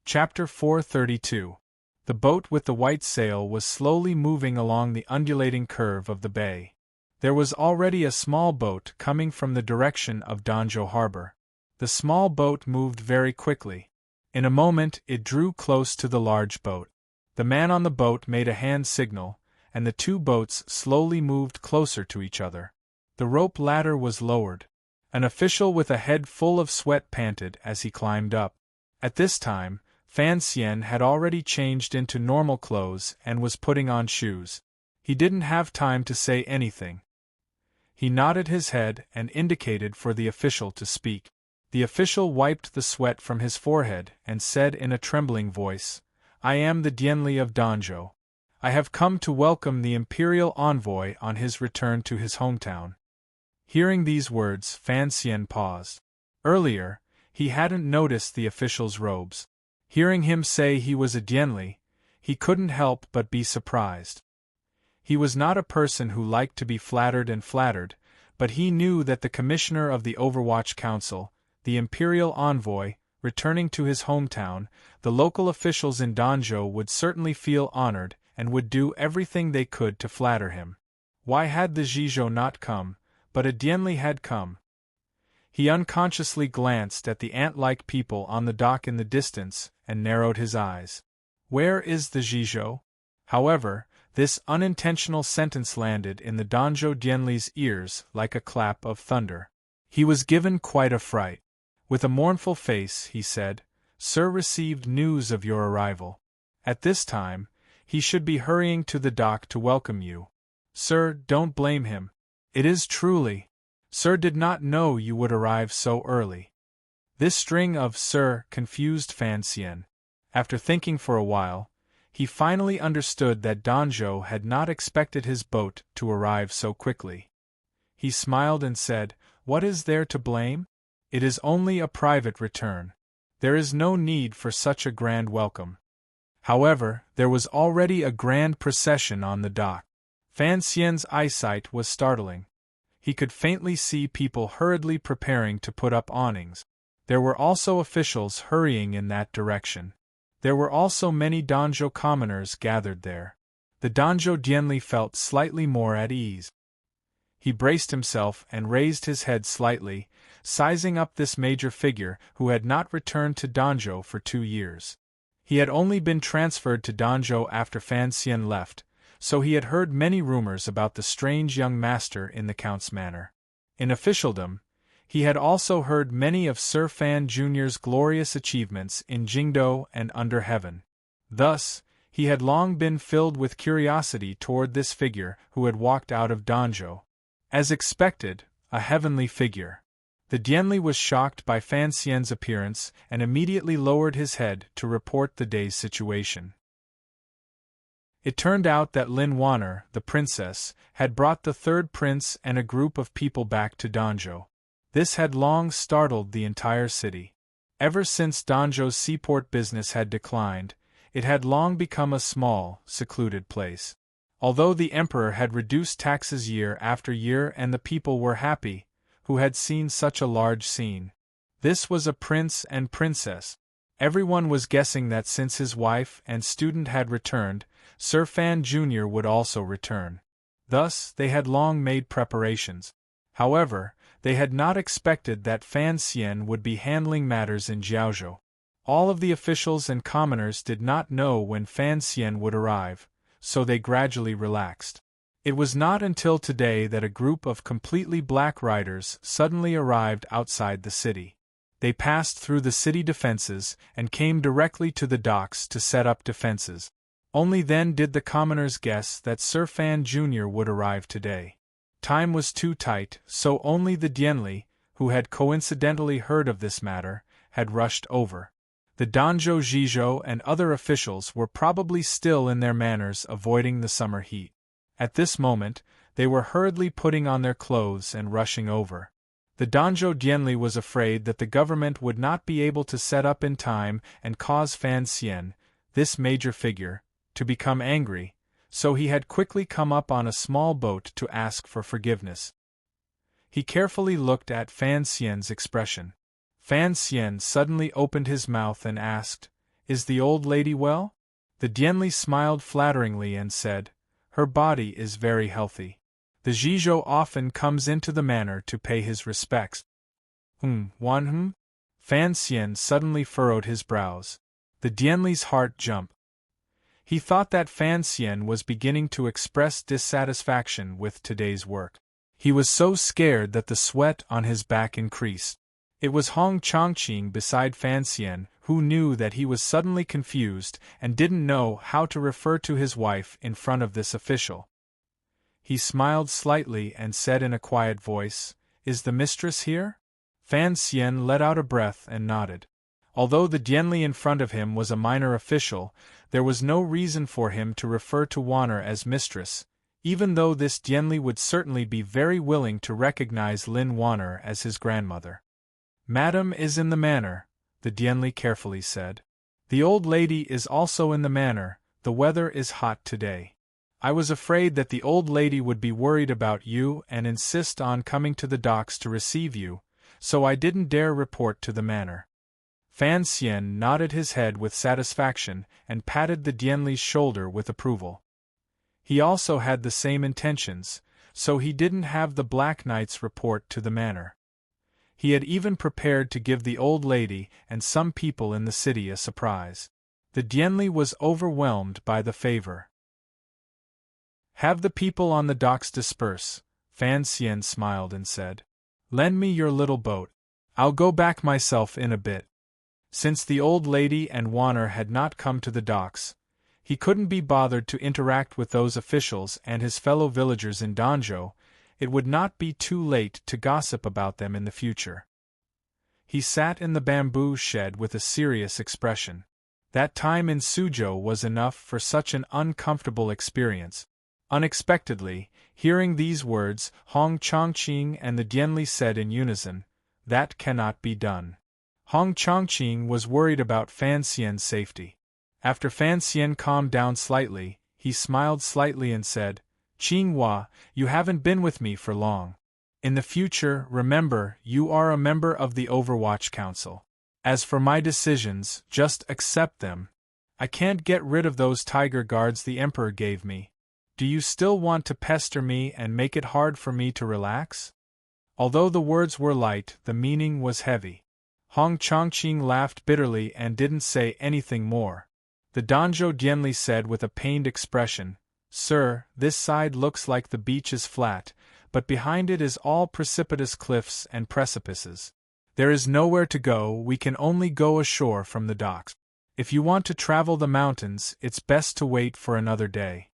Chapter 432. The boat with the white sail was slowly moving along the undulating curve of the bay. There was already a small boat coming from the direction of Danjo harbor. The small boat moved very quickly. In a moment it drew close to the large boat. The man on the boat made a hand signal, and the two boats slowly moved closer to each other. The rope ladder was lowered. An official with a head full of sweat panted as he climbed up. At this time, Fan Xian had already changed into normal clothes and was putting on shoes. He didn't have time to say anything. He nodded his head and indicated for the official to speak. The official wiped the sweat from his forehead and said in a trembling voice, "I am the Dianli of Danjo. I have come to welcome the imperial envoy on his return to his hometown." Hearing these words, Fan Xian paused. Earlier, he hadn't noticed the official's robes. Hearing him say he was a Dianli, he couldn't help but be surprised. He was not a person who liked to be flattered, but he knew that the commissioner of the Overwatch Council, the imperial envoy, returning to his hometown, the local officials in Danjo would certainly feel honored and would do everything they could to flatter him. Why had the Zhizhou not come, but a Dianli had come? He unconsciously glanced at the ant-like people on the dock in the distance and narrowed his eyes. Where is the Zhizhou? However, this unintentional sentence landed in the Danjo Dianli's ears like a clap of thunder. He was given quite a fright. With a mournful face, he said, "Sir received news of your arrival. At this time, he should be hurrying to the dock to welcome you. Sir, don't blame him. It is truly. Sir did not know you would arrive so early." This string of "sir" confused Fan Xian. After thinking for a while, he finally understood that Danjo had not expected his boat to arrive so quickly. He smiled and said, "What is there to blame? It is only a private return. There is no need for such a grand welcome." However, there was already a grand procession on the dock. Fan Xian's eyesight was startling. He could faintly see people hurriedly preparing to put up awnings. There were also officials hurrying in that direction. There were also many Danjo commoners gathered there. The Danjo Dianli felt slightly more at ease. He braced himself and raised his head slightly, sizing up this major figure who had not returned to Danjo for 2 years. He had only been transferred to Danjo after Fan Xian left, so he had heard many rumors about the strange young master in the Count's manor. In officialdom, he had also heard many of Sir Fan Jr.'s glorious achievements in Jingdo and under heaven. Thus, he had long been filled with curiosity toward this figure who had walked out of Danjo. As expected, a heavenly figure. The Dianli was shocked by Fan Xian's appearance and immediately lowered his head to report the day's situation. It turned out that Lin Wanner, the princess, had brought the third prince and a group of people back to Danjo. This had long startled the entire city. Ever since Danjo's seaport business had declined, it had long become a small, secluded place. Although the emperor had reduced taxes year after year and the people were happy, who had seen such a large scene. This was a prince and princess. Everyone was guessing that since his wife and student had returned, Sir Fan Jr. would also return. Thus, they had long made preparations. However, they had not expected that Fan Xian would be handling matters in Jiaozhou. All of the officials and commoners did not know when Fan Xian would arrive, so they gradually relaxed. It was not until today that a group of completely black riders suddenly arrived outside the city. They passed through the city defenses and came directly to the docks to set up defenses. Only then did the commoners guess that Sir Fan Jr. would arrive today. Time was too tight, so only the Dianli, who had coincidentally heard of this matter, had rushed over. The Danjo Zhizhou and other officials were probably still in their manners avoiding the summer heat. At this moment, they were hurriedly putting on their clothes and rushing over. The Danjo Dianli was afraid that the government would not be able to set up in time and cause Fan Xian, this major figure, to become angry, so he had quickly come up on a small boat to ask for forgiveness. He carefully looked at Fan Xian's expression. Fan Xian suddenly opened his mouth and asked, Is the old lady well? The Dianli smiled flatteringly and said, Her body is very healthy. The Zhizhou often comes into the manor to pay his respects. Fan Xian suddenly furrowed his brows. The Dianli's heart jumped. He thought that Fan Xian was beginning to express dissatisfaction with today's work. He was so scared that the sweat on his back increased. It was Hong Chongqing beside Fan Xian, who knew that he was suddenly confused and didn't know how to refer to his wife in front of this official. He smiled slightly and said in a quiet voice, Is the mistress here? Fan Xian let out a breath and nodded. Although the Dianli in front of him was a minor official, there was no reason for him to refer to Wanner as mistress, even though this Dianli would certainly be very willing to recognize Lin Wanner as his grandmother. Madam is in the manor, the Dianli carefully said. The old lady is also in the manor. The weather is hot today. I was afraid that the old lady would be worried about you and insist on coming to the docks to receive you, so I didn't dare report to the manor. Fan Xian nodded his head with satisfaction and patted the Dianli's shoulder with approval. He also had the same intentions, so he didn't have the Black Knights report to the manor. He had even prepared to give the old lady and some people in the city a surprise. The Dianli was overwhelmed by the favor. Have the people on the docks disperse, Fan Xian smiled and said. Lend me your little boat. I'll go back myself in a bit. Since the old lady and Wanner had not come to the docks, he couldn't be bothered to interact with those officials and his fellow villagers in Danzhou. It would not be too late to gossip about them in the future. He sat in the bamboo shed with a serious expression. That time in Suzhou was enough for such an uncomfortable experience. Unexpectedly, hearing these words, Hong Chongqing and the Dianli said in unison, That cannot be done. Hong Chongqing was worried about Fan Xian's safety. After Fan Xian calmed down slightly, he smiled slightly and said, Qinghua, you haven't been with me for long. In the future, remember, you are a member of the Overwatch Council. As for my decisions, just accept them. I can't get rid of those tiger guards the Emperor gave me. Do you still want to pester me and make it hard for me to relax? Although the words were light, the meaning was heavy. Hong Chongqing laughed bitterly and didn't say anything more. The Danzhou Dianli said with a pained expression, Sir, this side looks like the beach is flat, but behind it is all precipitous cliffs and precipices. There is nowhere to go, we can only go ashore from the docks. If you want to travel the mountains, it's best to wait for another day.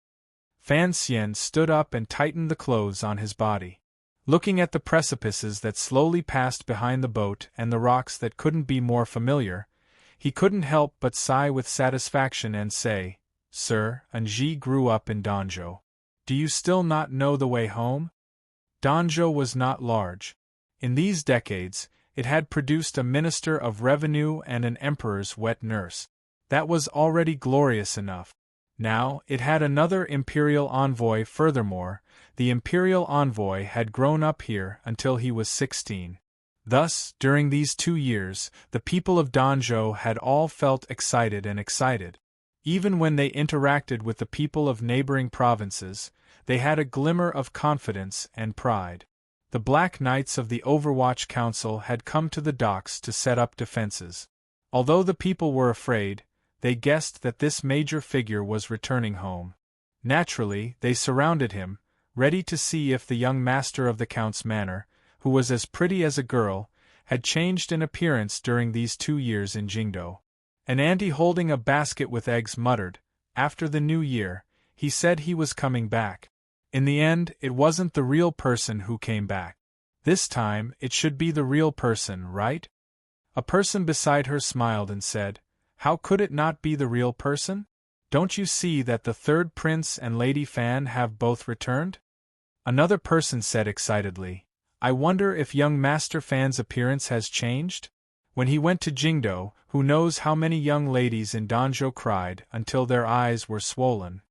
Fan Xian stood up and tightened the clothes on his body. Looking at the precipices that slowly passed behind the boat and the rocks that couldn't be more familiar, he couldn't help but sigh with satisfaction and say, Sir, Anji grew up in Danzhou. Do you still not know the way home? Danzhou was not large. In these decades, it had produced a minister of revenue and an emperor's wet nurse. That was already glorious enough. Now, it had another imperial envoy. Furthermore, the imperial envoy had grown up here until he was 16. Thus, during these 2 years, the people of Danzhou had all felt excited and excited. Even when they interacted with the people of neighboring provinces, they had a glimmer of confidence and pride. The Black Knights of the Overwatch Council had come to the docks to set up defenses. Although the people were afraid, they guessed that this major figure was returning home. Naturally, they surrounded him, ready to see if the young master of the Count's manor, who was as pretty as a girl, had changed in appearance during these 2 years in Jingdou. An auntie holding a basket with eggs muttered, After the new year, he said he was coming back. In the end, it wasn't the real person who came back. This time, it should be the real person, right? A person beside her smiled and said, How could it not be the real person? Don't you see that the third prince and Lady Fan have both returned? Another person said excitedly, I wonder if young Master Fan's appearance has changed? When he went to Jingdou, who knows how many young ladies in Danzhou cried until their eyes were swollen.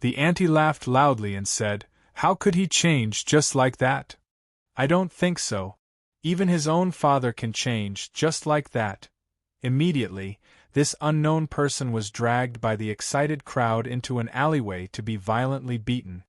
The auntie laughed loudly and said, How could he change just like that? I don't think so. Even his own father can change just like that. Immediately, this unknown person was dragged by the excited crowd into an alleyway to be violently beaten.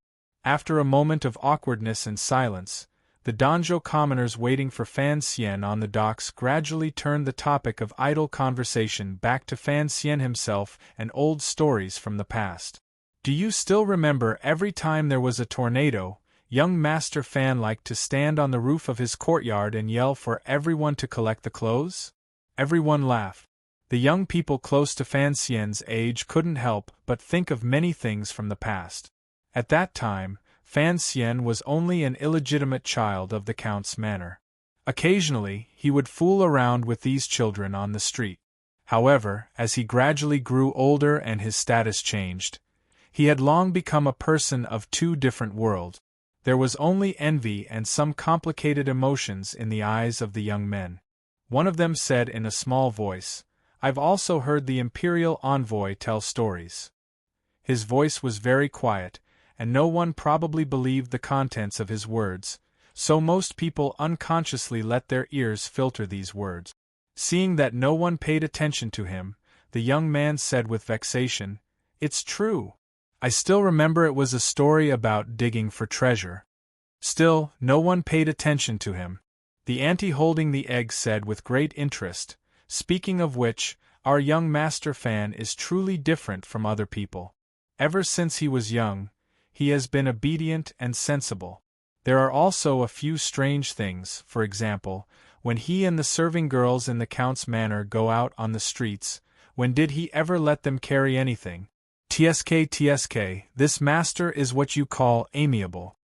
After a moment of awkwardness and silence, the Danzhou commoners waiting for Fan Xian on the docks gradually turned the topic of idle conversation back to Fan Xian himself and old stories from the past. Do you still remember every time there was a tornado, young Master Fan liked to stand on the roof of his courtyard and yell for everyone to collect the clothes? Everyone laughed. The young people close to Fan Xian's age couldn't help but think of many things from the past. At that time, Fan Xian was only an illegitimate child of the Count's manor. Occasionally, he would fool around with these children on the street. However, as he gradually grew older and his status changed, he had long become a person of two different worlds. There was only envy and some complicated emotions in the eyes of the young men. One of them said in a small voice, "I've also heard the imperial envoy tell stories." His voice was very quiet, and no one probably believed the contents of his words, so most people unconsciously let their ears filter these words. Seeing that no one paid attention to him, the young man said with vexation, "It's true. I still remember it was a story about digging for treasure." Still, no one paid attention to him. The auntie holding the egg said with great interest, "Speaking of which, our young Master Fan is truly different from other people. Ever since he was young, he has been obedient and sensible. There are also a few strange things, for example, when he and the serving girls in the Count's manor go out on the streets, when did he ever let them carry anything? Tsk, this master is what you call amiable."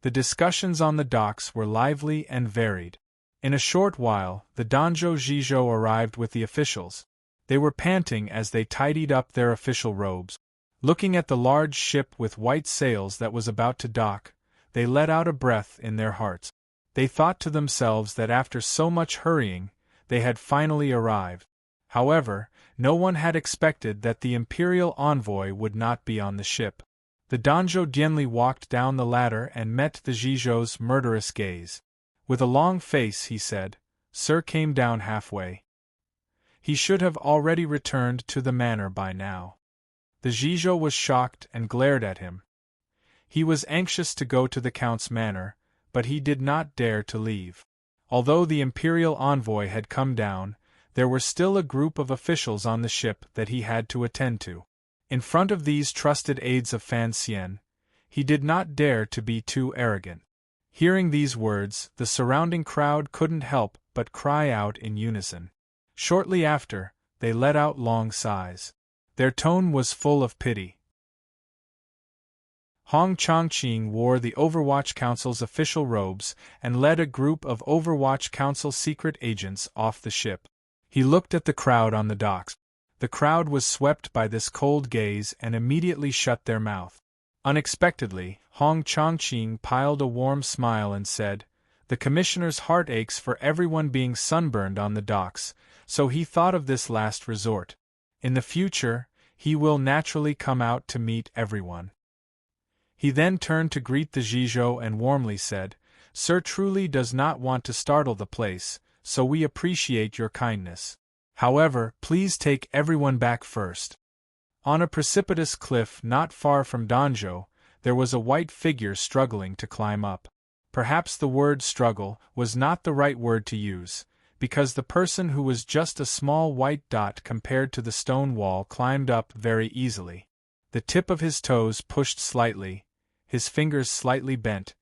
The discussions on the docks were lively and varied. In a short while, the Danzhou Zhizhou arrived with the officials. They were panting as they tidied up their official robes. Looking at the large ship with white sails that was about to dock, they let out a breath in their hearts. They thought to themselves that after so much hurrying, they had finally arrived. However, no one had expected that the imperial envoy would not be on the ship. The Danzhou Dianli walked down the ladder and met the Zhizhou's murderous gaze. With a long face he said, "Sir came down halfway. He should have already returned to the manor by now." The Zhizhou was shocked and glared at him. He was anxious to go to the Count's manor, but he did not dare to leave. Although the imperial envoy had come down, there were still a group of officials on the ship that he had to attend to. In front of these trusted aides of Fan Xian, he did not dare to be too arrogant. Hearing these words, the surrounding crowd couldn't help but cry out in unison. Shortly after, they let out long sighs. Their tone was full of pity. Hong Chongqing wore the Overwatch Council's official robes and led a group of Overwatch Council secret agents off the ship. He looked at the crowd on the docks. The crowd was swept by this cold gaze and immediately shut their mouth. Unexpectedly, Hong Chongqing piled a warm smile and said, "The commissioner's heart aches for everyone being sunburned on the docks, so he thought of this last resort. In the future, he will naturally come out to meet everyone." He then turned to greet the Zhizhou and warmly said, "Sir truly does not want to startle the place, so we appreciate your kindness. However, please take everyone back first." On a precipitous cliff not far from Danzhou, there was a white figure struggling to climb up. Perhaps the word struggle was not the right word to use, because the person who was just a small white dot compared to the stone wall climbed up very easily. The tip of his toes pushed slightly, his fingers slightly bent,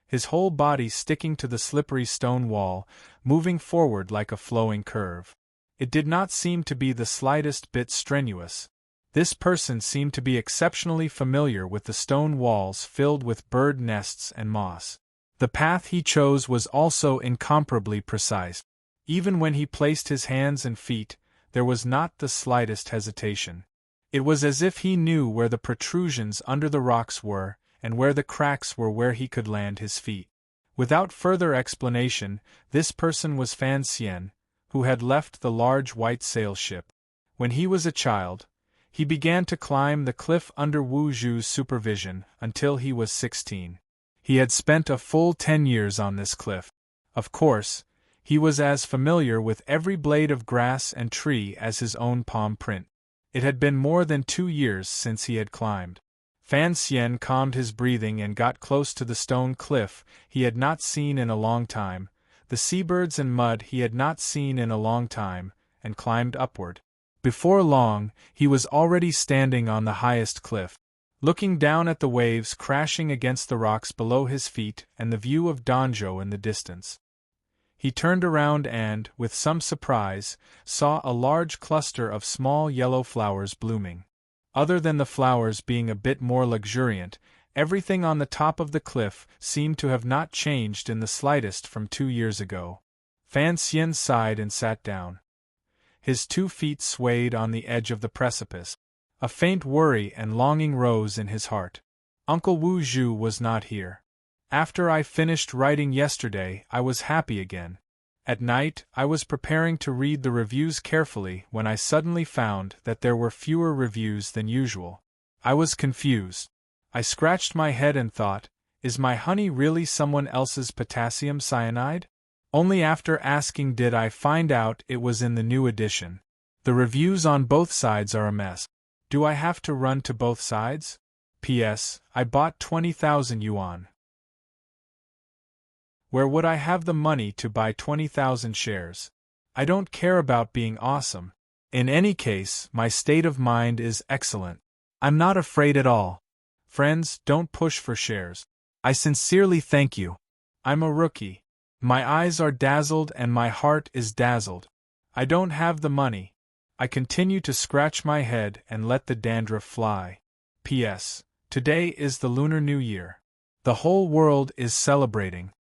his whole body sticking to the slippery stone wall, moving forward like a flowing curve. It did not seem to be the slightest bit strenuous. This person seemed to be exceptionally familiar with the stone walls filled with bird nests and moss. The path he chose was also incomparably precise. Even when he placed his hands and feet, there was not the slightest hesitation. It was as if he knew where the protrusions under the rocks were, and where the cracks were where he could land his feet. Without further explanation, this person was Fan Xian, who had left the large white sail ship. When he was a child, he began to climb the cliff under Wu Zhu's supervision until he was 16. He had spent a full 10 years on this cliff. Of course, He was as familiar with every blade of grass and tree as his own palm print. It had been more than 2 years since he had climbed. Fan Xian calmed his breathing and got close to the stone cliff he had not seen in a long time, the seabirds and mud he had not seen in a long time, and climbed upward. Before long, he was already standing on the highest cliff, looking down at the waves crashing against the rocks below his feet and the view of Danzhou in the distance. He turned around and, with some surprise, saw a large cluster of small yellow flowers blooming. Other than the flowers being a bit more luxuriant, everything on the top of the cliff seemed to have not changed in the slightest from 2 years ago. Fan Xian sighed and sat down. His 2 feet swayed on the edge of the precipice. A faint worry and longing rose in his heart. Uncle Wu Zhu was not here. After I finished writing yesterday, I was happy again. At night, I was preparing to read the reviews carefully when I suddenly found that there were fewer reviews than usual. I was confused. I scratched my head and thought, is my honey really someone else's potassium cyanide? Only after asking did I find out it was in the new edition. The reviews on both sides are a mess. Do I have to run to both sides? P.S. I bought 20,000 yuan. Where would I have the money to buy 20,000 shares? I don't care about being awesome. In any case, my state of mind is excellent. I'm not afraid at all. Friends, don't push for shares. I sincerely thank you. I'm a rookie. My eyes are dazzled and my heart is dazzled. I don't have the money. I continue to scratch my head and let the dandruff fly. P.S. Today is the Lunar New Year. The whole world is celebrating.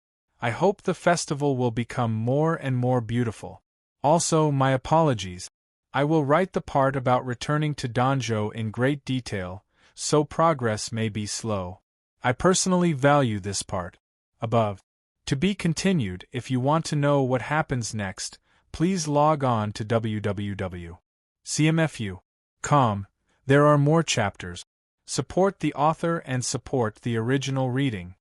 I hope the festival will become more and more beautiful. Also, my apologies. I will write the part about returning to Danzhou in great detail, so progress may be slow. I personally value this part. Above. To be continued. If you want to know what happens next, please log on to www.cmfu.com. There are more chapters. Support the author and support the original reading.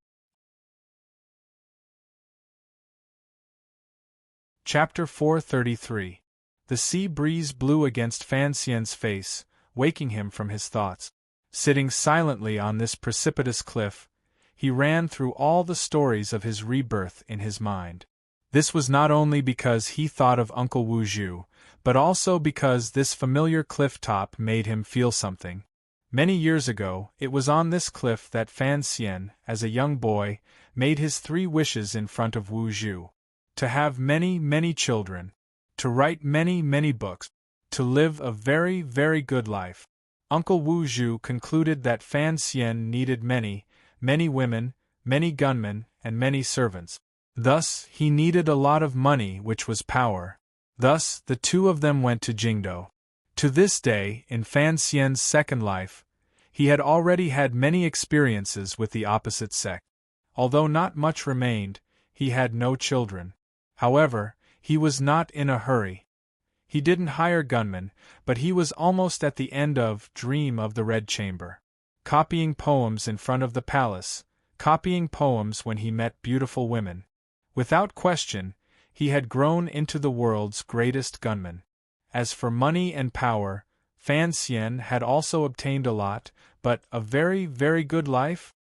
Chapter 433. The sea breeze blew against Fan Xian's face, waking him from his thoughts. Sitting silently on this precipitous cliff, he ran through all the stories of his rebirth in his mind. This was not only because he thought of Uncle Wu Zhu, but also because this familiar cliff top made him feel something. Many years ago, it was on this cliff that Fan Xian, as a young boy, made his 3 wishes in front of Wu Zhu. To have many, many children. To write many, many books. To live a very, very good life. Uncle Wu Zhu concluded that Fan Xian needed many, many women, many gunmen, and many servants. Thus, he needed a lot of money, which was power. Thus, the 2 of them went to Jingdou. To this day, in Fan Xian's second life, he had already had many experiences with the opposite sex. Although not much remained, he had no children. However, he was not in a hurry. He didn't hire gunmen, but he was almost at the end of Dream of the Red Chamber. Copying poems in front of the palace, copying poems when he met beautiful women. Without question, he had grown into the world's greatest gunman. As for money and power, Fan Xian had also obtained a lot, but a very, very good life?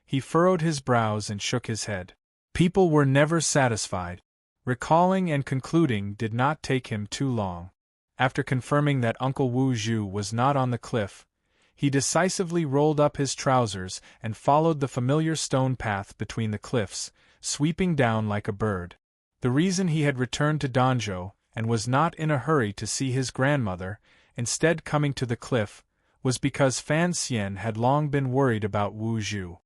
He furrowed his brows and shook his head. People were never satisfied. Recalling and concluding did not take him too long. After confirming that Uncle Wu Zhu was not on the cliff, he decisively rolled up his trousers and followed the familiar stone path between the cliffs, sweeping down like a bird. The reason he had returned to Danzhou, and was not in a hurry to see his grandmother, instead coming to the cliff, was because Fan Xian had long been worried about Wu Zhu.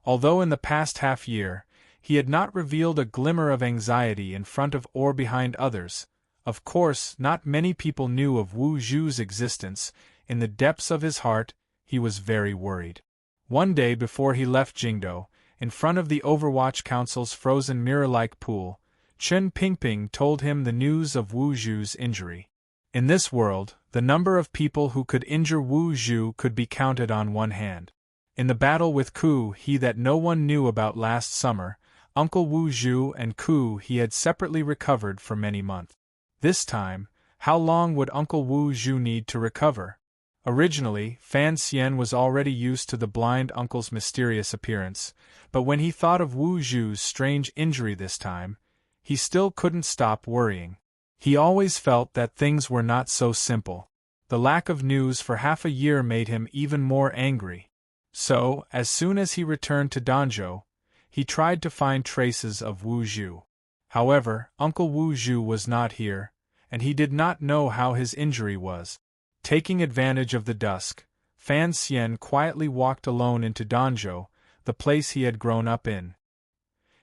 Although in the past half-year, he had not revealed a glimmer of anxiety in front of or behind others. Of course, not many people knew of Wu Zhu's existence. In the depths of his heart, he was very worried. One day before he left Jingdou, in front of the Overwatch Council's frozen mirror-like pool, Chen Pingping told him the news of Wu Zhu's injury. In this world, the number of people who could injure Wu Zhu could be counted on one hand. In the battle with Ku He that no one knew about last summer, Uncle Wu Zhu and Ku he had separately recovered for many months. This time, how long would Uncle Wu Zhu need to recover? Originally, Fan Xian was already used to the blind uncle's mysterious appearance, but when he thought of Wu Zhu's strange injury this time, he still couldn't stop worrying. He always felt that things were not so simple. The lack of news for half a year made him even more angry. So, as soon as he returned to Danzhou, he tried to find traces of Wu Zhu. However, Uncle Wu Zhu was not here, and he did not know how his injury was. Taking advantage of the dusk, Fan Xian quietly walked alone into Danzhou, the place he had grown up in.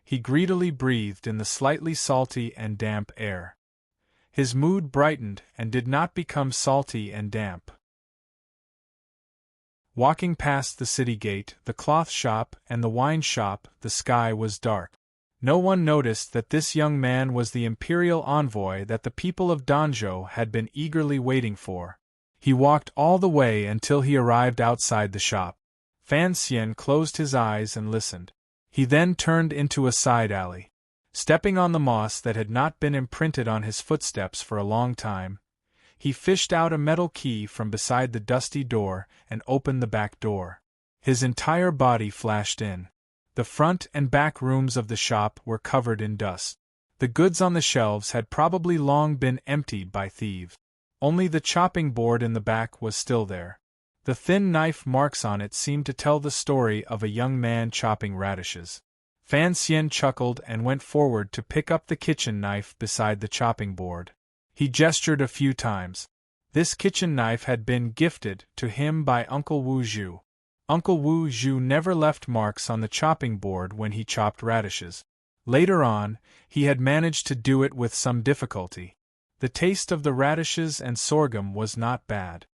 He greedily breathed in the slightly salty and damp air. His mood brightened and did not become salty and damp. Walking past the city gate, the cloth shop, and the wine shop, the sky was dark. No one noticed that this young man was the imperial envoy that the people of Danzhou had been eagerly waiting for. He walked all the way until he arrived outside the shop. Fan Xian closed his eyes and listened. He then turned into a side alley. Stepping on the moss that had not been imprinted on his footsteps for a long time, he fished out a metal key from beside the dusty door and opened the back door. His entire body flashed in. The front and back rooms of the shop were covered in dust. The goods on the shelves had probably long been emptied by thieves. Only the chopping board in the back was still there. The thin knife marks on it seemed to tell the story of a young man chopping radishes. Fan Xian chuckled and went forward to pick up the kitchen knife beside the chopping board. He gestured a few times. This kitchen knife had been gifted to him by Uncle Wu Zhu. Uncle Wu Zhu never left marks on the chopping board when he chopped radishes. Later on, he had managed to do it with some difficulty. The taste of the radishes and sorghum was not bad.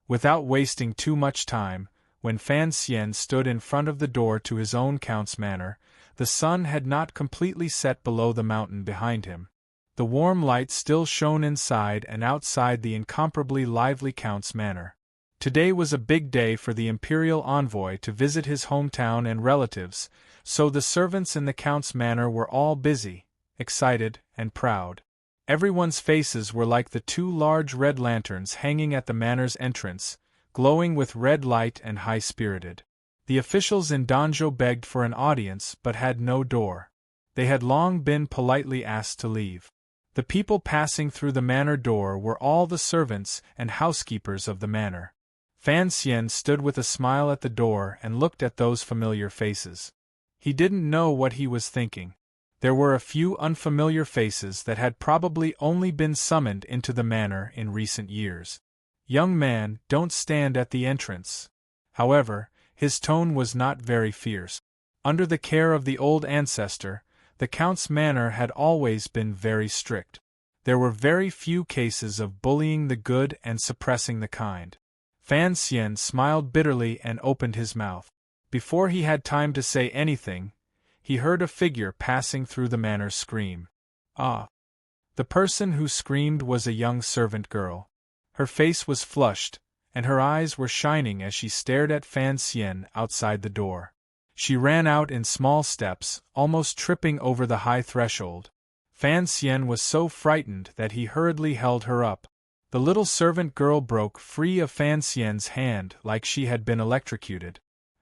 Without wasting too much time, when Fan Xian stood in front of the door to his own count's manor, the sun had not completely set below the mountain behind him. The warm light still shone inside and outside the incomparably lively count's manor. Today was a big day for the imperial envoy to visit his hometown and relatives, so the servants in the count's manor were all busy, excited, and proud. Everyone's faces were like the two large red lanterns hanging at the manor's entrance, glowing with red light and high-spirited. The officials in Danzhou begged for an audience but had no door. They had long been politely asked to leave. The people passing through the manor door were all the servants and housekeepers of the manor. Fan Xian stood with a smile at the door and looked at those familiar faces. He didn't know what he was thinking. There were a few unfamiliar faces that had probably only been summoned into the manor in recent years. "Young man, don't stand at the entrance." However, his tone was not very fierce. Under the care of the old ancestor, the count's manor had always been very strict. There were very few cases of bullying the good and suppressing the kind. Fan Xian smiled bitterly and opened his mouth. Before he had time to say anything, he heard a figure passing through the manor scream. Ah! The person who screamed was a young servant girl. Her face was flushed, and her eyes were shining as she stared at Fan Xian outside the door. She ran out in small steps, almost tripping over the high threshold. Fan Xian was so frightened that he hurriedly held her up. The little servant girl broke free of Fan Xian's hand like she had been electrocuted.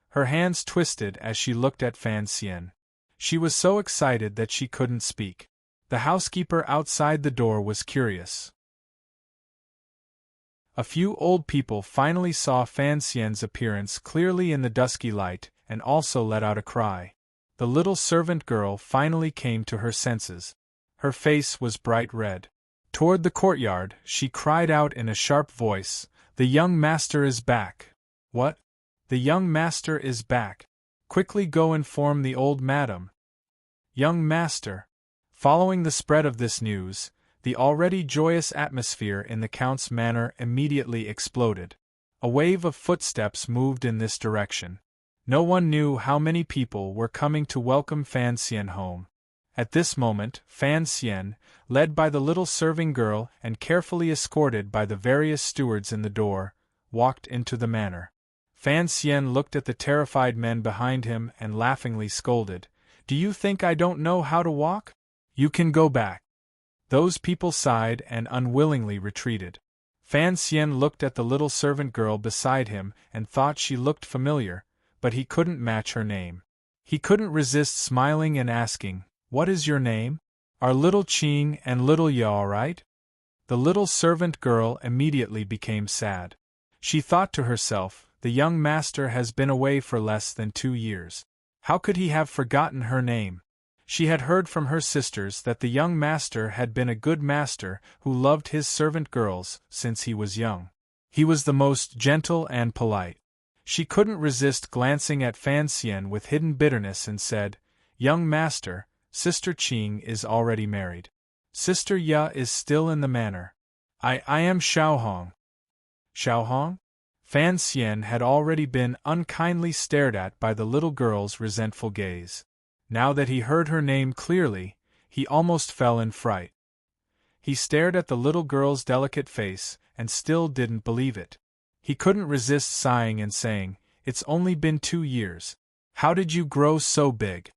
Her hands twisted as she looked at Fan Xian. She was so excited that she couldn't speak. The housekeeper outside the door was curious. A few old people finally saw Fan Xian's appearance clearly in the dusky light, and also let out a cry. The little servant girl finally came to her senses. Her face was bright red. Toward the courtyard, she cried out in a sharp voice, "The young master is back!" "What? The young master is back? Quickly go inform the old madam." Young master. Following the spread of this news, the already joyous atmosphere in the count's manor immediately exploded. A wave of footsteps moved in this direction. No one knew how many people were coming to welcome Fan Xian home. At this moment, Fan Xian, led by the little serving girl and carefully escorted by the various stewards in the door, walked into the manor. Fan Xian looked at the terrified men behind him and laughingly scolded, Do you think I don't know how to walk? You can go back. Those people sighed and unwillingly retreated. Fan Xian looked at the little servant girl beside him and thought she looked familiar, but he couldn't match her name. He couldn't resist smiling and asking, "What is your name? Are little Qing and little Ye all right?" The little servant girl immediately became sad. She thought to herself, the young master has been away for less than 2 years. How could he have forgotten her name? She had heard from her sisters that the young master had been a good master who loved his servant girls since he was young. He was the most gentle and polite. She couldn't resist glancing at Fan Xian with hidden bitterness and said, "Young master, Sister Qing is already married. Sister Ya is still in the manor. I am Xiaohong." Xiaohong? Fan Xian had already been unkindly stared at by the little girl's resentful gaze. Now that he heard her name clearly, he almost fell in fright. He stared at the little girl's delicate face and still didn't believe it. He couldn't resist sighing and saying, "It's only been 2 years. How did you grow so big?"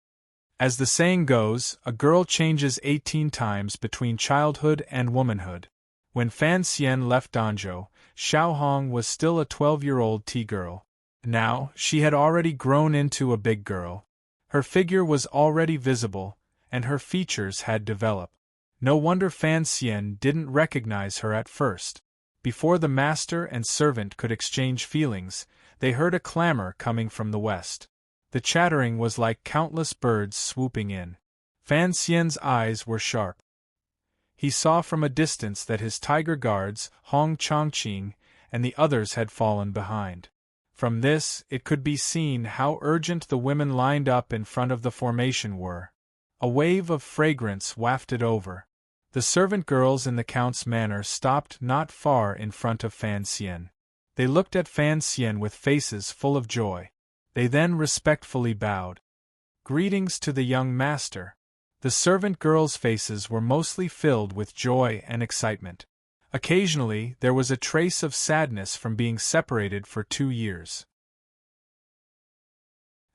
As the saying goes, a girl changes 18 times between childhood and womanhood. When Fan Xian left Danzhou, Xiaohong was still a 12-year-old tea girl. Now, she had already grown into a big girl. Her figure was already visible, and her features had developed. No wonder Fan Xian didn't recognize her at first. Before the master and servant could exchange feelings, they heard a clamor coming from the west. The chattering was like countless birds swooping in. Fan Xian's eyes were sharp. He saw from a distance that his tiger guards, Hong Chongqing, and the others had fallen behind. From this, it could be seen how urgent the women lined up in front of the formation were. A wave of fragrance wafted over. The servant girls in the Count's manor stopped not far in front of Fan Xian. They looked at Fan Xian with faces full of joy. They then respectfully bowed. "Greetings to the young master." The servant girls' faces were mostly filled with joy and excitement. Occasionally, there was a trace of sadness from being separated for 2 years.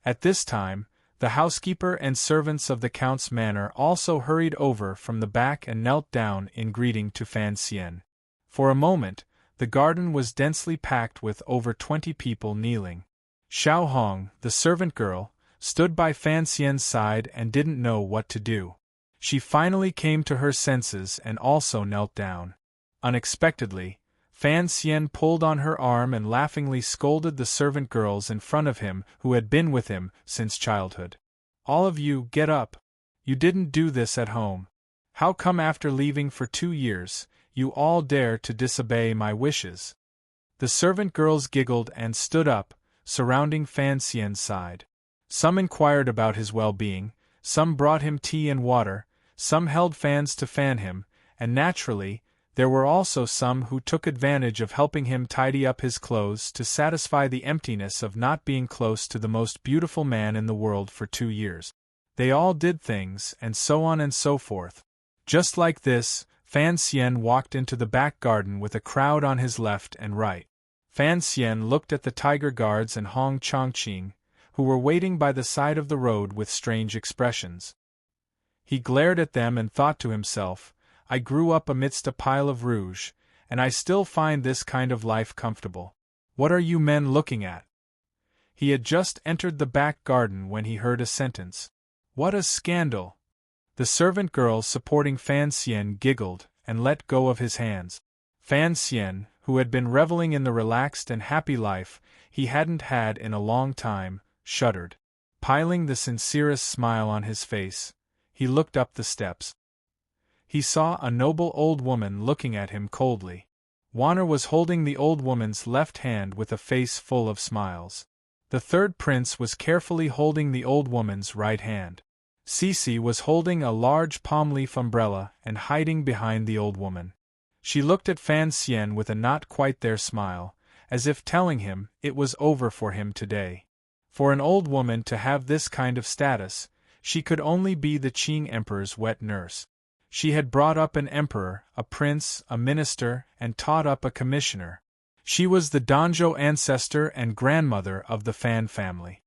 At this time, the housekeeper and servants of the Count's manor also hurried over from the back and knelt down in greeting to Fan Xian. For a moment, the garden was densely packed with over 20 people kneeling. Xiaohong, the servant girl, stood by Fan Xian's side and didn't know what to do. She finally came to her senses and also knelt down. Unexpectedly, Fan Xian pulled on her arm and laughingly scolded the servant girls in front of him who had been with him since childhood. "All of you, get up. You didn't do this at home. How come after leaving for 2 years, you all dare to disobey my wishes?" The servant girls giggled and stood up, surrounding Fan Xian's side. Some inquired about his well-being, some brought him tea and water, some held fans to fan him, and naturally, there were also some who took advantage of helping him tidy up his clothes to satisfy the emptiness of not being close to the most beautiful man in the world for 2 years. They all did things, and so on and so forth. Just like this, Fan Xian walked into the back garden with a crowd on his left and right. Fan Xian looked at the tiger guards and Hong Chongqing, who were waiting by the side of the road with strange expressions. He glared at them and thought to himself, "I grew up amidst a pile of rouge, and I still find this kind of life comfortable. What are you men looking at?" He had just entered the back garden when he heard a sentence. "What a scandal!" The servant girls supporting Fan Xian giggled and let go of his hands. Fan Xian, who had been reveling in the relaxed and happy life he hadn't had in a long time, shuddered. Piling the sincerest smile on his face, he looked up the steps. He saw a noble old woman looking at him coldly. Wanner was holding the old woman's left hand with a face full of smiles. The third prince was carefully holding the old woman's right hand. Cece was holding a large palm-leaf umbrella and hiding behind the old woman. She looked at Fan Xian with a not-quite-there smile, as if telling him it was over for him today. For an old woman to have this kind of status, she could only be the Qing Emperor's wet nurse. She had brought up an emperor, a prince, a minister, and taught up a commissioner. She was the Danzhou ancestor and grandmother of the Fan family.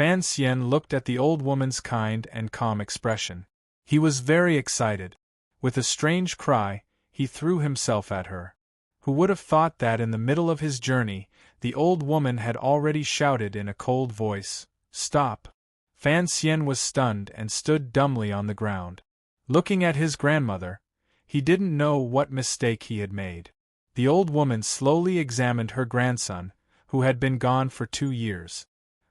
Fan Xian looked at the old woman's kind and calm expression. He was very excited. With a strange cry, he threw himself at her. Who would have thought that in the middle of his journey, the old woman had already shouted in a cold voice, "Stop!" Fan Xian was stunned and stood dumbly on the ground. Looking at his grandmother, he didn't know what mistake he had made. The old woman slowly examined her grandson, who had been gone for 2 years.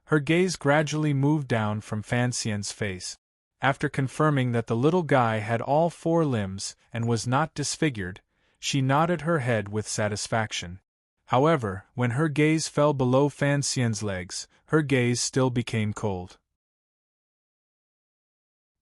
Her gaze gradually moved down from Fan Xian's face. After confirming that the little guy had all 4 limbs and was not disfigured, she nodded her head with satisfaction. However, when her gaze fell below Fan Xian's legs, her gaze still became cold.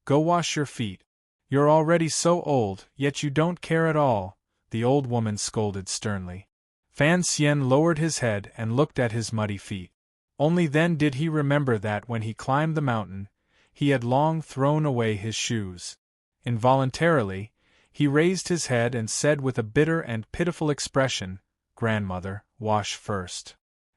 "Go wash your feet. You're already so old, yet you don't care at all," the old woman scolded sternly. Fan Xian lowered his head and looked at his muddy feet. Only then did he remember that when he climbed the mountain, he had long thrown away his shoes. Involuntarily, he raised his head and said with a bitter and pitiful expression, "Grandmother, wash first."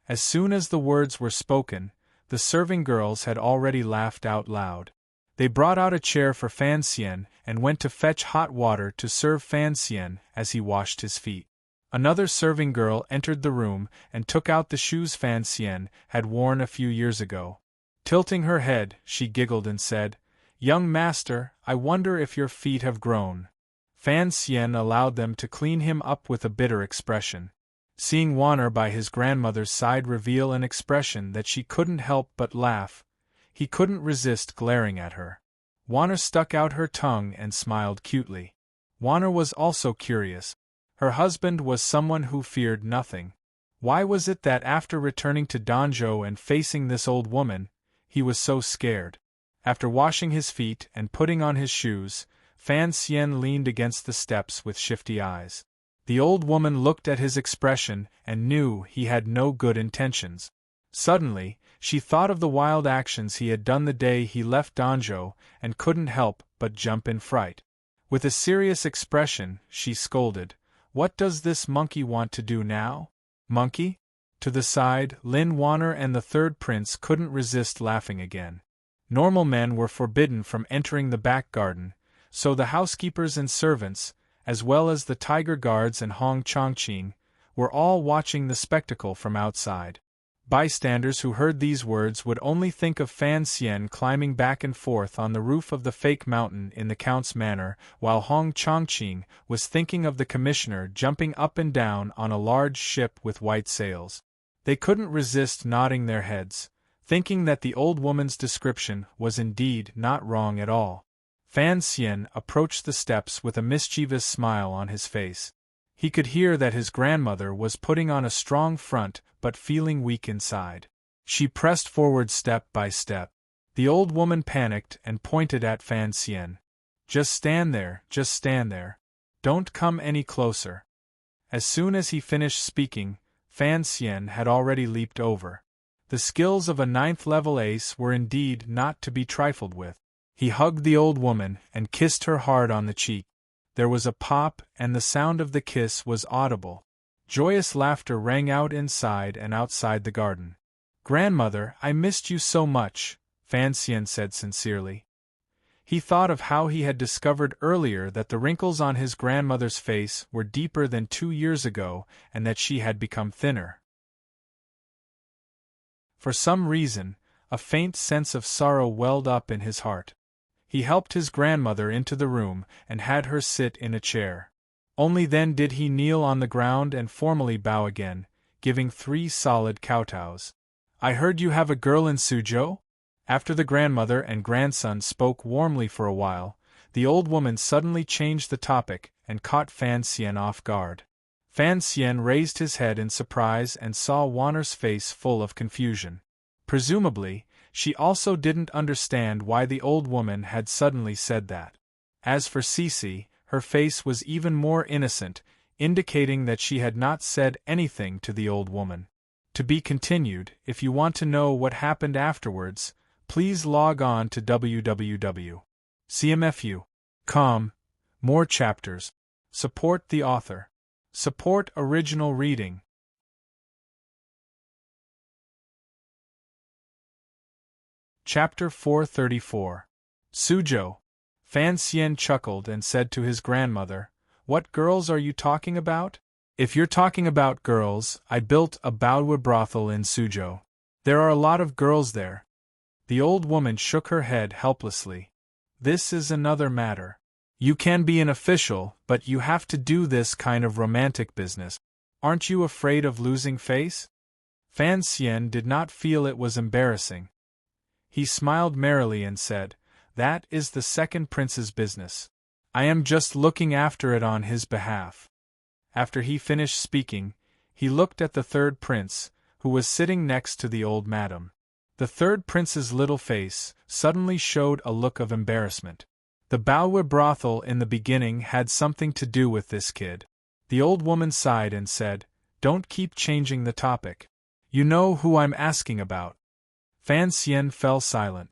As soon as the words were spoken, the serving girls had already laughed out loud. They brought out a chair for Fan Xian and went to fetch hot water to serve Fan Xian as he washed his feet. Another serving girl entered the room and took out the shoes Fan Xian had worn a few years ago. Tilting her head, she giggled and said, "Young master, I wonder if your feet have grown." Fan Xian allowed them to clean him up with a bitter expression. Seeing Wanner by his grandmother's side reveal an expression that she couldn't help but laugh, he couldn't resist glaring at her. Wanner stuck out her tongue and smiled cutely. Wanner was also curious. Her husband was someone who feared nothing. Why was it that after returning to Danzhou and facing this old woman, he was so scared? After washing his feet and putting on his shoes, Fan Xian leaned against the steps with shifty eyes. The old woman looked at his expression and knew he had no good intentions. Suddenly, she thought of the wild actions he had done the day he left Danzhou and couldn't help but jump in fright. With a serious expression, she scolded, "What does this monkey want to do now?" "Monkey?" To the side, Lin Wanner and the third prince couldn't resist laughing again. Normal men were forbidden from entering the back garden, so the housekeepers and servants, as well as the tiger guards and Hong Chongqing, were all watching the spectacle from outside. Bystanders who heard these words would only think of Fan Xian climbing back and forth on the roof of the fake mountain in the Count's manor, while Hong Chongqing was thinking of the commissioner jumping up and down on a large ship with white sails. They couldn't resist nodding their heads, thinking that the old woman's description was indeed not wrong at all. Fan Xian approached the steps with a mischievous smile on his face. He could hear that his grandmother was putting on a strong front but feeling weak inside. She pressed forward step by step. The old woman panicked and pointed at Fan Xian. Just stand there, just stand there. Don't come any closer." As soon as he finished speaking, Fan Xian had already leaped over. The skills of a 9th-level ace were indeed not to be trifled with. He hugged the old woman and kissed her hard on the cheek. There was a pop, and the sound of the kiss was audible. Joyous laughter rang out inside and outside the garden. "Grandmother, I missed you so much," Fan Xian said sincerely. He thought of how he had discovered earlier that the wrinkles on his grandmother's face were deeper than 2 years ago and that she had become thinner. For some reason, a faint sense of sorrow welled up in his heart. He helped his grandmother into the room and had her sit in a chair. Only then did he kneel on the ground and formally bow again, giving 3 solid kowtows. "I heard you have a girl in Suzhou?" After the grandmother and grandson spoke warmly for a while, the old woman suddenly changed the topic and caught Fan Xian off guard. Fan Xian raised his head in surprise and saw Wanner's face full of confusion. Presumably, she also didn't understand why the old woman had suddenly said that. As for Cece, her face was even more innocent, indicating that she had not said anything to the old woman. To be continued. If you want to know what happened afterwards, please log on to www.cmfu.com. More chapters. Support the author. Support original reading. Chapter 434. Suzhou. Fan Xian chuckled and said to his grandmother, "What girls are you talking about?" "If you're talking about girls, I built a Baowu brothel in Suzhou. There are a lot of girls there." The old woman shook her head helplessly. "This is another matter. You can be an official, but you have to do this kind of romantic business. Aren't you afraid of losing face?" Fan Xian did not feel it was embarrassing. He smiled merrily and said, "That is the second prince's business. I am just looking after it on his behalf." After he finished speaking, he looked at the third prince, who was sitting next to the old madam. The third prince's little face suddenly showed a look of embarrassment. The Baowu brothel in the beginning had something to do with this kid. The old woman sighed and said, "Don't keep changing the topic. You know who I'm asking about." Fan Xian fell silent.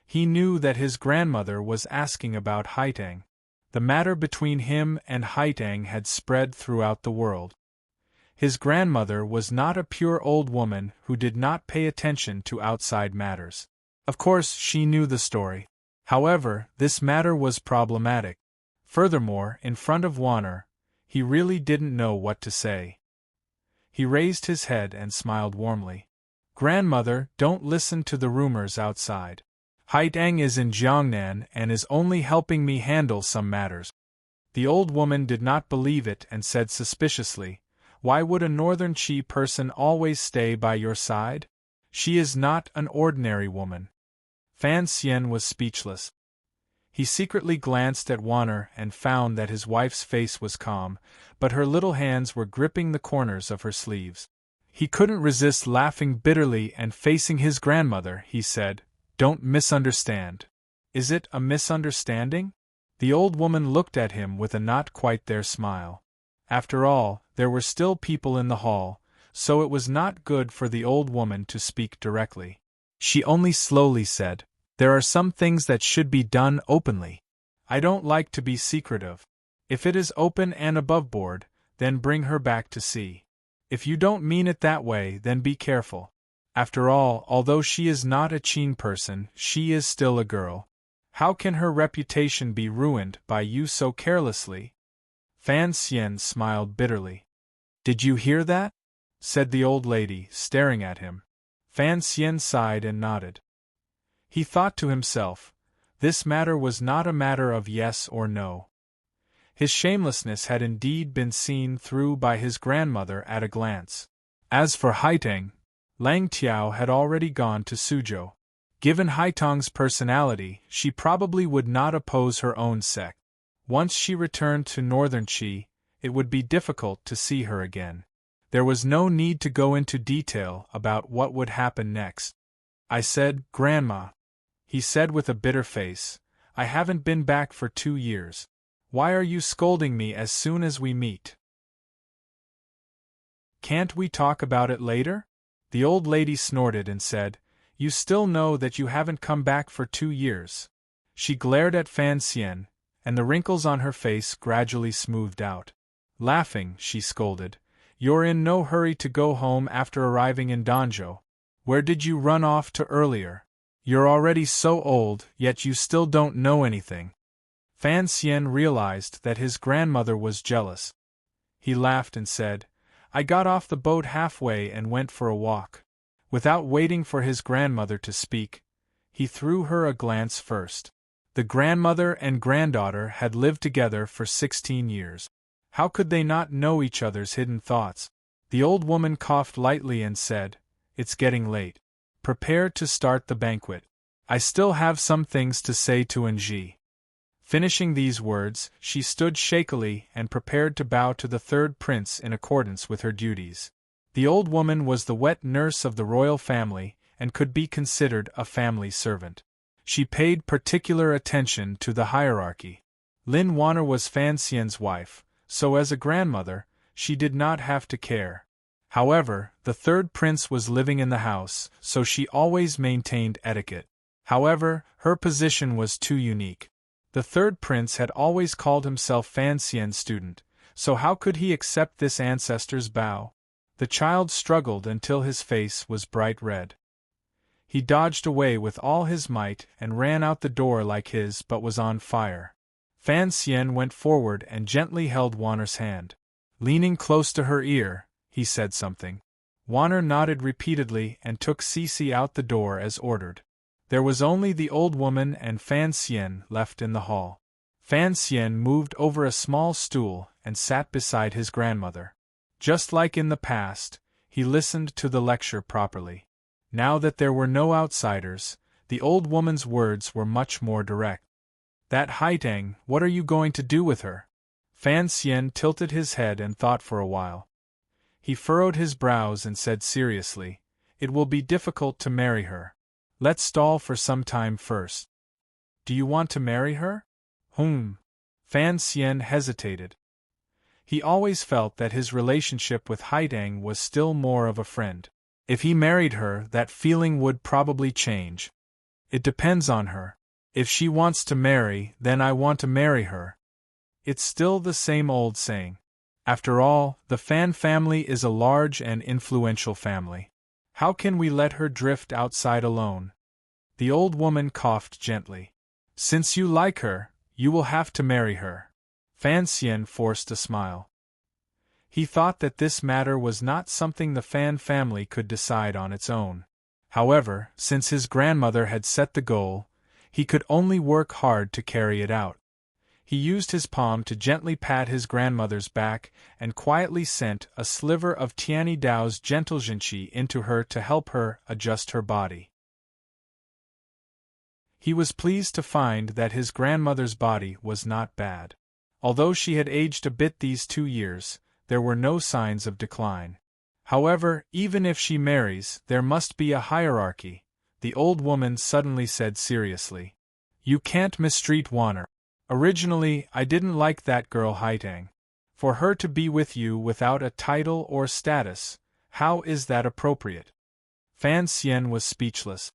He knew that his grandmother was asking about Haitang. The matter between him and Haitang had spread throughout the world. His grandmother was not a pure old woman who did not pay attention to outside matters. Of course, she knew the story. However, this matter was problematic. Furthermore, in front of Warner, he really didn't know what to say. He raised his head and smiled warmly. "Grandmother, don't listen to the rumors outside. Haitang is in Jiangnan and is only helping me handle some matters." The old woman did not believe it and said suspiciously, "Why would a northern Qi person always stay by your side? She is not an ordinary woman." Fan Xian was speechless. He secretly glanced at Warner and found that his wife's face was calm, but her little hands were gripping the corners of her sleeves. He couldn't resist laughing bitterly, and facing his grandmother, he said, "Don't misunderstand." "Is it a misunderstanding?" The old woman looked at him with a not quite there smile. After all, there were still people in the hall, so it was not good for the old woman to speak directly. She only slowly said, "There are some things that should be done openly. I don't like to be secretive. If it is open and above board, then bring her back to see. If you don't mean it that way, then be careful. After all, although she is not a Qin person, she is still a girl. How can her reputation be ruined by you so carelessly?" Fan Xian smiled bitterly. "Did you hear that?" said the old lady, staring at him. Fan Xian sighed and nodded. He thought to himself, this matter was not a matter of yes or no. His shamelessness had indeed been seen through by his grandmother at a glance. As for Haitang, Lang Tiao had already gone to Suzhou. Given Haitang's personality, she probably would not oppose her own sect. Once she returned to Northern Qi, it would be difficult to see her again. There was no need to go into detail about what would happen next. "I said, Grandma," he said with a bitter face, "I haven't been back for 2 years. Why are you scolding me as soon as we meet? Can't we talk about it later?" The old lady snorted and said, "You still know that you haven't come back for 2 years." She glared at Fan Xian, and the wrinkles on her face gradually smoothed out. Laughing, she scolded, "You're in no hurry to go home after arriving in Danzhou. Where did you run off to earlier? You're already so old, yet you still don't know anything." Fan Xian realized that his grandmother was jealous. He laughed and said, "I got off the boat halfway and went for a walk." Without waiting for his grandmother to speak, he threw her a glance first. The grandmother and granddaughter had lived together for 16 years. How could they not know each other's hidden thoughts? The old woman coughed lightly and said, "It's getting late. Prepare to start the banquet. I still have some things to say to Enji." Finishing these words, she stood shakily and prepared to bow to the third prince in accordance with her duties. The old woman was the wet nurse of the royal family and could be considered a family servant. She paid particular attention to the hierarchy. Lin Warner was Fan Xian's wife, so as a grandmother, she did not have to care. However, the third prince was living in the house, so she always maintained etiquette. However, her position was too unique. The third prince had always called himself Fan Xian's student, so how could he accept this ancestor's bow? The child struggled until his face was bright red. He dodged away with all his might and ran out the door like his but was on fire. Fan Xian went forward and gently held Wanner's hand. Leaning close to her ear, he said something. Wanner nodded repeatedly and took Cece out the door as ordered. There was only the old woman and Fan Xian left in the hall. Fan Xian moved over a small stool and sat beside his grandmother. Just like in the past, he listened to the lecture properly. Now that there were no outsiders, the old woman's words were much more direct. That Haitang, what are you going to do with her? Fan Xian tilted his head and thought for a while. He furrowed his brows and said seriously, "It will be difficult to marry her. Let's stall for some time first." "Do you want to marry her?" Fan Xian hesitated. He always felt that his relationship with Haitang was still more of a friend. If he married her, that feeling would probably change. "It depends on her. If she wants to marry, then I want to marry her." It's still the same old saying. After all, the Fan family is a large and influential family. How can we let her drift outside alone? The old woman coughed gently. "Since you like her, you will have to marry her." Fan Xian forced a smile. He thought that this matter was not something the Fan family could decide on its own. However, since his grandmother had set the goal, he could only work hard to carry it out. He used his palm to gently pat his grandmother's back and quietly sent a sliver of Tianyi Dao's gentle zhenqi into her to help her adjust her body. He was pleased to find that his grandmother's body was not bad. Although she had aged a bit these 2 years, there were no signs of decline. However, even if she marries, there must be a hierarchy, the old woman suddenly said seriously. "You can't mistreat Wanner. Originally, I didn't like that girl Haitang. For her to be with you without a title or status, how is that appropriate?" Fan Xian was speechless.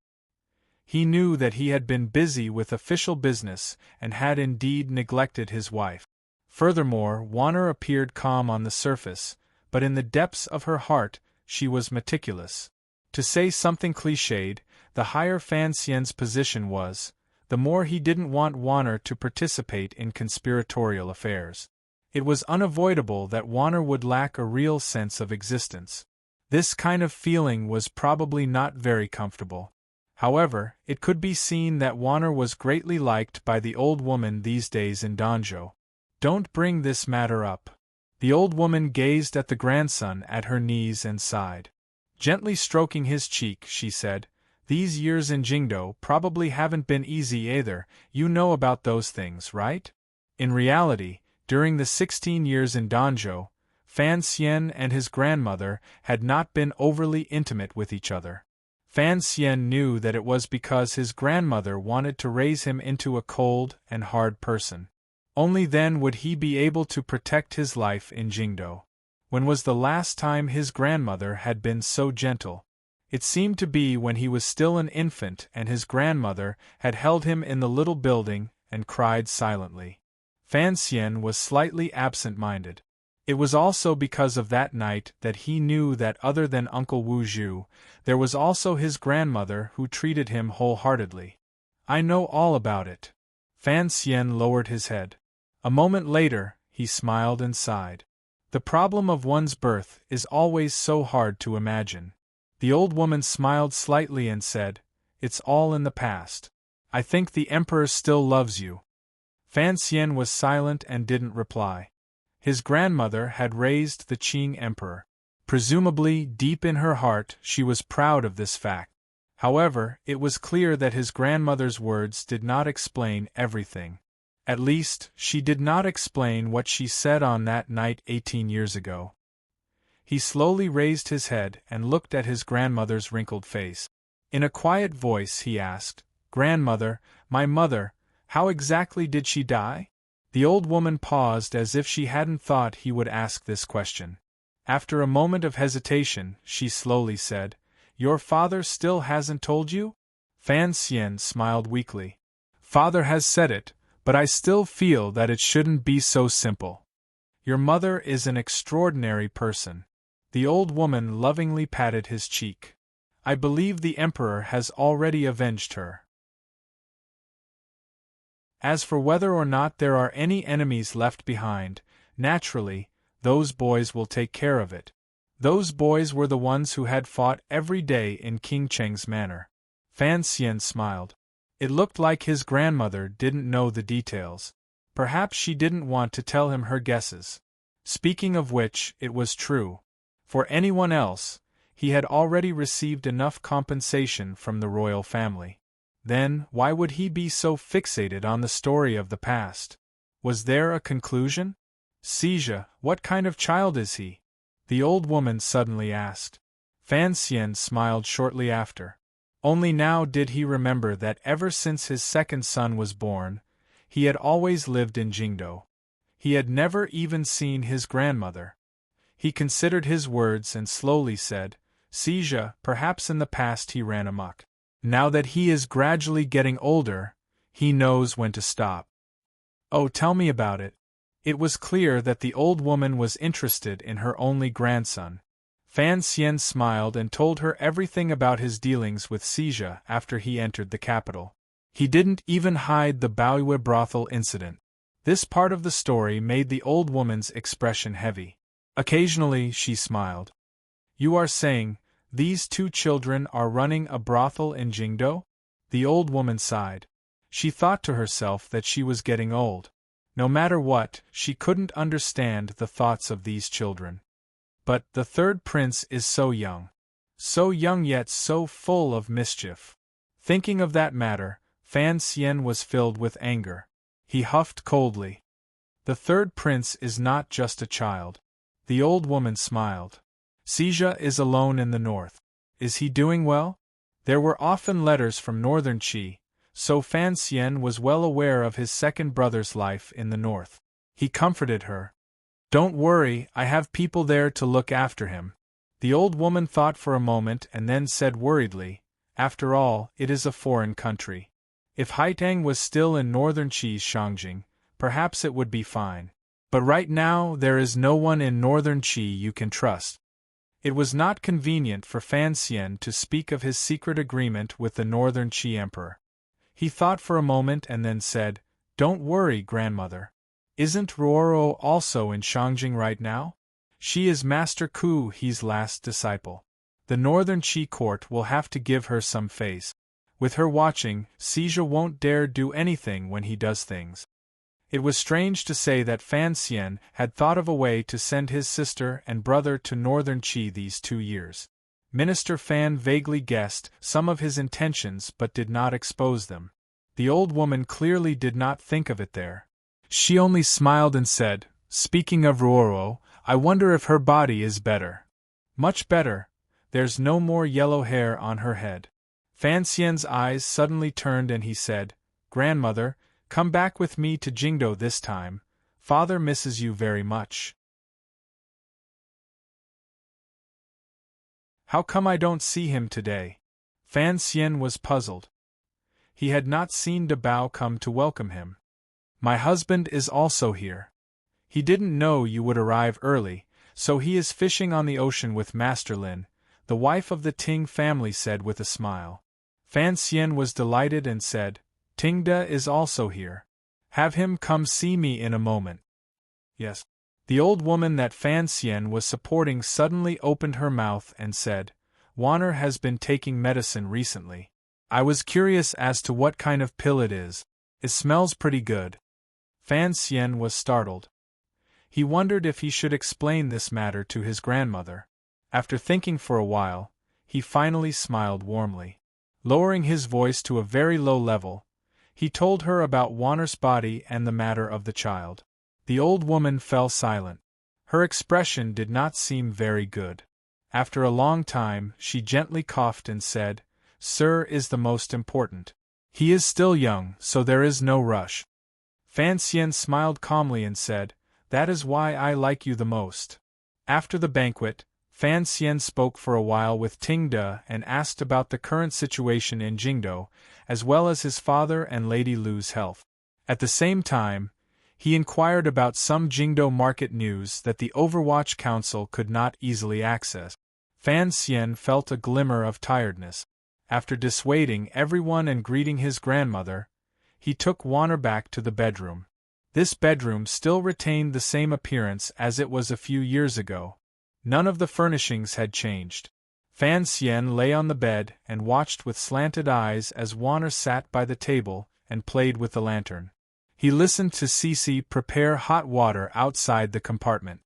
He knew that he had been busy with official business and had indeed neglected his wife. Furthermore, Wanner appeared calm on the surface, but in the depths of her heart, she was meticulous. To say something cliched, the higher Fan Xian's position was, the more he didn't want Wanner to participate in conspiratorial affairs. It was unavoidable that Wanner would lack a real sense of existence. This kind of feeling was probably not very comfortable. However, it could be seen that Wanner was greatly liked by the old woman these days in Danzhou. "Don't bring this matter up." The old woman gazed at the grandson at her knees and sighed. Gently stroking his cheek, she said, "These years in Jingdou probably haven't been easy either, you know about those things, right?" In reality, during the 16 years in Danzhou, Fan Xian and his grandmother had not been overly intimate with each other. Fan Xian knew that it was because his grandmother wanted to raise him into a cold and hard person. Only then would he be able to protect his life in Jingdou. When was the last time his grandmother had been so gentle? It seemed to be when he was still an infant and his grandmother had held him in the little building and cried silently. Fan Xian was slightly absent-minded. It was also because of that night that he knew that other than Uncle Wu Zhu, there was also his grandmother who treated him wholeheartedly. "I know all about it." Fan Xian lowered his head. A moment later, he smiled and sighed. The problem of one's birth is always so hard to imagine. The old woman smiled slightly and said, "It's all in the past. I think the emperor still loves you." Fan Xian was silent and didn't reply. His grandmother had raised the Qing emperor. Presumably, deep in her heart, she was proud of this fact. However, it was clear that his grandmother's words did not explain everything. At least, she did not explain what she said on that night 18 years ago. He slowly raised his head and looked at his grandmother's wrinkled face. In a quiet voice he asked, "Grandmother, my mother, how exactly did she die?" The old woman paused as if she hadn't thought he would ask this question. After a moment of hesitation, she slowly said, "Your father still hasn't told you?" Fan Xian smiled weakly. "Father has said it, but I still feel that it shouldn't be so simple. Your mother is an extraordinary person." The old woman lovingly patted his cheek. I believe the Emperor has already avenged her. As for whether or not there are any enemies left behind, naturally, those boys will take care of it. Those boys were the ones who had fought every day in King Cheng's manor. Fan Xian smiled. It looked like his grandmother didn't know the details. Perhaps she didn't want to tell him her guesses. Speaking of which, it was true. For anyone else, he had already received enough compensation from the royal family. Then, why would he be so fixated on the story of the past? Was there a conclusion? Xia, what kind of child is he? The old woman suddenly asked. Fan Xian smiled shortly after. Only now did he remember that ever since his second son was born, he had always lived in Jingdo. He had never even seen his grandmother. He considered his words and slowly said, Xia, perhaps in the past he ran amok. Now that he is gradually getting older, he knows when to stop. Oh, tell me about it. It was clear that the old woman was interested in her only grandson. Fan Xian smiled and told her everything about his dealings with Xia after he entered the capital. He didn't even hide the Baoyue brothel incident. This part of the story made the old woman's expression heavy. Occasionally, she smiled. You are saying, these two children are running a brothel in Jingdo? The old woman sighed. She thought to herself that she was getting old. No matter what, she couldn't understand the thoughts of these children. But the third prince is so young. So young yet so full of mischief. Thinking of that matter, Fan Xian was filled with anger. He huffed coldly. The third prince is not just a child. The old woman smiled. Xia is alone in the north. Is he doing well? There were often letters from northern Qi, so Fan Xian was well aware of his second brother's life in the north. He comforted her. Don't worry, I have people there to look after him. The old woman thought for a moment and then said worriedly, after all, it is a foreign country. If Haitang was still in northern Qi's Shangjing, perhaps it would be fine. But right now there is no one in northern Qi you can trust. It was not convenient for Fan Xian to speak of his secret agreement with the northern Qi emperor. He thought for a moment and then said, Don't worry, grandmother. Isn't Ruoro also in Shangjing right now? She is Master Ku He's last disciple. The northern Qi court will have to give her some face. With her watching, Xia won't dare do anything when he does things. It was strange to say that Fan Xian had thought of a way to send his sister and brother to northern Qi these 2 years. Minister Fan vaguely guessed some of his intentions but did not expose them. The old woman clearly did not think of it there. She only smiled and said, Speaking of Ruoro, I wonder if her body is better. Much better. There's no more yellow hair on her head. Fan Xian's eyes suddenly turned and he said, Grandmother, come back with me to Jingdo this time. Father misses you very much. How come I don't see him today? Fan Xian was puzzled. He had not seen De Bao come to welcome him. My husband is also here. He didn't know you would arrive early, so he is fishing on the ocean with Master Lin, the wife of the Ting family said with a smile. Fan Xian was delighted and said, Tingda is also here. Have him come see me in a moment. Yes. The old woman that Fan Xian was supporting suddenly opened her mouth and said, Wanner has been taking medicine recently. I was curious as to what kind of pill it is. It smells pretty good. Fan Xian was startled. He wondered if he should explain this matter to his grandmother. After thinking for a while, he finally smiled warmly. Lowering his voice to a very low level, he told her about Wanner's body and the matter of the child. The old woman fell silent. Her expression did not seem very good. After a long time, she gently coughed and said, Sir is the most important. He is still young, so there is no rush. Fan Xian smiled calmly and said, That is why I like you the most. After the banquet, Fan Xian spoke for a while with Tingda and asked about the current situation in Jingdo, as well as his father and Lady Lu's health. At the same time, he inquired about some Jingdo market news that the Overwatch Council could not easily access. Fan Xian felt a glimmer of tiredness. After dissuading everyone and greeting his grandmother, he took Wanner back to the bedroom. This bedroom still retained the same appearance as it was a few years ago. None of the furnishings had changed. Fan Xian lay on the bed and watched with slanted eyes as Wanner sat by the table and played with the lantern. He listened to Cici prepare hot water outside the compartment.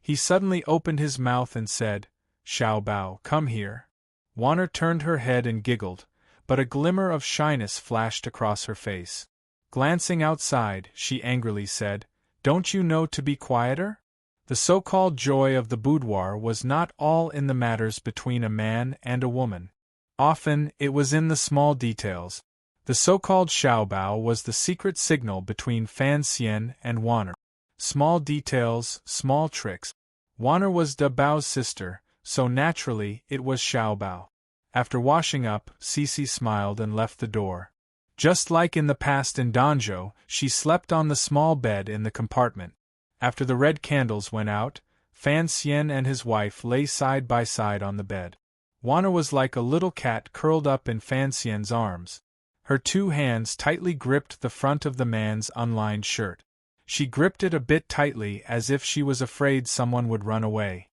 He suddenly opened his mouth and said, "Xiao Bao, come here." Wanner turned her head and giggled, but a glimmer of shyness flashed across her face. Glancing outside, she angrily said, "Don't you know to be quieter?" The so-called joy of the boudoir was not all in the matters between a man and a woman. Often, it was in the small details. The so-called Xiao Bao was the secret signal between Fan Xian and Wanner. Small details, small tricks. Wanner was Da Bao's sister, so naturally it was Xiao Bao. After washing up, Cici smiled and left the door. Just like in the past in Danzhou, she slept on the small bed in the compartment. After the red candles went out, Fan Xian and his wife lay side by side on the bed. Wanner was like a little cat curled up in Fan Xian's arms. Her two hands tightly gripped the front of the man's unlined shirt. She gripped it a bit tightly as if she was afraid someone would run away.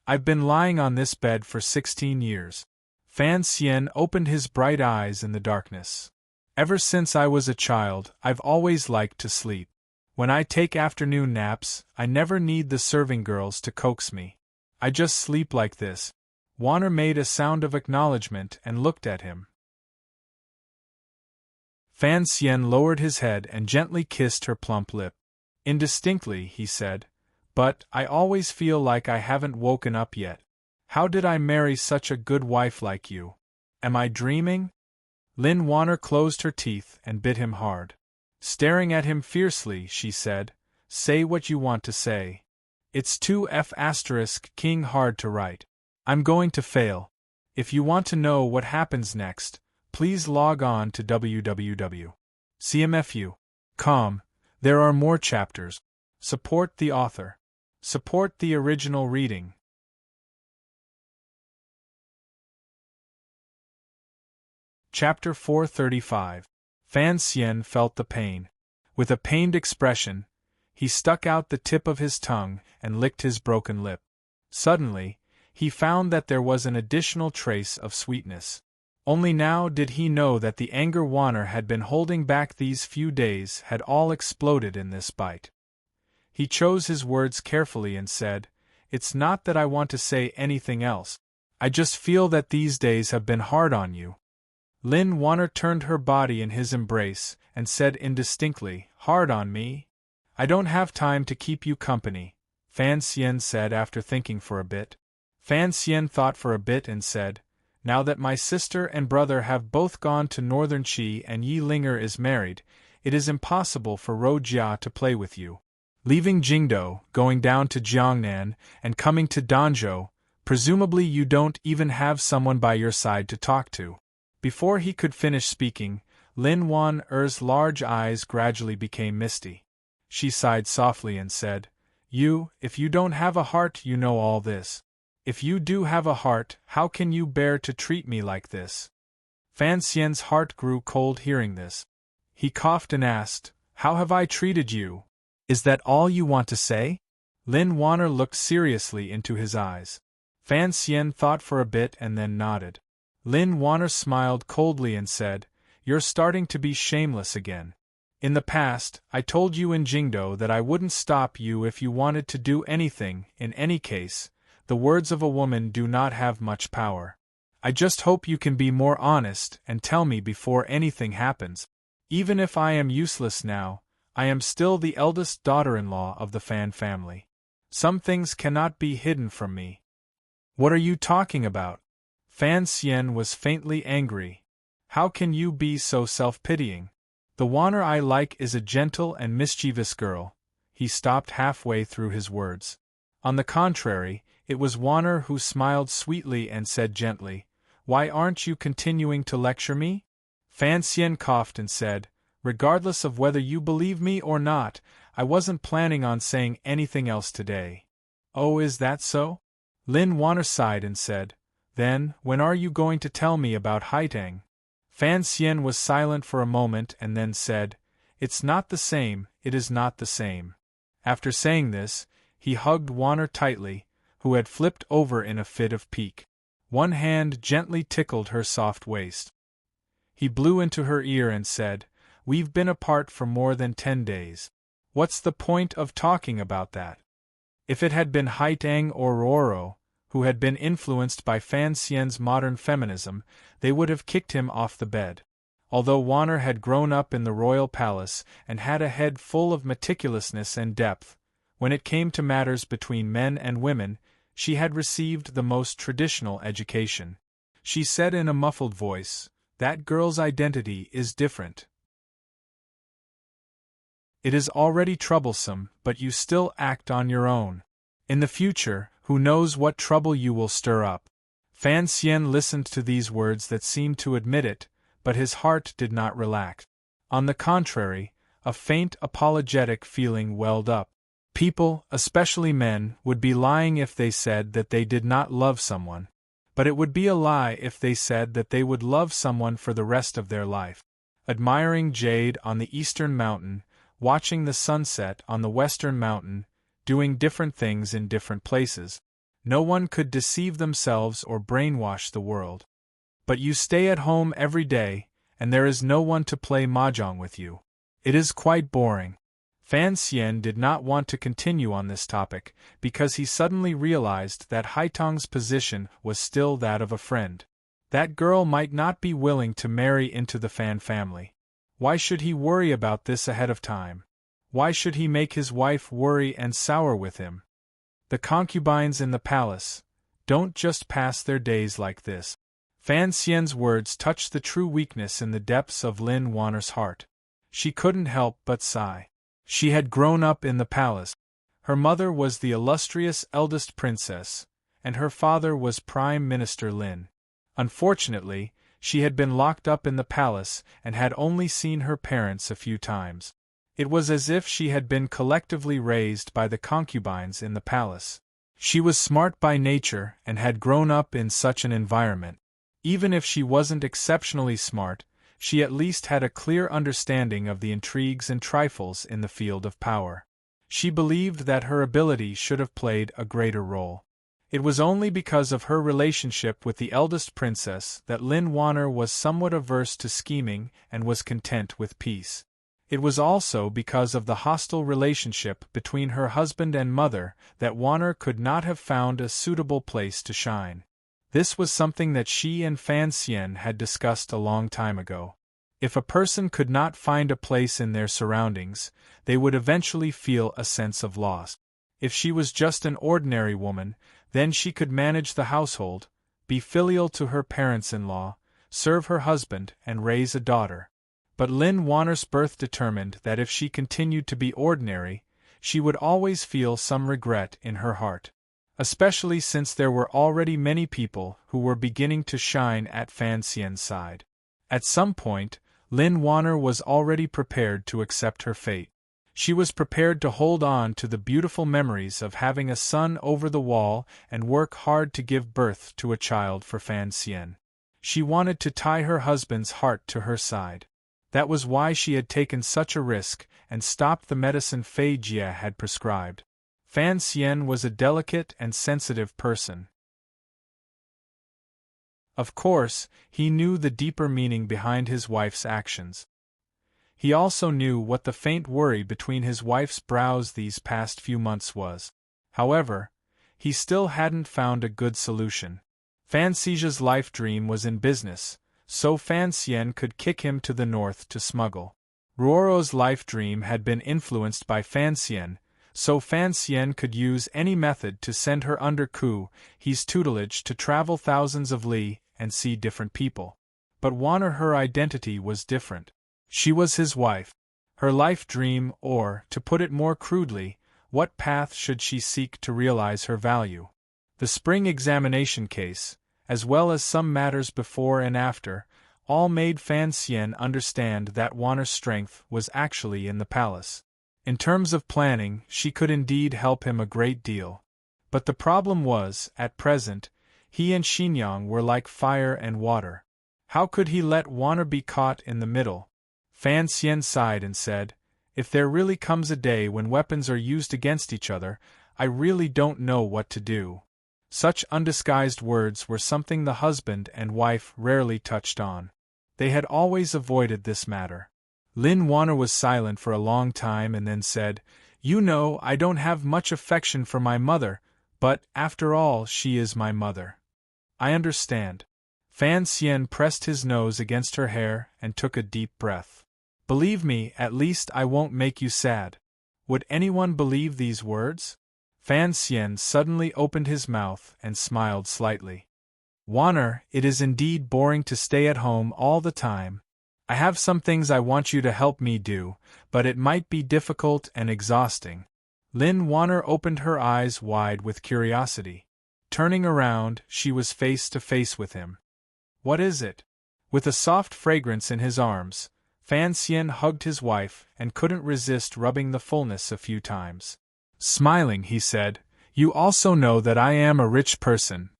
"I've been lying on this bed for 16 years. Fan Xian opened his bright eyes in the darkness. "Ever since I was a child, I've always liked to sleep. When I take afternoon naps, I never need the serving girls to coax me. I just sleep like this." Wanner made a sound of acknowledgement and looked at him. Fan Xian lowered his head and gently kissed her plump lip. Indistinctly, he said, "But I always feel like I haven't woken up yet. How did I marry such a good wife like you? Am I dreaming?" Lin Wanner closed her teeth and bit him hard. Staring at him fiercely, she said, "Say what you want to say. It's too king hard to write. I'm going to fail. If you want to know what happens next, please log on to www.cmfu.com. There are more chapters. Support the author. Support the original reading. Chapter 435. Fan Xian felt the pain. With a pained expression, he stuck out the tip of his tongue and licked his broken lip. Suddenly, he found that there was an additional trace of sweetness. Only now did he know that the anger Wanner had been holding back these few days had all exploded in this bite. He chose his words carefully and said, "It's not that I want to say anything else. I just feel that these days have been hard on you." Lin Wanner turned her body in his embrace and said indistinctly, "Hard on me? I don't have time to keep you company," Fan Xian said after thinking for a bit. Fan Xian thought for a bit and said, "Now that my sister and brother have both gone to Northern Qi and Yi Linger is married, it is impossible for Ro Jia to play with you. Leaving Jingdou, going down to Jiangnan, and coming to Danzhou, presumably you don't even have someone by your side to talk to." Before he could finish speaking, Lin Wanner's large eyes gradually became misty. She sighed softly and said, If you don't have a heart, you know all this. If you do have a heart, how can you bear to treat me like this?" Fan Xian's heart grew cold hearing this. He coughed and asked, "How have I treated you? Is that all you want to say?" Lin Wanner looked seriously into his eyes. Fan Xian thought for a bit and then nodded. Lin Wanner smiled coldly and said, "You're starting to be shameless again. In the past, I told you in Jingdou that I wouldn't stop you if you wanted to do anything. In any case, the words of a woman do not have much power. I just hope you can be more honest and tell me before anything happens. Even if I am useless now, I am still the eldest daughter-in-law of the Fan family. Some things cannot be hidden from me." "What are you talking about?" Fan Xian was faintly angry. "How can you be so self-pitying? The Wanner I like is a gentle and mischievous girl." He stopped halfway through his words. On the contrary, it was Wanner who smiled sweetly and said gently, "Why aren't you continuing to lecture me?" Fan Xian coughed and said, "Regardless of whether you believe me or not, I wasn't planning on saying anything else today." "Oh, is that so?" Lin Wanner sighed and said, "Then, when are you going to tell me about Haitang?" Fan Xian was silent for a moment and then said, "It's not the same, it is not the same." After saying this, he hugged Wanner tightly, who had flipped over in a fit of pique. One hand gently tickled her soft waist. He blew into her ear and said, "We've been apart for more than 10 days. What's the point of talking about that?" If it had been Haitang or Roro, who had been influenced by Fan Xian's modern feminism, they would have kicked him off the bed. Although Wanner had grown up in the royal palace and had a head full of meticulousness and depth, when it came to matters between men and women, she had received the most traditional education. She said in a muffled voice, "That girl's identity is different. It is already troublesome, but you still act on your own. In the future, who knows what trouble you will stir up." Fan Xian listened to these words that seemed to admit it, but his heart did not relax. On the contrary, a faint apologetic feeling welled up. People, especially men, would be lying if they said that they did not love someone. But it would be a lie if they said that they would love someone for the rest of their life. Admiring jade on the eastern mountain, watching the sunset on the western mountain, doing different things in different places. No one could deceive themselves or brainwash the world. But you stay at home every day, and there is no one to play mahjong with you. It is quite boring. Fan Xian did not want to continue on this topic, because he suddenly realized that Haitang's position was still that of a friend. That girl might not be willing to marry into the Fan family. Why should he worry about this ahead of time? Why should he make his wife worry and sour with him? The concubines in the palace don't just pass their days like this. Fan Xian's words touched the true weakness in the depths of Lin Wanner's heart. She couldn't help but sigh. She had grown up in the palace. Her mother was the illustrious eldest princess, and her father was Prime Minister Lin. Unfortunately, she had been locked up in the palace and had only seen her parents a few times. It was as if she had been collectively raised by the concubines in the palace. She was smart by nature and had grown up in such an environment. Even if she wasn't exceptionally smart, she at least had a clear understanding of the intrigues and trifles in the field of power. She believed that her ability should have played a greater role. It was only because of her relationship with the eldest princess that Lin Wanner was somewhat averse to scheming and was content with peace. It was also because of the hostile relationship between her husband and mother that Wanner could not have found a suitable place to shine. This was something that she and Fan Xian had discussed a long time ago. If a person could not find a place in their surroundings, they would eventually feel a sense of loss. If she was just an ordinary woman, then she could manage the household, be filial to her parents-in-law, serve her husband, and raise a daughter. But Lin Wanner's birth determined that if she continued to be ordinary, she would always feel some regret in her heart. Especially since there were already many people who were beginning to shine at Fan Xian's side. At some point, Lin Wanner was already prepared to accept her fate. She was prepared to hold on to the beautiful memories of having a son over the wall and work hard to give birth to a child for Fan Xian. She wanted to tie her husband's heart to her side. That was why she had taken such a risk and stopped the medicine Fei Jia had prescribed. Fan Xian was a delicate and sensitive person. Of course, he knew the deeper meaning behind his wife's actions. He also knew what the faint worry between his wife's brows these past few months was. However, he still hadn't found a good solution. Fan Xija's life dream was in business, so Fan Xian could kick him to the north to smuggle. Ruoro's life dream had been influenced by Fan Xian, so Fan Xian could use any method to send her under Ku He's tutelage to travel thousands of li and see different people. But Wanner, her identity was different. She was his wife. Her life dream, or, to put it more crudely, what path should she seek to realize her value? The spring examination case, as well as some matters before and after, all made Fan Xian understand that Wanner's strength was actually in the palace. In terms of planning, she could indeed help him a great deal. But the problem was, at present, he and Xinjiang were like fire and water. How could he let Wanner be caught in the middle? Fan Xian sighed and said, "If there really comes a day when weapons are used against each other, I really don't know what to do." Such undisguised words were something the husband and wife rarely touched on. They had always avoided this matter. Lin Wanner was silent for a long time and then said, "You know, I don't have much affection for my mother, but, after all, she is my mother." "I understand." Fan Xian pressed his nose against her hair and took a deep breath. "Believe me, at least I won't make you sad." Would anyone believe these words? Fan Xian suddenly opened his mouth and smiled slightly. "Wanner, it is indeed boring to stay at home all the time. I have some things I want you to help me do, but it might be difficult and exhausting." Lin Wanner opened her eyes wide with curiosity. Turning around, she was face to face with him. "What is it?" With a soft fragrance in his arms, Fan Xian hugged his wife and couldn't resist rubbing the fullness a few times. Smiling, he said, "You also know that I am a rich person."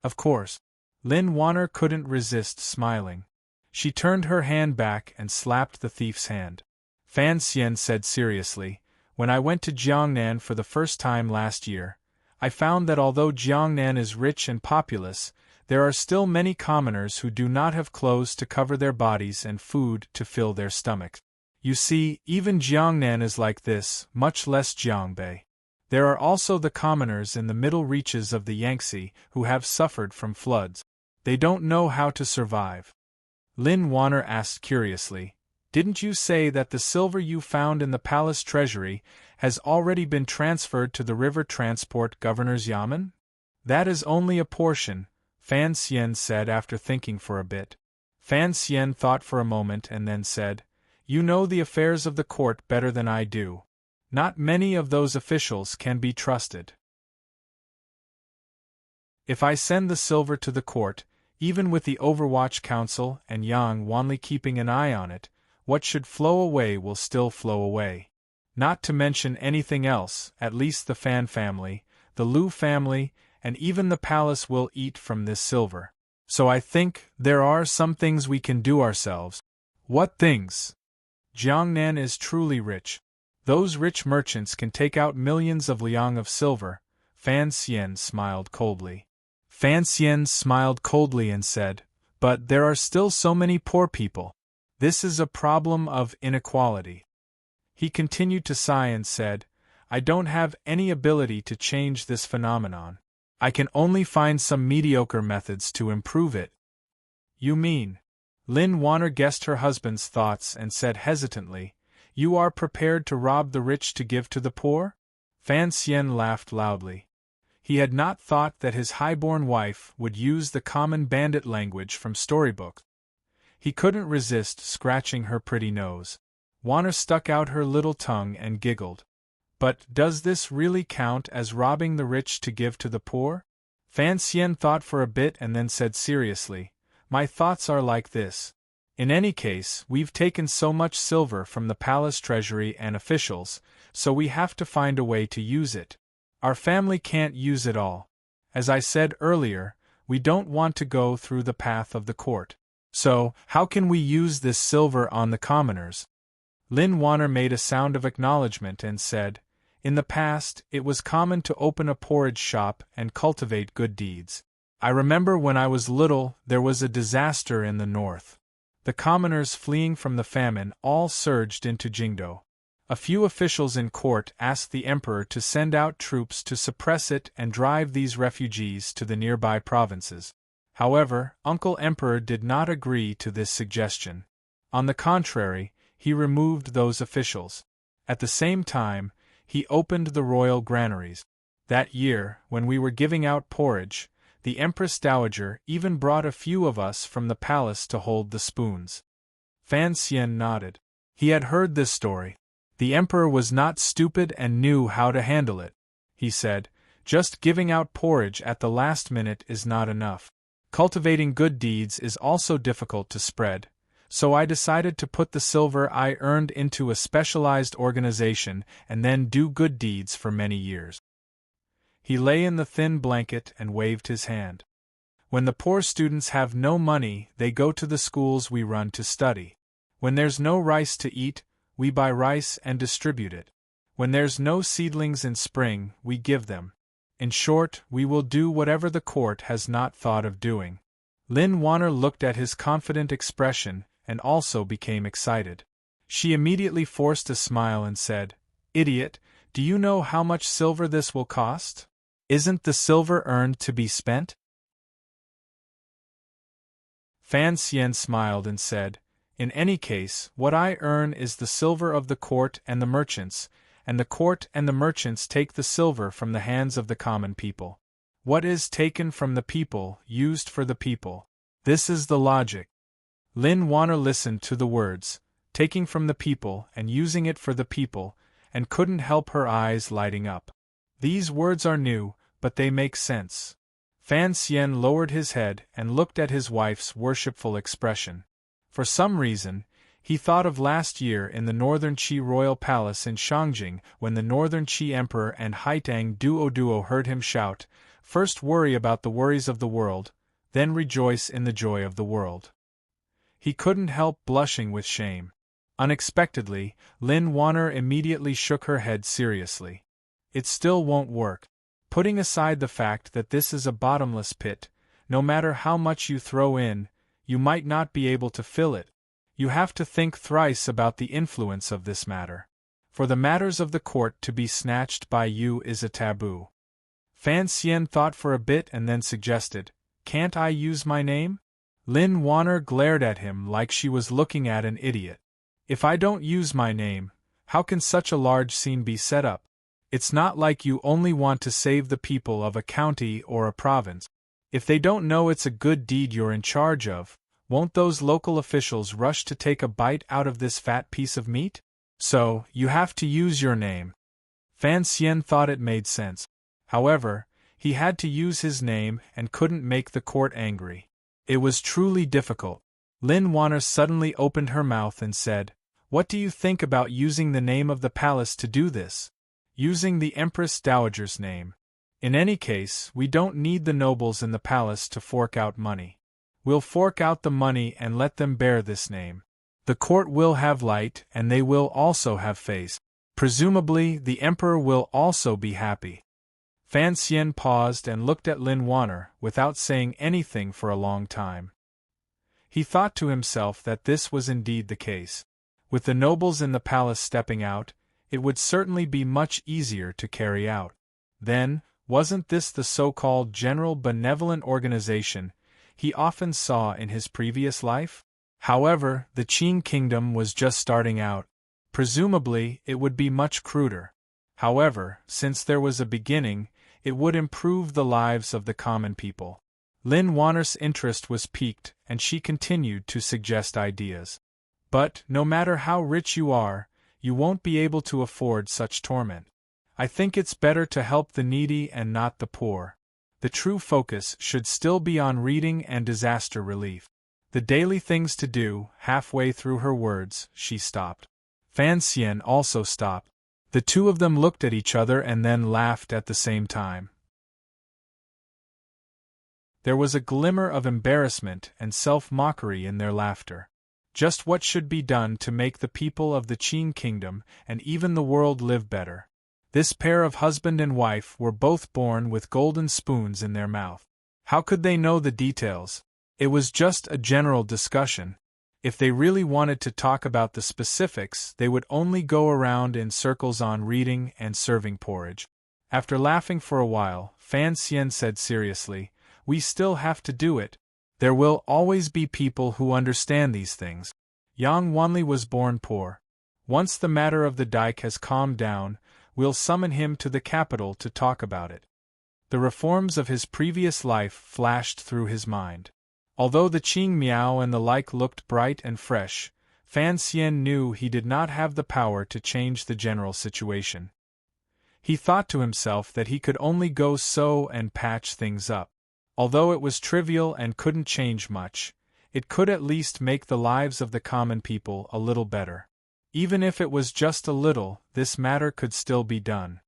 "Of course." Lin Wanner couldn't resist smiling. She turned her hand back and slapped the thief's hand. Fan Xian said seriously, "When I went to Jiangnan for the first time last year, I found that although Jiangnan is rich and populous, there are still many commoners who do not have clothes to cover their bodies and food to fill their stomachs. You see, even Jiangnan is like this, much less Jiangbei. There are also the commoners in the middle reaches of the Yangtze who have suffered from floods. They don't know how to survive." Lin Wanner asked curiously, "Didn't you say that the silver you found in the palace treasury has already been transferred to the river transport governor's yamen?" "That is only a portion," Fan Xian said after thinking for a bit. Fan Xian thought for a moment and then said, "You know the affairs of the court better than I do. Not many of those officials can be trusted. If I send the silver to the court, even with the Overwatch Council and Yang Wanli keeping an eye on it, what should flow away will still flow away. Not to mention anything else, at least the Fan family, the Lu family, and even the palace will eat from this silver. So I think there are some things we can do ourselves." "What things?" "Jiangnan is truly rich. Those rich merchants can take out millions of liang of silver." Fan Xian smiled coldly. Fan Xian smiled coldly and said, "But there are still so many poor people. This is a problem of inequality." He continued to sigh and said, "I don't have any ability to change this phenomenon. I can only find some mediocre methods to improve it." "You mean?" Lin Wanner guessed her husband's thoughts and said hesitantly, "You are prepared to rob the rich to give to the poor?" Fan Xian laughed loudly. He had not thought that his high-born wife would use the common bandit language from storybooks. He couldn't resist scratching her pretty nose. Wanner stuck out her little tongue and giggled. "But does this really count as robbing the rich to give to the poor?" Fan Xian thought for a bit and then said seriously, "My thoughts are like this. In any case, we've taken so much silver from the palace treasury and officials, so we have to find a way to use it. Our family can't use it all. As I said earlier, we don't want to go through the path of the court. So, how can we use this silver on the commoners?" Lin Wanner made a sound of acknowledgement and said, "In the past, it was common to open a porridge shop and cultivate good deeds. I remember when I was little there was a disaster in the north. The commoners fleeing from the famine all surged into Jingdo. A few officials in court asked the emperor to send out troops to suppress it and drive these refugees to the nearby provinces. However, Uncle Emperor did not agree to this suggestion. On the contrary, he removed those officials. At the same time, he opened the royal granaries. That year, when we were giving out porridge, the Empress Dowager even brought a few of us from the palace to hold the spoons." Fan Xian nodded. He had heard this story. The emperor was not stupid and knew how to handle it. He said, "Just giving out porridge at the last minute is not enough. Cultivating good deeds is also difficult to spread. So I decided to put the silver I earned into a specialized organization and then do good deeds for many years." He lay in the thin blanket and waved his hand. When the poor students have no money, they go to the schools we run to study. When there's no rice to eat, we buy rice and distribute it. When there's no seedlings in spring, we give them. In short, we will do whatever the court has not thought of doing. Lin Wanner looked at his confident expression and also became excited. She immediately forced a smile and said, "Idiot, do you know how much silver this will cost? Isn't the silver earned to be spent?" Fan Xian smiled and said, "In any case, what I earn is the silver of the court and the merchants, and the court and the merchants take the silver from the hands of the common people. What is taken from the people, used for the people. This is the logic." Lin Wanner listened to the words, taking from the people and using it for the people, and couldn't help her eyes lighting up. These words are new, but they make sense. Fan Xian lowered his head and looked at his wife's worshipful expression. For some reason, he thought of last year in the Northern Qi royal palace in Shangjing when the Northern Qi emperor and Haitang Duo heard him shout, "First worry about the worries of the world, then rejoice in the joy of the world." He couldn't help blushing with shame. Unexpectedly, Lin Wanner immediately shook her head seriously. "It still won't work. Putting aside the fact that this is a bottomless pit, no matter how much you throw in, you might not be able to fill it. You have to think thrice about the influence of this matter. For the matters of the court to be snatched by you is a taboo." Fan Xian thought for a bit and then suggested, "Can't I use my name?" Lin Wanner glared at him like she was looking at an idiot. "If I don't use my name, how can such a large scene be set up? It's not like you only want to save the people of a county or a province. If they don't know it's a good deed you're in charge of, won't those local officials rush to take a bite out of this fat piece of meat? So, you have to use your name." Fan Xian thought it made sense. However, he had to use his name and couldn't make the court angry. It was truly difficult. Lin Wanner suddenly opened her mouth and said, "What do you think about using the name of the palace to do this? Using the Empress Dowager's name. In any case, we don't need the nobles in the palace to fork out money. We'll fork out the money and let them bear this name. The court will have light and they will also have face. Presumably, the emperor will also be happy." Fan Xian paused and looked at Lin Wanner without saying anything for a long time. He thought to himself that this was indeed the case. With the nobles in the palace stepping out, it would certainly be much easier to carry out. Then, wasn't this the so-called general benevolent organization he often saw in his previous life? However, the Qing kingdom was just starting out. Presumably, it would be much cruder. However, since there was a beginning, it would improve the lives of the common people. Lin Wanner's interest was piqued, and she continued to suggest ideas. "But, no matter how rich you are, you won't be able to afford such torment. I think it's better to help the needy and not the poor. The true focus should still be on reading and disaster relief. The daily things to do." Halfway through her words, she stopped. Fan Xian also stopped. The two of them looked at each other and then laughed at the same time. There was a glimmer of embarrassment and self-mockery in their laughter. Just what should be done to make the people of the Qing kingdom and even the world live better? This pair of husband and wife were both born with golden spoons in their mouth. How could they know the details? It was just a general discussion. If they really wanted to talk about the specifics, they would only go around in circles on reading and serving porridge. After laughing for a while, Fan Xian said seriously, "We still have to do it. There will always be people who understand these things. Yang Wanli was born poor. Once the matter of the dike has calmed down, we'll summon him to the capital to talk about it." The reforms of his previous life flashed through his mind. Although the Qing Miao and the like looked bright and fresh, Fan Xian knew he did not have the power to change the general situation. He thought to himself that he could only go so and patch things up. Although it was trivial and couldn't change much, it could at least make the lives of the common people a little better. Even if it was just a little, this matter could still be done.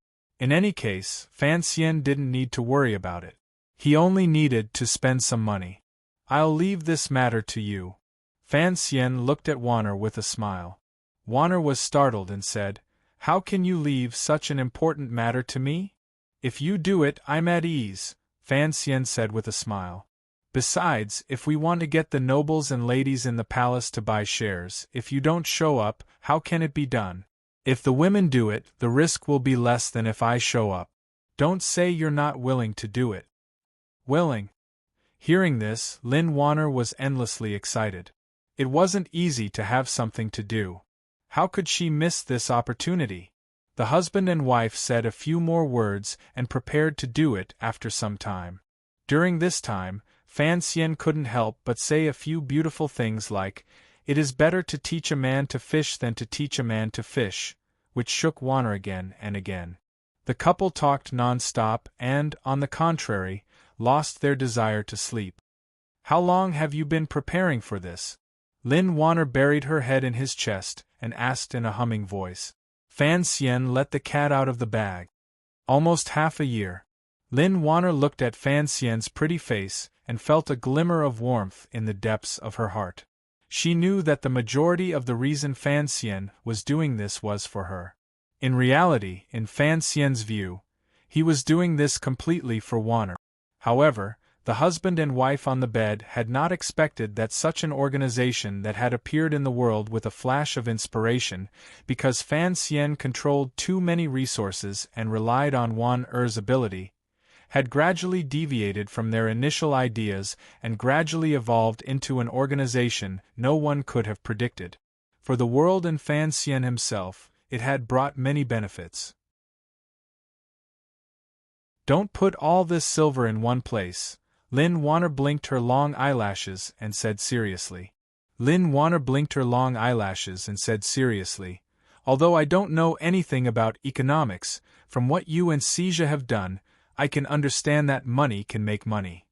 In any case, Fan Xian didn't need to worry about it. He only needed to spend some money. I'll leave this matter to you. Fan Xian looked at Wanner with a smile. Wanner was startled and said, "How can you leave such an important matter to me?" "If you do it, I'm at ease," Fan Xian said with a smile. "Besides, if we want to get the nobles and ladies in the palace to buy shares, if you don't show up, how can it be done? If the women do it, the risk will be less than if I show up. Don't say you're not willing to do it." Willing? Hearing this, Lin Wanner was endlessly excited. It wasn't easy to have something to do. How could she miss this opportunity? The husband and wife said a few more words and prepared to do it after some time. During this time, Fan Xian couldn't help but say a few beautiful things like, "It is better to teach a man to fish than to teach a man to fish," which shook Wanner again and again. The couple talked non-stop and, on the contrary, lost their desire to sleep. "How long have you been preparing for this?" Lin Wanner buried her head in his chest and asked in a humming voice. Fan Xian let the cat out of the bag. "Almost half a year." Lin Wanner looked at Fan Xian's pretty face and felt a glimmer of warmth in the depths of her heart. She knew that the majority of the reason Fan Xian was doing this was for her. In reality, in Fan Xian's view, he was doing this completely for Wanner. However, the husband and wife on the bed had not expected that such an organization that had appeared in the world with a flash of inspiration, because Fan Xian controlled too many resources and relied on Wan Er's ability, had gradually deviated from their initial ideas and gradually evolved into an organization no one could have predicted. For the world and Fan Xian himself, it had brought many benefits. "Don't put all this silver in one place." Lin Wanner blinked her long eyelashes and said seriously. "Although I don't know anything about economics, from what you and Xija have done, I can understand that money can make money."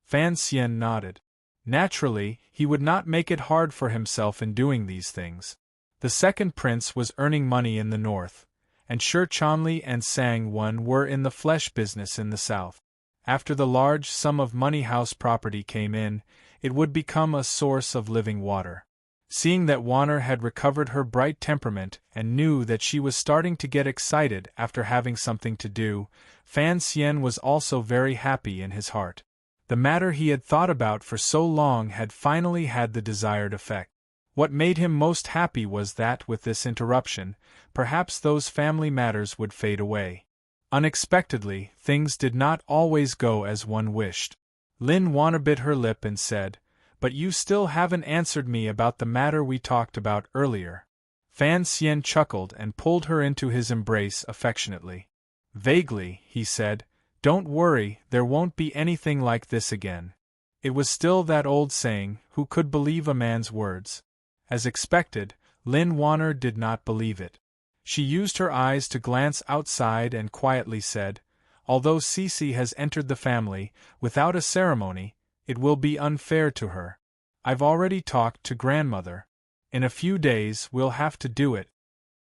Fan Xian nodded. Naturally, he would not make it hard for himself in doing these things. The second prince was earning money in the north, and Shi Chanli and Sang Wen were in the flesh business in the south. After the large sum of money house property came in, it would become a source of living water. Seeing that Wanner had recovered her bright temperament and knew that she was starting to get excited after having something to do, Fan Xian was also very happy in his heart. The matter he had thought about for so long had finally had the desired effect. What made him most happy was that with this interruption, perhaps those family matters would fade away. Unexpectedly, things did not always go as one wished. Lin Wanner bit her lip and said, "But you still haven't answered me about the matter we talked about earlier." Fan Xian chuckled and pulled her into his embrace affectionately. Vaguely, he said, "Don't worry, there won't be anything like this again." It was still that old saying, who could believe a man's words? As expected, Lin Wanner did not believe it. She used her eyes to glance outside and quietly said, "Although Cece has entered the family, without a ceremony, it will be unfair to her. I've already talked to grandmother. In a few days we'll have to do it."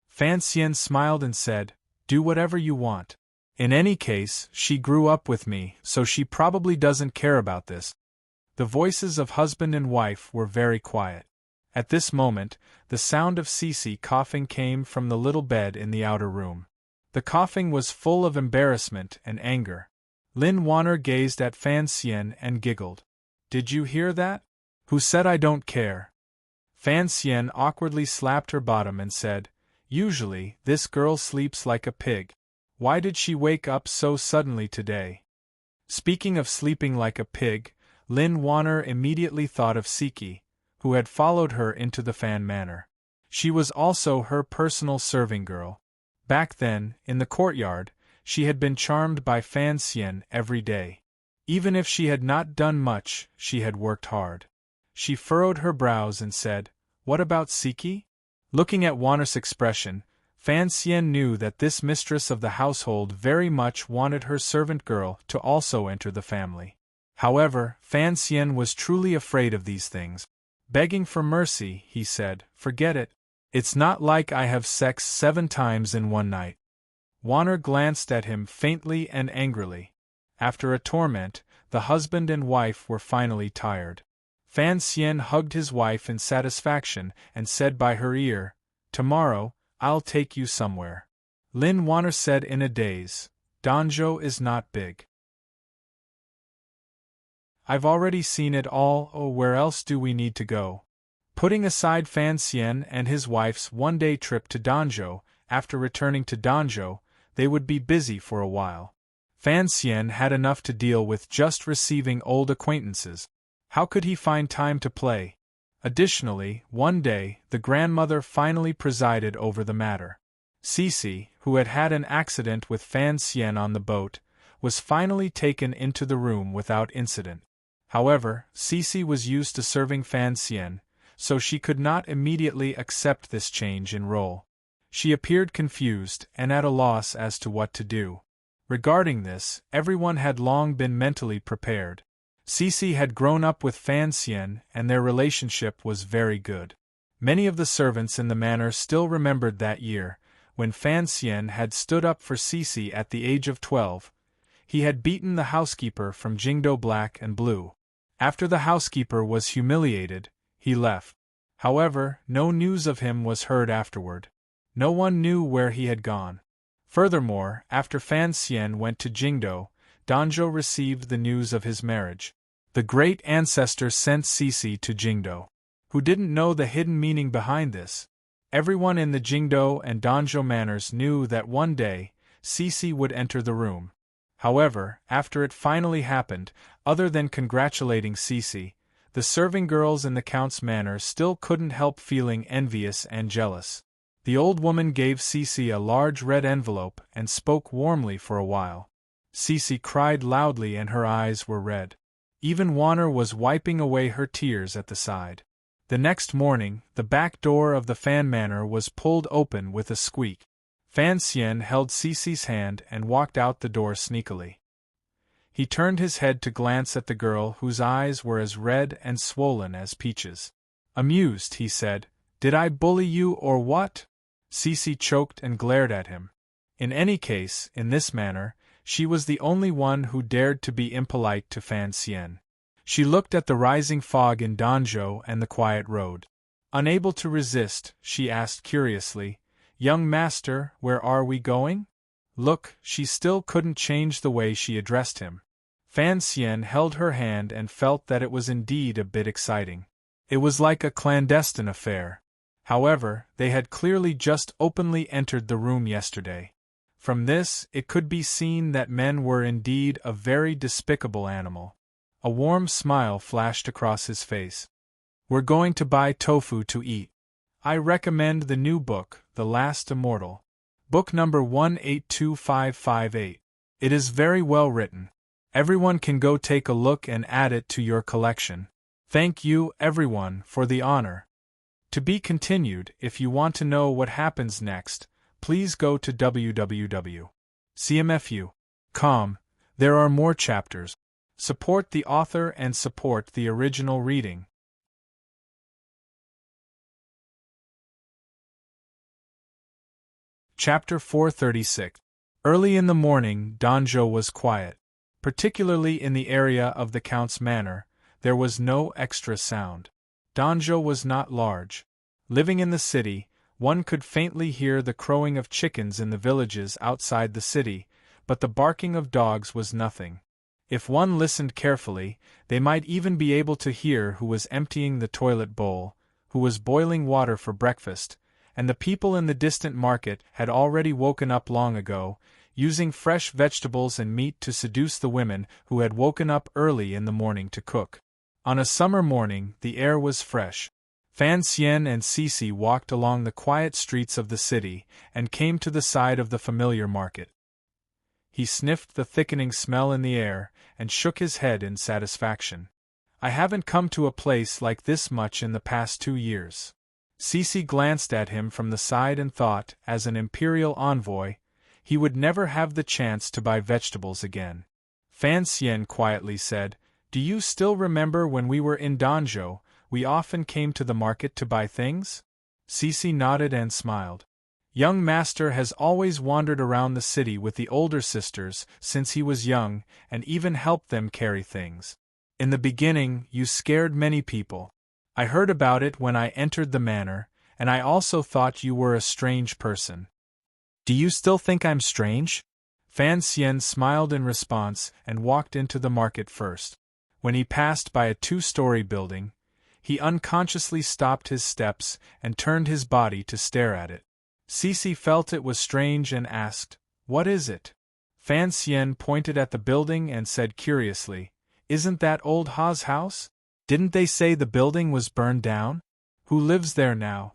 Fan Xian smiled and said, "Do whatever you want. In any case, she grew up with me, so she probably doesn't care about this." The voices of husband and wife were very quiet. At this moment, the sound of Cece coughing came from the little bed in the outer room. The coughing was full of embarrassment and anger. Lin Wanner gazed at Fan Xian and giggled. "Did you hear that? Who said I don't care?" Fan Xian awkwardly slapped her bottom and said, "Usually, this girl sleeps like a pig. Why did she wake up so suddenly today?" Speaking of sleeping like a pig, Lin Wanner immediately thought of Siki, who had followed her into the Fan Manor. She was also her personal serving girl. Back then, in the courtyard, she had been charmed by Fan Xian every day. Even if she had not done much, she had worked hard. She furrowed her brows and said, "What about Siki?" Looking at Wanner's expression, Fan Xian knew that this mistress of the household very much wanted her servant girl to also enter the family. However, Fan Xian was truly afraid of these things. Begging for mercy, he said, "Forget it. It's not like I have sex 7 times in one night." Wanner glanced at him faintly and angrily. After a torment, the husband and wife were finally tired. Fan Xian hugged his wife in satisfaction and said by her ear, "Tomorrow, I'll take you somewhere." Lin Wanner said in a daze, "Danzhou is not big. I've already seen it all. Oh, where else do we need to go?" Putting aside Fan Xian and his wife's one-day trip to Danzhou, after returning to Danzhou, they would be busy for a while. Fan Xian had enough to deal with just receiving old acquaintances. How could he find time to play? Additionally, one day, the grandmother finally presided over the matter. Cici, who had had an accident with Fan Xian on the boat, was finally taken into the room without incident. However, Cici was used to serving Fan Xian, so she could not immediately accept this change in role. She appeared confused and at a loss as to what to do. Regarding this, everyone had long been mentally prepared. Cici had grown up with Fan Xian and their relationship was very good. Many of the servants in the manor still remembered that year, when Fan Xian had stood up for Cici at the age of 12. He had beaten the housekeeper from Jingdo Black and Blue. After the housekeeper was humiliated, he left. However, no news of him was heard afterward. No one knew where he had gone. Furthermore, after Fan Xian went to Jingdo, Danzhou received the news of his marriage. The great ancestor sent Cici to Jingdo. Who didn't know the hidden meaning behind this? Everyone in the Jingdo and Danzhou manors knew that one day, Cici would enter the room. However, after it finally happened, other than congratulating Cici, the serving girls in the Count's manor still couldn't help feeling envious and jealous. The old woman gave Cici a large red envelope and spoke warmly for a while. Cici cried loudly and her eyes were red. Even Wanner was wiping away her tears at the side. The next morning, the back door of the Fan Manor was pulled open with a squeak. Fan Xian held Cici's hand and walked out the door sneakily. He turned his head to glance at the girl whose eyes were as red and swollen as peaches. Amused, he said, "Did I bully you or what?" Cici choked and glared at him. In any case, in this manner, she was the only one who dared to be impolite to Fan Xian. She looked at the rising fog in Danzhou and the quiet road. Unable to resist, she asked curiously, "Young master, where are we going?" Look, she still couldn't change the way she addressed him. Fan Xian held her hand and felt that it was indeed a bit exciting. It was like a clandestine affair. However, they had clearly just openly entered the room yesterday. From this, it could be seen that men were indeed a very despicable animal. A warm smile flashed across his face. "We're going to buy tofu to eat. I recommend the new book, The Last Immortal. Book number 182558. It is very well written. Everyone can go take a look and add it to your collection. Thank you, everyone, for the honor. To be continued. If you want to know what happens next, please go to www.cmfu.com. There are more chapters. Support the author and support the original reading. Chapter 436. Early in the morning, Danzhou was quiet. Particularly in the area of the Count's manor, there was no extra sound. Danzhou was not large. Living in the city, one could faintly hear the crowing of chickens in the villages outside the city, but the barking of dogs was nothing. If one listened carefully, they might even be able to hear who was emptying the toilet bowl, who was boiling water for breakfast, and the people in the distant market had already woken up long ago, using fresh vegetables and meat to seduce the women who had woken up early in the morning to cook. On a summer morning, the air was fresh. Fan Xian and Cici walked along the quiet streets of the city and came to the side of the familiar market. He sniffed the thickening smell in the air and shook his head in satisfaction. "I haven't come to a place like this much in the past 2 years." Cici glanced at him from the side and thought, as an imperial envoy, he would never have the chance to buy vegetables again. Fan Xian quietly said, "Do you still remember when we were in Danzhou, we often came to the market to buy things?" Cici nodded and smiled. Young master has always wandered around the city with the older sisters since he was young and even helped them carry things. In the beginning, you scared many people. I heard about it when I entered the manor, and I also thought you were a strange person. Do you still think I'm strange? Fan Xian smiled in response and walked into the market first. When he passed by a 2-story building, he unconsciously stopped his steps and turned his body to stare at it. Cici felt it was strange and asked, "What is it?" Fan Xian pointed at the building and said curiously, "Isn't that old Ha's house? Didn't they say the building was burned down? Who lives there now?"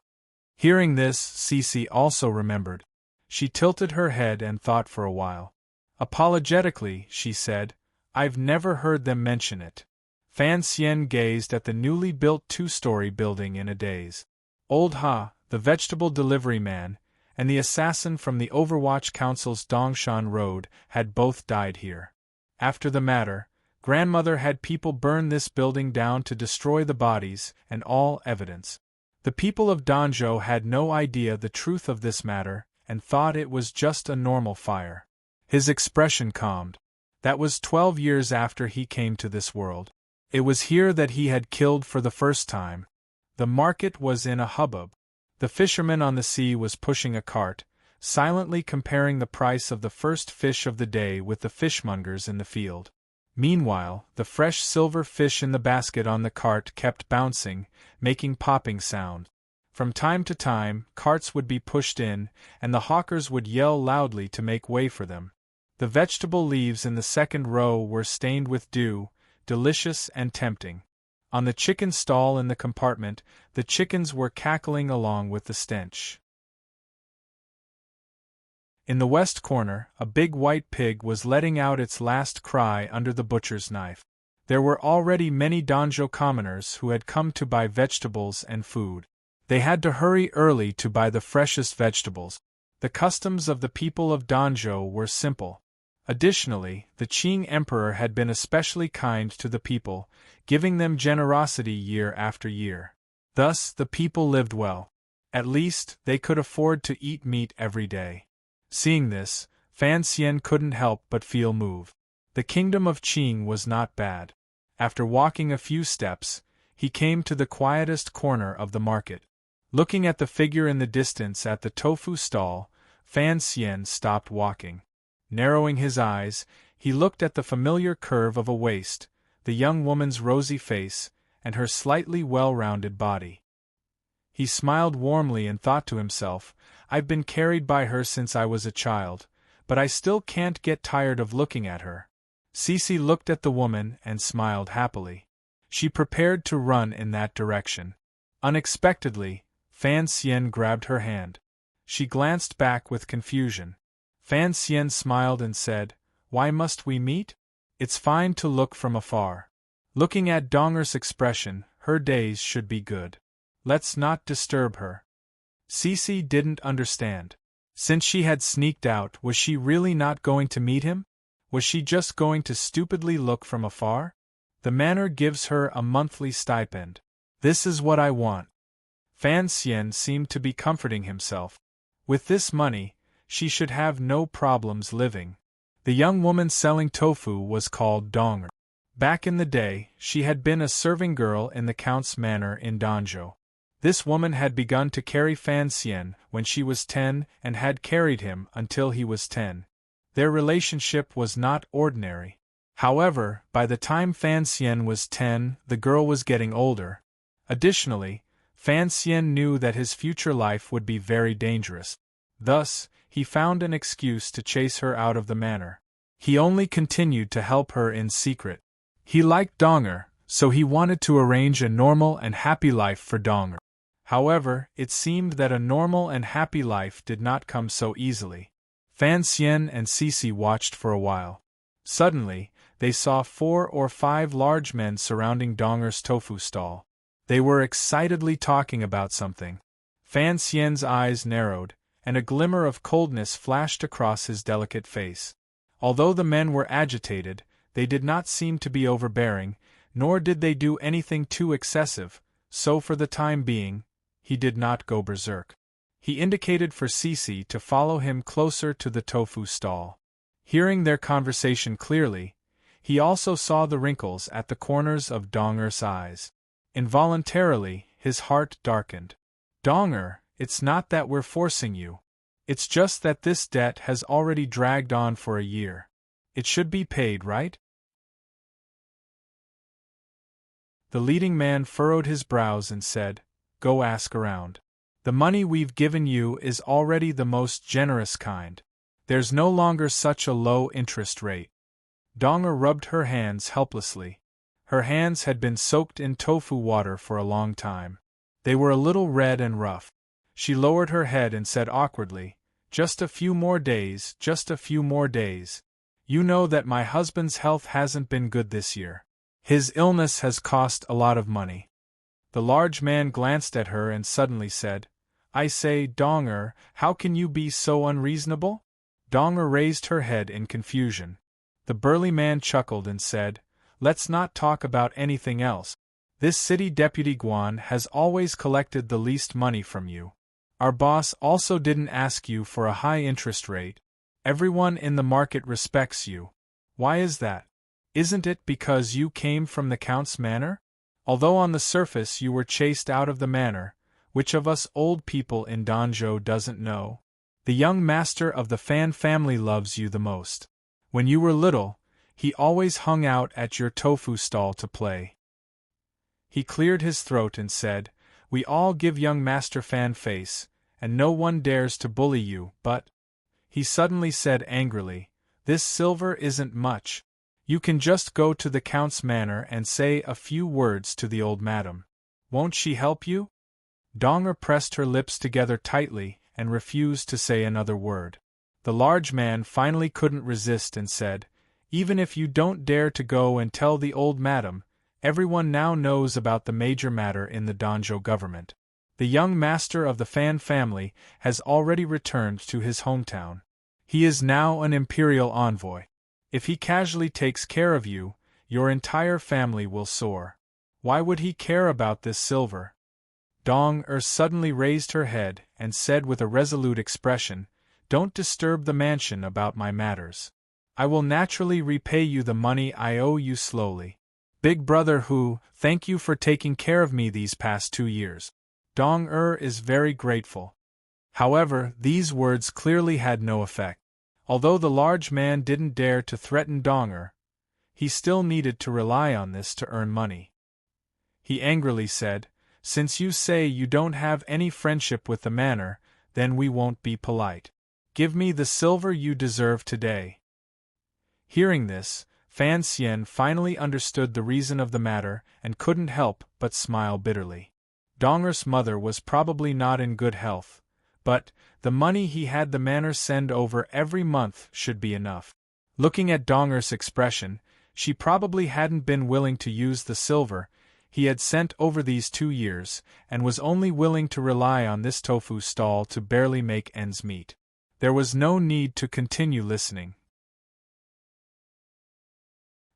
Hearing this, Cici also remembered. She tilted her head and thought for a while. Apologetically, she said, "I've never heard them mention it." Fan Xian gazed at the newly built 2-story building in a daze. Old Ha, the vegetable delivery man, and the assassin from the Overwatch Council's Dongshan Road had both died here. After the matter, grandmother had people burn this building down to destroy the bodies and all evidence. The people of Danzhou had no idea the truth of this matter and thought it was just a normal fire. His expression calmed. That was 12 years after he came to this world. It was here that he had killed for the first time. The market was in a hubbub. The fisherman on the sea was pushing a cart, silently comparing the price of the first fish of the day with the fishmongers in the field. Meanwhile, the fresh silver fish in the basket on the cart kept bouncing, making popping sound. From time to time, carts would be pushed in, and the hawkers would yell loudly to make way for them. The vegetable leaves in the second row were stained with dew, delicious and tempting. On the chicken stall in the compartment, the chickens were cackling along with the stench. In the west corner, a big white pig was letting out its last cry under the butcher's knife. There were already many Danzhou commoners who had come to buy vegetables and food. They had to hurry early to buy the freshest vegetables. The customs of the people of Danzhou were simple. Additionally, the Qing emperor had been especially kind to the people, giving them generosity year after year. Thus, the people lived well. At least, they could afford to eat meat every day. Seeing this, Fan Xian couldn't help but feel moved. The kingdom of Qing was not bad. After walking a few steps, he came to the quietest corner of the market. Looking at the figure in the distance at the tofu stall, Fan Xian stopped walking. Narrowing his eyes, he looked at the familiar curve of a waist, the young woman's rosy face, and her slightly well-rounded body. He smiled warmly and thought to himself, "I've been carried by her since I was a child, but I still can't get tired of looking at her." Cici looked at the woman and smiled happily. She prepared to run in that direction. Unexpectedly, Fan Xian grabbed her hand. She glanced back with confusion. Fan Xian smiled and said, "Why must we meet? It's fine to look from afar." Looking at Donger's expression, her days should be good. Let's not disturb her. Cici didn't understand. Since she had sneaked out, was she really not going to meet him? Was she just going to stupidly look from afar? The manor gives her a monthly stipend. This is what I want. Fan Xian seemed to be comforting himself. With this money, she should have no problems living. The young woman selling tofu was called Donger. Back in the day, she had been a serving girl in the Count's manor in Danzhou. This woman had begun to carry Fan Xian when she was 10 and had carried him until he was 10. Their relationship was not ordinary. However, by the time Fan Xian was 10, the girl was getting older. Additionally, Fan Xian knew that his future life would be very dangerous. Thus, he found an excuse to chase her out of the manor. He only continued to help her in secret. He liked Donger, so he wanted to arrange a normal and happy life for Donger. However, it seemed that a normal and happy life did not come so easily. Fan Xian and Cici watched for a while. Suddenly, they saw 4 or 5 large men surrounding Donger's tofu stall. They were excitedly talking about something. Fan Xian's eyes narrowed, and a glimmer of coldness flashed across his delicate face. Although the men were agitated, they did not seem to be overbearing, nor did they do anything too excessive, so for the time being, he did not go berserk. He indicated for Cece to follow him closer to the tofu stall. Hearing their conversation clearly, he also saw the wrinkles at the corners of Dong-er's eyes. Involuntarily, his heart darkened. Dong-er, it's not that we're forcing you. It's just that this debt has already dragged on for a year. It should be paid, right? The leading man furrowed his brows and said, Go ask around. The money we've given you is already the most generous kind. There's no longer such a low interest rate. Dong-er rubbed her hands helplessly. Her hands had been soaked in tofu water for a long time. They were a little red and rough. She lowered her head and said awkwardly, Just a few more days, just a few more days. You know that my husband's health hasn't been good this year. His illness has cost a lot of money. The large man glanced at her and suddenly said, I say, Dong-er, how can you be so unreasonable? Dong-er raised her head in confusion. The burly man chuckled and said, Let's not talk about anything else. This city deputy Guan has always collected the least money from you. Our boss also didn't ask you for a high interest rate. Everyone in the market respects you. Why is that? Isn't it because you came from the Count's manor? Although on the surface you were chased out of the manor, which of us old people in Danzhou doesn't know? The young master of the Fan family loves you the most. When you were little, he always hung out at your tofu stall to play. He cleared his throat and said, We all give young Master Fan face, and no one dares to bully you, but... He suddenly said angrily, This silver isn't much. You can just go to the Count's manor and say a few words to the old madam. Won't she help you? Dong-er pressed her lips together tightly and refused to say another word. The large man finally couldn't resist and said, Even if you don't dare to go and tell the old madam, everyone now knows about the major matter in the Danzhou government. The young master of the Fan family has already returned to his hometown. He is now an imperial envoy. If he casually takes care of you, your entire family will soar. Why would he care about this silver? Dong-er suddenly raised her head and said with a resolute expression, Don't disturb the mansion about my matters. I will naturally repay you the money I owe you slowly. Big brother Hu, thank you for taking care of me these past 2 years. Dong-er is very grateful. However, these words clearly had no effect. Although the large man didn't dare to threaten Dong-er, he still needed to rely on this to earn money. He angrily said, Since you say you don't have any friendship with the manor, then we won't be polite. Give me the silver you deserve today. Hearing this, Fan Xian finally understood the reason of the matter and couldn't help but smile bitterly. Dong-er's mother was probably not in good health, but the money he had the manor send over every month should be enough. Looking at Dong-er's expression, she probably hadn't been willing to use the silver he had sent over these 2 years, and was only willing to rely on this tofu stall to barely make ends meet. There was no need to continue listening.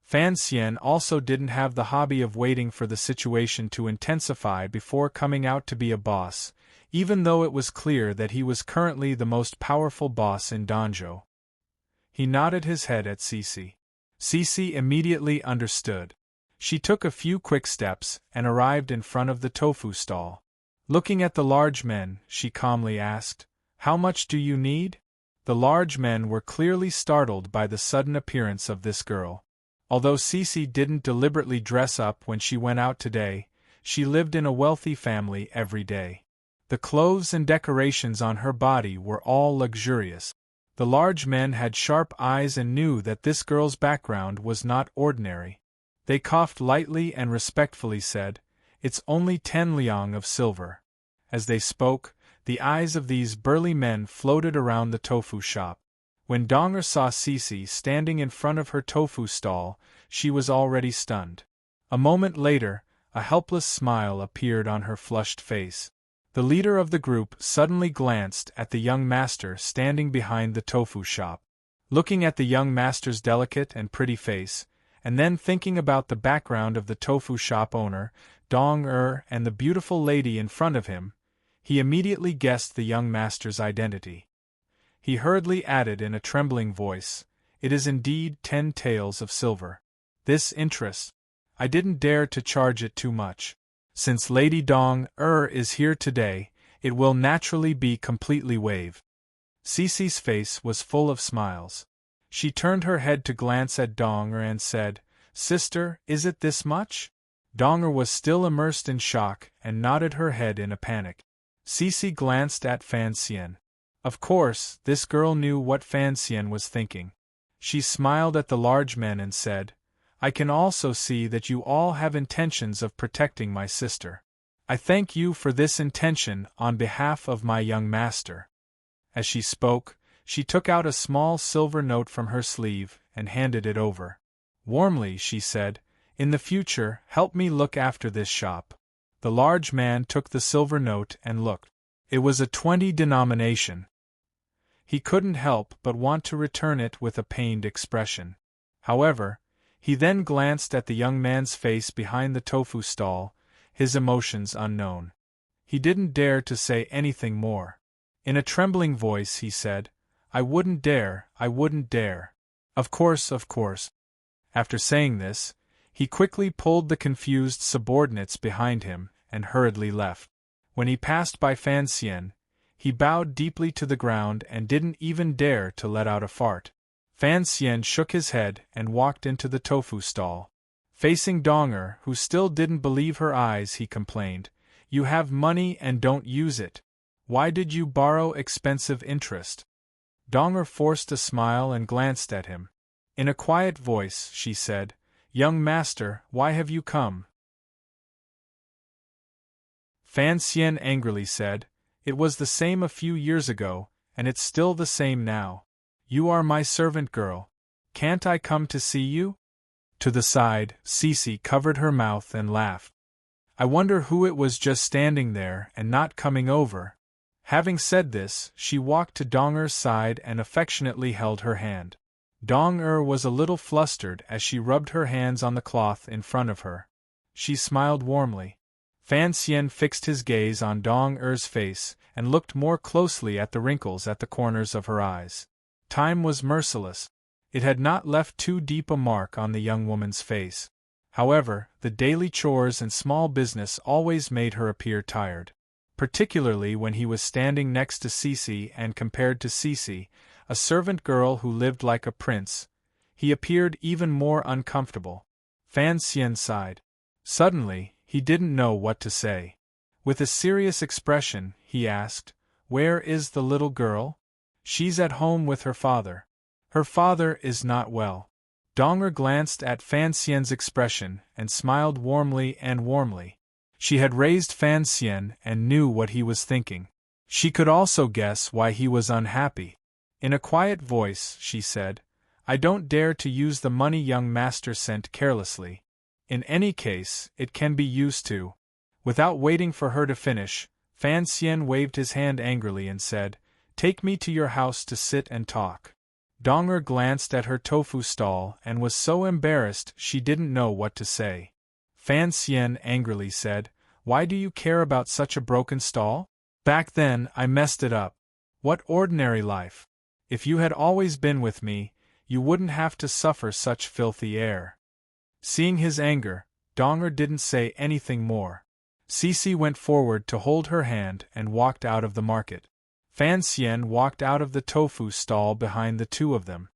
Fan Xian also didn't have the hobby of waiting for the situation to intensify before coming out to be a boss, even though it was clear that he was currently the most powerful boss in Danzhou. He nodded his head at Cece. Cece immediately understood. She took a few quick steps and arrived in front of the tofu stall. Looking at the large men, she calmly asked, How much do you need? The large men were clearly startled by the sudden appearance of this girl. Although Cece didn't deliberately dress up when she went out today, she lived in a wealthy family every day. The clothes and decorations on her body were all luxurious. The large men had sharp eyes and knew that this girl's background was not ordinary. They coughed lightly and respectfully said, It's only 10 liang of silver. As they spoke, the eyes of these burly men floated around the tofu shop. When Dong-er saw Cece standing in front of her tofu stall, she was already stunned. A moment later, a helpless smile appeared on her flushed face. The leader of the group suddenly glanced at the young master standing behind the tofu shop. Looking at the young master's delicate and pretty face, and then thinking about the background of the tofu shop owner, Dong-er, and the beautiful lady in front of him, He immediately guessed the young master's identity. He hurriedly added in a trembling voice, "It is indeed 10 taels of silver. This interests. I didn't dare to charge it too much. Since Lady Dong-er is here today, it will naturally be completely waived." Cece's face was full of smiles. She turned her head to glance at Dong-er and said, "Sister, is it this much?" Dong-er was still immersed in shock and nodded her head in a panic. Cece glanced at Fan Xian. Of course, this girl knew what Fan Xian was thinking. She smiled at the large men and said, "I can also see that you all have intentions of protecting my sister. I thank you for this intention on behalf of my young master." As she spoke, she took out a small silver note from her sleeve and handed it over. Warmly, she said, "In the future, help me look after this shop." The large man took the silver note and looked. It was a 20 denomination. He couldn't help but want to return it with a pained expression. However, he then glanced at the young man's face behind the tofu stall, his emotions unknown. He didn't dare to say anything more. In a trembling voice he said, I wouldn't dare. Of course. After saying this, he quickly pulled the confused subordinates behind him and hurriedly left. When he passed by Fan Xian, he bowed deeply to the ground and didn't even dare to let out a fart. Fan Xian shook his head and walked into the tofu stall. Facing Dong-er, who still didn't believe her eyes, he complained, "You have money and don't use it. Why did you borrow expensive interest?" Dong-er forced a smile and glanced at him. In a quiet voice, she said, "Young master, why have you come?" Fan Xian angrily said, "It was the same a few years ago, and it's still the same now. You are my servant girl. Can't I come to see you?" To the side, Cece covered her mouth and laughed. "I wonder who it was just standing there and not coming over." Having said this, she walked to Dong-er's side and affectionately held her hand. Dong-er was a little flustered as she rubbed her hands on the cloth in front of her. She smiled warmly. Fan Xian fixed his gaze on Dong-er's face and looked more closely at the wrinkles at the corners of her eyes. Time was merciless. It had not left too deep a mark on the young woman's face. However, the daily chores and small business always made her appear tired. Particularly when he was standing next to Cece and compared to Cece, a servant girl who lived like a prince, he appeared even more uncomfortable. Fan Xian sighed. Suddenly, he didn't know what to say. With a serious expression, he asked, "Where is the little girl?" "She's at home with her father. Her father is not well." Dong-er glanced at Fan Xian's expression and smiled warmly. She had raised Fan Xian and knew what he was thinking. She could also guess why he was unhappy. In a quiet voice, she said, "I don't dare to use the money young master sent carelessly. In any case, it can be used to." Without waiting for her to finish, Fan Xian waved his hand angrily and said, "Take me to your house to sit and talk." Dong-er glanced at her tofu stall and was so embarrassed she didn't know what to say. Fan Xian angrily said, "Why do you care about such a broken stall? Back then, I messed it up. What ordinary life! If you had always been with me, you wouldn't have to suffer such filthy air." Seeing his anger, Dong-er didn't say anything more. Cece went forward to hold her hand and walked out of the market. Fan Xian walked out of the tofu stall behind the two of them.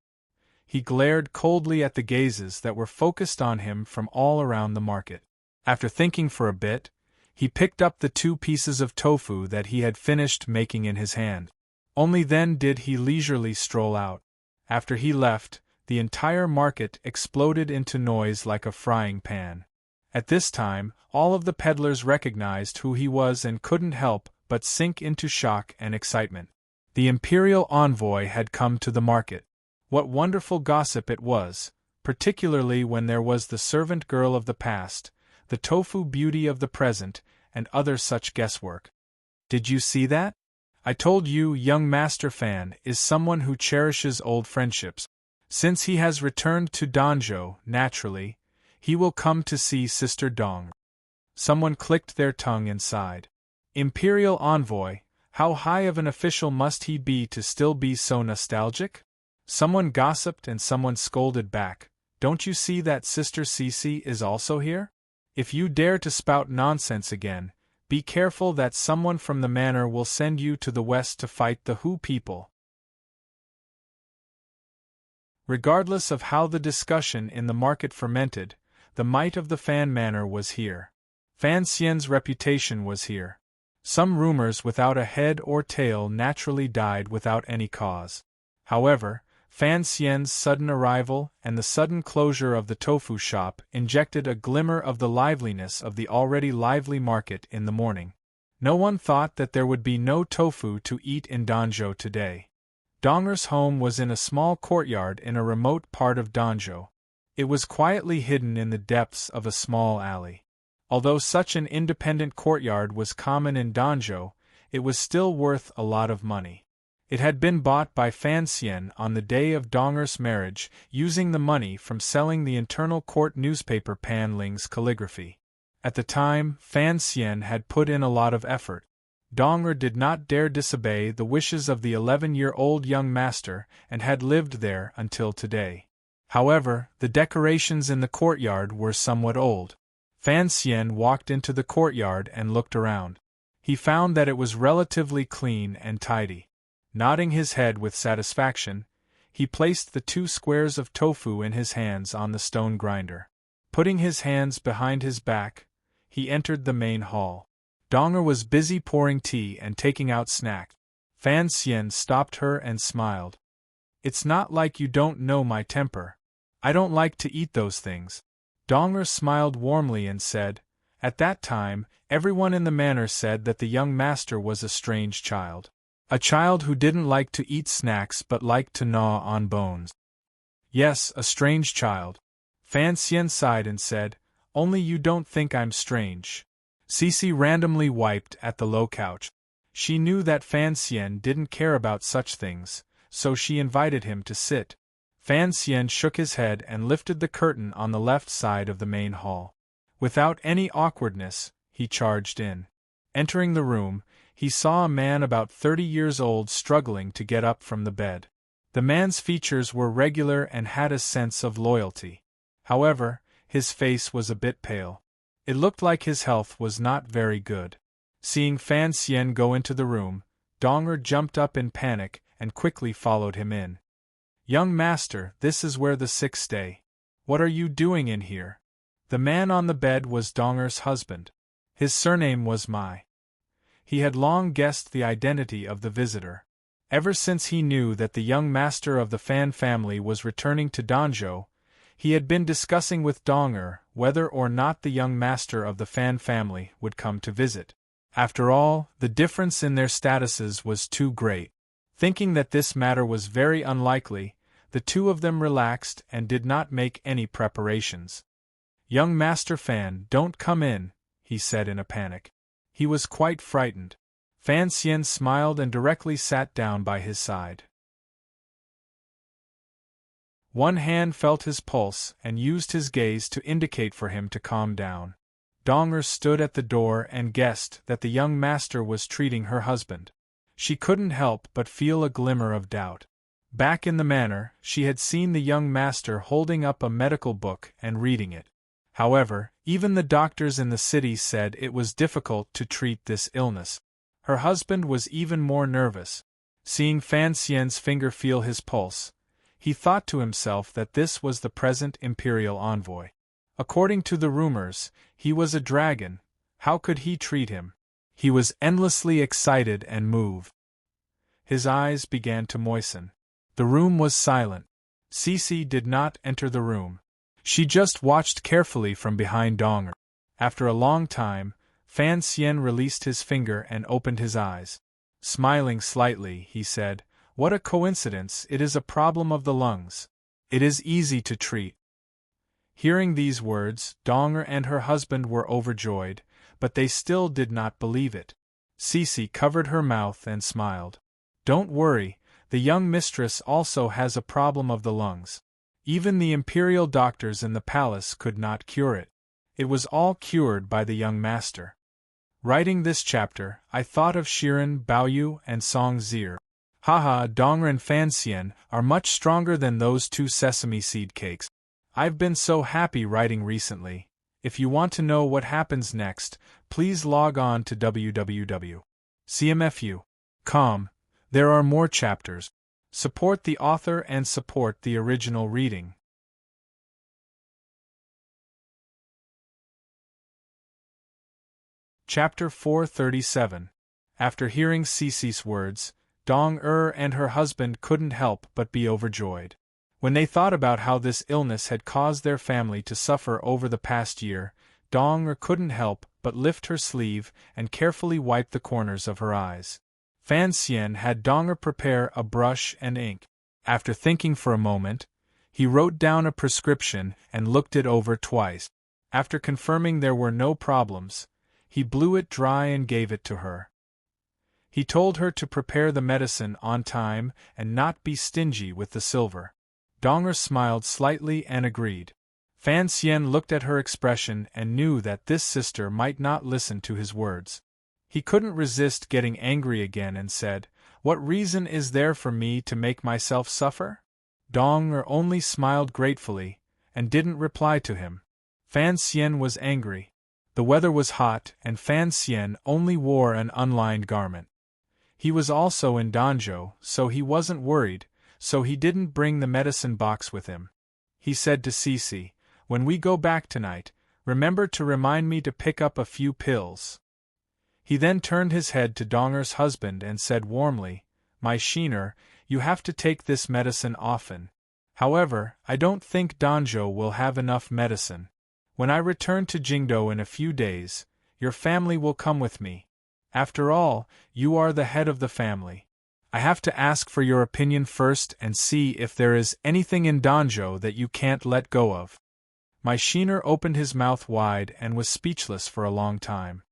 He glared coldly at the gazes that were focused on him from all around the market. After thinking for a bit, he picked up the 2 pieces of tofu that he had finished making in his hand. Only then did he leisurely stroll out. After he left, the entire market exploded into noise like a frying pan. At this time, all of the peddlers recognized who he was and couldn't help but sink into shock and excitement. The imperial envoy had come to the market. What wonderful gossip it was, particularly when there was the servant girl of the past, the tofu beauty of the present, and other such guesswork. Did you see that? I told you young Master Fan is someone who cherishes old friendships. Since he has returned to Danzhou, naturally, he will come to see Sister Dong. Someone clicked their tongue and sighed. Imperial envoy, how high of an official must he be to still be so nostalgic? Someone gossiped and someone scolded back. Don't you see that Sister Cece is also here? If you dare to spout nonsense again, be careful that someone from the manor will send you to the west to fight the Hu people. Regardless of how the discussion in the market fermented, the might of the Fan Manor was here. Fan Xian's reputation was here. Some rumors without a head or tail naturally died without any cause. However, Fan Xian's sudden arrival and the sudden closure of the tofu shop injected a glimmer of the liveliness of the already lively market in the morning. No one thought that there would be no tofu to eat in Danzhou today. Donger's home was in a small courtyard in a remote part of Danzhou. It was quietly hidden in the depths of a small alley. Although such an independent courtyard was common in Danzhou, it was still worth a lot of money. It had been bought by Fan Xian on the day of Donger's marriage, using the money from selling the internal court newspaper Pan Ling's calligraphy. At the time, Fan Xian had put in a lot of effort. Donger did not dare disobey the wishes of the 11-year-old young master and had lived there until today. However, the decorations in the courtyard were somewhat old. Fan Xian walked into the courtyard and looked around. He found that it was relatively clean and tidy. Nodding his head with satisfaction, he placed the 2 squares of tofu in his hands on the stone grinder. Putting his hands behind his back, he entered the main hall. Donger was busy pouring tea and taking out snacks. Fan Xian stopped her and smiled. It's not like you don't know my temper. I don't like to eat those things. Donger smiled warmly and said, at that time, everyone in the manor said that the young master was a strange child. A child who didn't like to eat snacks but liked to gnaw on bones. Yes, a strange child. Fan Xian sighed and said, only you don't think I'm strange. Cece randomly wiped at the low couch. She knew that Fan Xian didn't care about such things, so she invited him to sit. Fan Xian shook his head and lifted the curtain on the left side of the main hall. Without any awkwardness, he charged in. Entering the room, he saw a man about 30 years old struggling to get up from the bed. The man's features were regular and had a sense of loyalty. However, his face was a bit pale. It looked like his health was not very good. Seeing Fan Xian go into the room, Donger jumped up in panic and quickly followed him in. Young master, this is where the sick stay. What are you doing in here? The man on the bed was Donger's husband. His surname was Mai. He had long guessed the identity of the visitor. Ever since he knew that the young master of the Fan family was returning to Danzhou, he had been discussing with Donger whether or not the young master of the Fan family would come to visit. After all, the difference in their statuses was too great. Thinking that this matter was very unlikely, the two of them relaxed and did not make any preparations. Young Master Fan, don't come in, he said in a panic. He was quite frightened. Fan Xian smiled and directly sat down by his side. One hand felt his pulse and used his gaze to indicate for him to calm down. Donger stood at the door and guessed that the young master was treating her husband. She couldn't help but feel a glimmer of doubt. Back in the manor, she had seen the young master holding up a medical book and reading it. However, even the doctors in the city said it was difficult to treat this illness. Her husband was even more nervous. Seeing Fan Xian's finger feel his pulse, he thought to himself that this was the present imperial envoy. According to the rumors, he was a dragon. How could he treat him? He was endlessly excited and moved. His eyes began to moisten. The room was silent. Cece did not enter the room. She just watched carefully from behind Donger. After a long time, Fan Xian released his finger and opened his eyes. Smiling slightly, he said, "What a coincidence, it is a problem of the lungs. It is easy to treat." Hearing these words, Donger and her husband were overjoyed, but they still did not believe it. Cece covered her mouth and smiled. "Don't worry, the young mistress also has a problem of the lungs. Even the imperial doctors in the palace could not cure it. It was all cured by the young master." Writing this chapter, I thought of Shiren, Baoyu, and Song Zir. Haha, Dong and Fan Xian are much stronger than those two sesame seed cakes. I've been so happy writing recently. If you want to know what happens next, please log on to www.cmfu.com. There are more chapters. Support the author and support the original reading. Chapter 437. After hearing Cece's words, Dong and her husband couldn't help but be overjoyed. When they thought about how this illness had caused their family to suffer over the past year, Dong couldn't help but lift her sleeve and carefully wipe the corners of her eyes. Fan Xian had Dong prepare a brush and ink. After thinking for a moment, he wrote down a prescription and looked it over twice. After confirming there were no problems, he blew it dry and gave it to her. He told her to prepare the medicine on time and not be stingy with the silver. Dong smiled slightly and agreed. Fan Xian looked at her expression and knew that this sister might not listen to his words. He couldn't resist getting angry again and said, "What reason is there for me to make myself suffer?" Dong only smiled gratefully and didn't reply to him. Fan Xian was angry. The weather was hot and Fan Xian only wore an unlined garment. He was also in Danzhou, so he wasn't worried, so he didn't bring the medicine box with him. He said to Cece, "When we go back tonight, remember to remind me to pick up a few pills." He then turned his head to Donger's husband and said warmly, "My Shiner, you have to take this medicine often. However, I don't think Danzhou will have enough medicine. When I return to Jingdou in a few days, your family will come with me. After all, you are the head of the family. I have to ask for your opinion first and see if there is anything in Danzhou that you can't let go of." My Shiner opened his mouth wide and was speechless for a long time.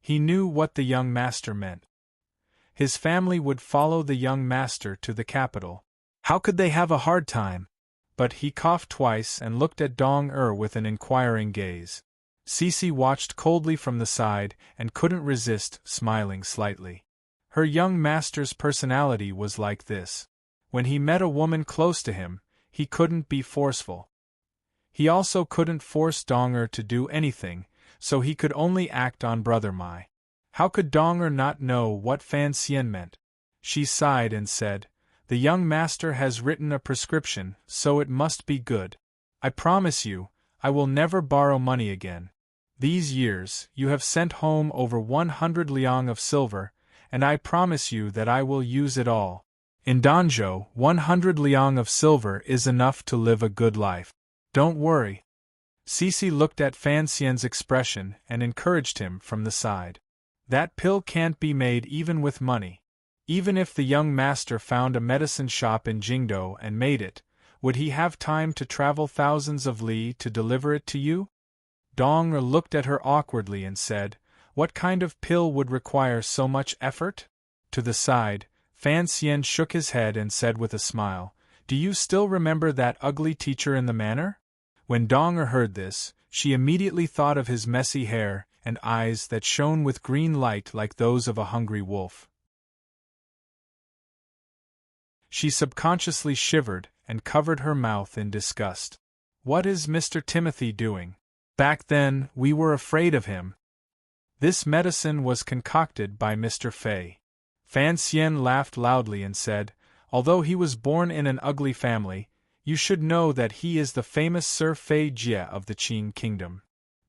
He knew what the young master meant. His family would follow the young master to the capital. How could they have a hard time? But he coughed twice and looked at Dong with an inquiring gaze. Cece watched coldly from the side and couldn't resist smiling slightly. Her young master's personality was like this. When he met a woman close to him, he couldn't be forceful. He also couldn't force Dong to do anything, so he could only act on Brother Mai. How could Dong not know what Fan Xian meant? She sighed and said, "The young master has written a prescription, so it must be good. I promise you, I will never borrow money again. These years, you have sent home over 100 liang of silver, and I promise you that I will use it all. In Danzhou, 100 liang of silver is enough to live a good life. Don't worry." Cece looked at Fan Xian's expression and encouraged him from the side. "That pill can't be made even with money. Even if the young master found a medicine shop in Jingdou and made it, would he have time to travel thousands of li to deliver it to you?" Dong looked at her awkwardly and said, "What kind of pill would require so much effort?" To the side, Fan Xian shook his head and said with a smile, "Do you still remember that ugly teacher in the manor?" When Dong heard this, she immediately thought of his messy hair and eyes that shone with green light like those of a hungry wolf. She subconsciously shivered and covered her mouth in disgust. "What is Mr. Timothy doing? Back then, we were afraid of him." This medicine was concocted by Mr. Fei. Fan Xian laughed loudly and said, "Although he was born in an ugly family, you should know that he is the famous Sir Fei Jie of the Qin kingdom."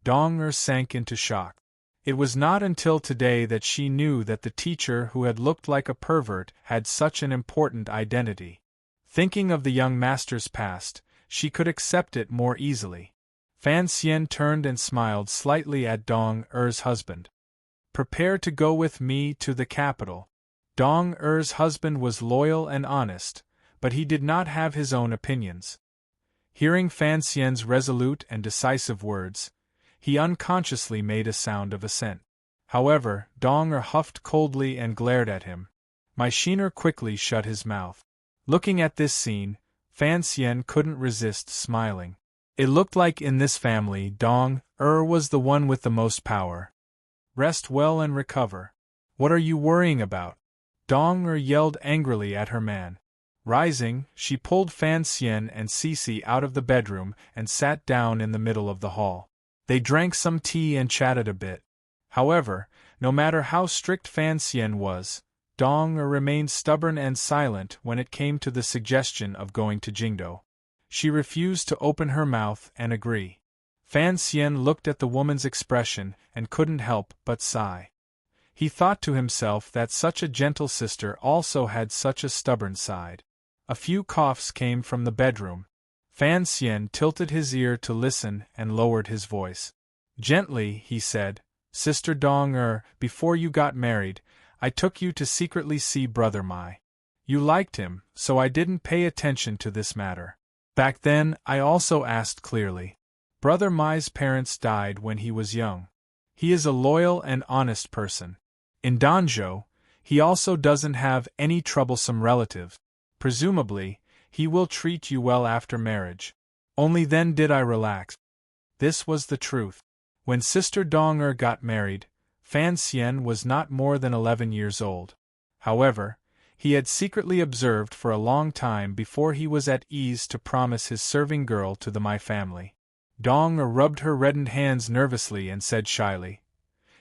Dong sank into shock. It was not until today that she knew that the teacher who had looked like a pervert had such an important identity. Thinking of the young master's past, she could accept it more easily. Fan Xian turned and smiled slightly at Dong-er's husband. "Prepare to go with me to the capital." Dong-er's husband was loyal and honest, but he did not have his own opinions. Hearing Fan Xian's resolute and decisive words, he unconsciously made a sound of assent. However, Dong huffed coldly and glared at him. My Shiner quickly shut his mouth. Looking at this scene, Fan Xian couldn't resist smiling. It looked like in this family Dong was the one with the most power. Rest well and recover. What are you worrying about? Dong yelled angrily at her man. Rising, she pulled Fan Xian and Cece out of the bedroom and sat down in the middle of the hall. They drank some tea and chatted a bit. However, no matter how strict Fan Xian was, Dong remained stubborn and silent when it came to the suggestion of going to Jingdo. She refused to open her mouth and agree. Fan Xian looked at the woman's expression and couldn't help but sigh. He thought to himself that such a gentle sister also had such a stubborn side. A few coughs came from the bedroom. Fan Xian tilted his ear to listen and lowered his voice. Gently, he said, Sister Dong before you got married, I took you to secretly see Brother Mai. You liked him, so I didn't pay attention to this matter. Back then, I also asked clearly. Brother Mai's parents died when he was young. He is a loyal and honest person. In Danzhou, he also doesn't have any troublesome relatives. Presumably, he will treat you well after marriage. Only then did I relax. This was the truth. When Sister Dong got married, Fan Xian was not more than 11 years old. However, he had secretly observed for a long time before he was at ease to promise his serving girl to the Mai family. Dong rubbed her reddened hands nervously and said shyly,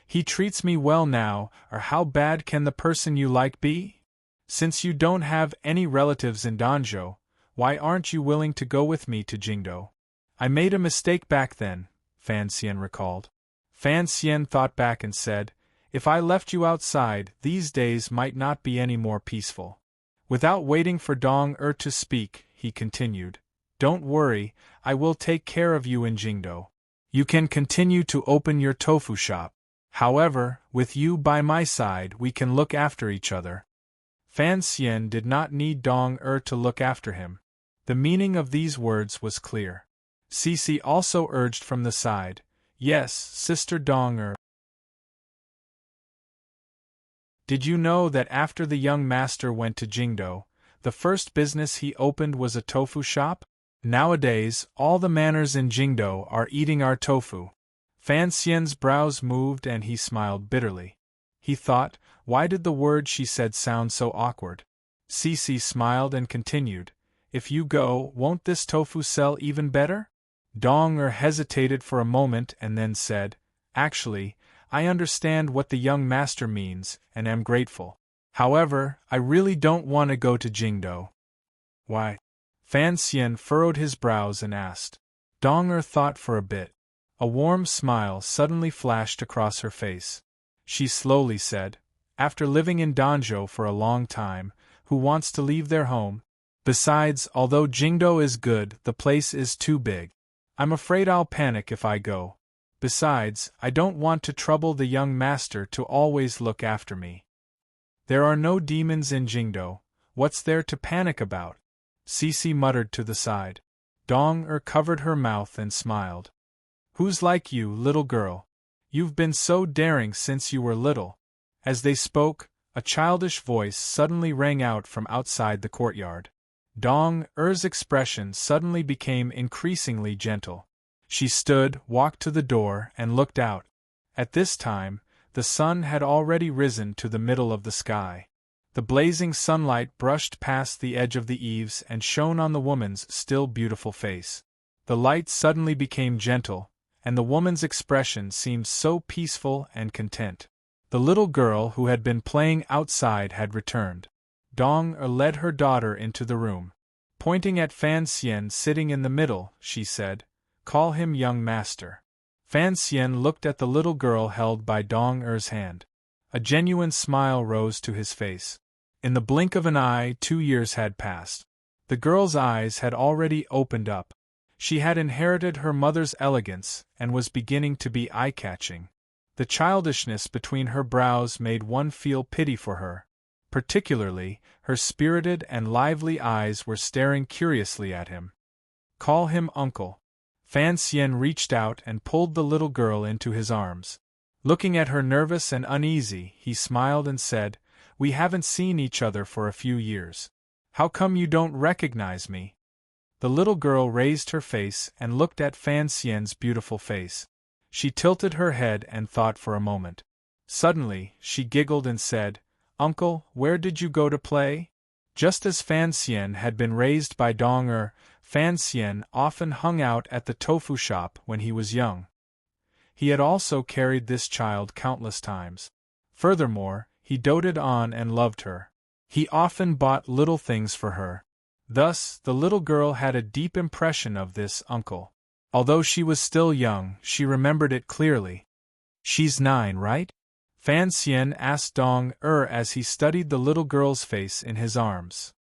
He treats me well now, or how bad can the person you like be? Since you don't have any relatives in Danzhou, why aren't you willing to go with me to Jingdo? I made a mistake back then, Fan Xian recalled. Fan Xian thought back and said, If I left you outside, these days might not be any more peaceful. Without waiting for Dong to speak, he continued, Don't worry, I will take care of you in Jingdo. You can continue to open your tofu shop. However, with you by my side we can look after each other. Fan Xian did not need Dong to look after him. The meaning of these words was clear. Cece also urged from the side, Yes, Sister Dong Did you know that after the young master went to Jingdo, the first business he opened was a tofu shop? Nowadays, all the manors in Jingdo are eating our tofu. Fan Xian's brows moved and he smiled bitterly. He thought, why did the word she said sound so awkward? Cece smiled and continued, If you go, won't this tofu sell even better? Dong hesitated for a moment and then said, Actually, I understand what the young master means and am grateful. However, I really don't want to go to Jingdo. Why? Fan Xian furrowed his brows and asked. Dong thought for a bit. A warm smile suddenly flashed across her face. She slowly said, After living in Danzhou for a long time, who wants to leave their home? Besides, although Jingdo is good, the place is too big. I'm afraid I'll panic if I go. Besides, I don't want to trouble the young master to always look after me. There are no demons in Jingdo, what's there to panic about? Cece muttered to the side. Dong covered her mouth and smiled. Who's like you, little girl? You've been so daring since you were little. As they spoke, a childish voice suddenly rang out from outside the courtyard. Dong-er's expression suddenly became increasingly gentle. She stood, walked to the door, and looked out. At this time, the sun had already risen to the middle of the sky. The blazing sunlight brushed past the edge of the eaves and shone on the woman's still beautiful face. The light suddenly became gentle, and the woman's expression seemed so peaceful and content. The little girl who had been playing outside had returned. Dong led her daughter into the room. Pointing at Fan Xian sitting in the middle, she said, Call him young master. Fan Xian looked at the little girl held by Dong-er's hand. A genuine smile rose to his face. In the blink of an eye, 2 years had passed. The girl's eyes had already opened up. She had inherited her mother's elegance and was beginning to be eye-catching. The childishness between her brows made one feel pity for her. Particularly, her spirited and lively eyes were staring curiously at him. Call him uncle. Fan Xian reached out and pulled the little girl into his arms. Looking at her nervous and uneasy, he smiled and said, We haven't seen each other for a few years. How come you don't recognize me? The little girl raised her face and looked at Fan Xian's beautiful face. She tilted her head and thought for a moment. Suddenly, she giggled and said, "Uncle, where did you go to play?" Just as Fan Xian had been raised by Dong Fan Xian often hung out at the tofu shop when he was young. He had also carried this child countless times. Furthermore, he doted on and loved her. He often bought little things for her. Thus, the little girl had a deep impression of this uncle. Although she was still young, she remembered it clearly. "She's 9, right?" Fan Xian asked Dong as he studied the little girl's face in his arms.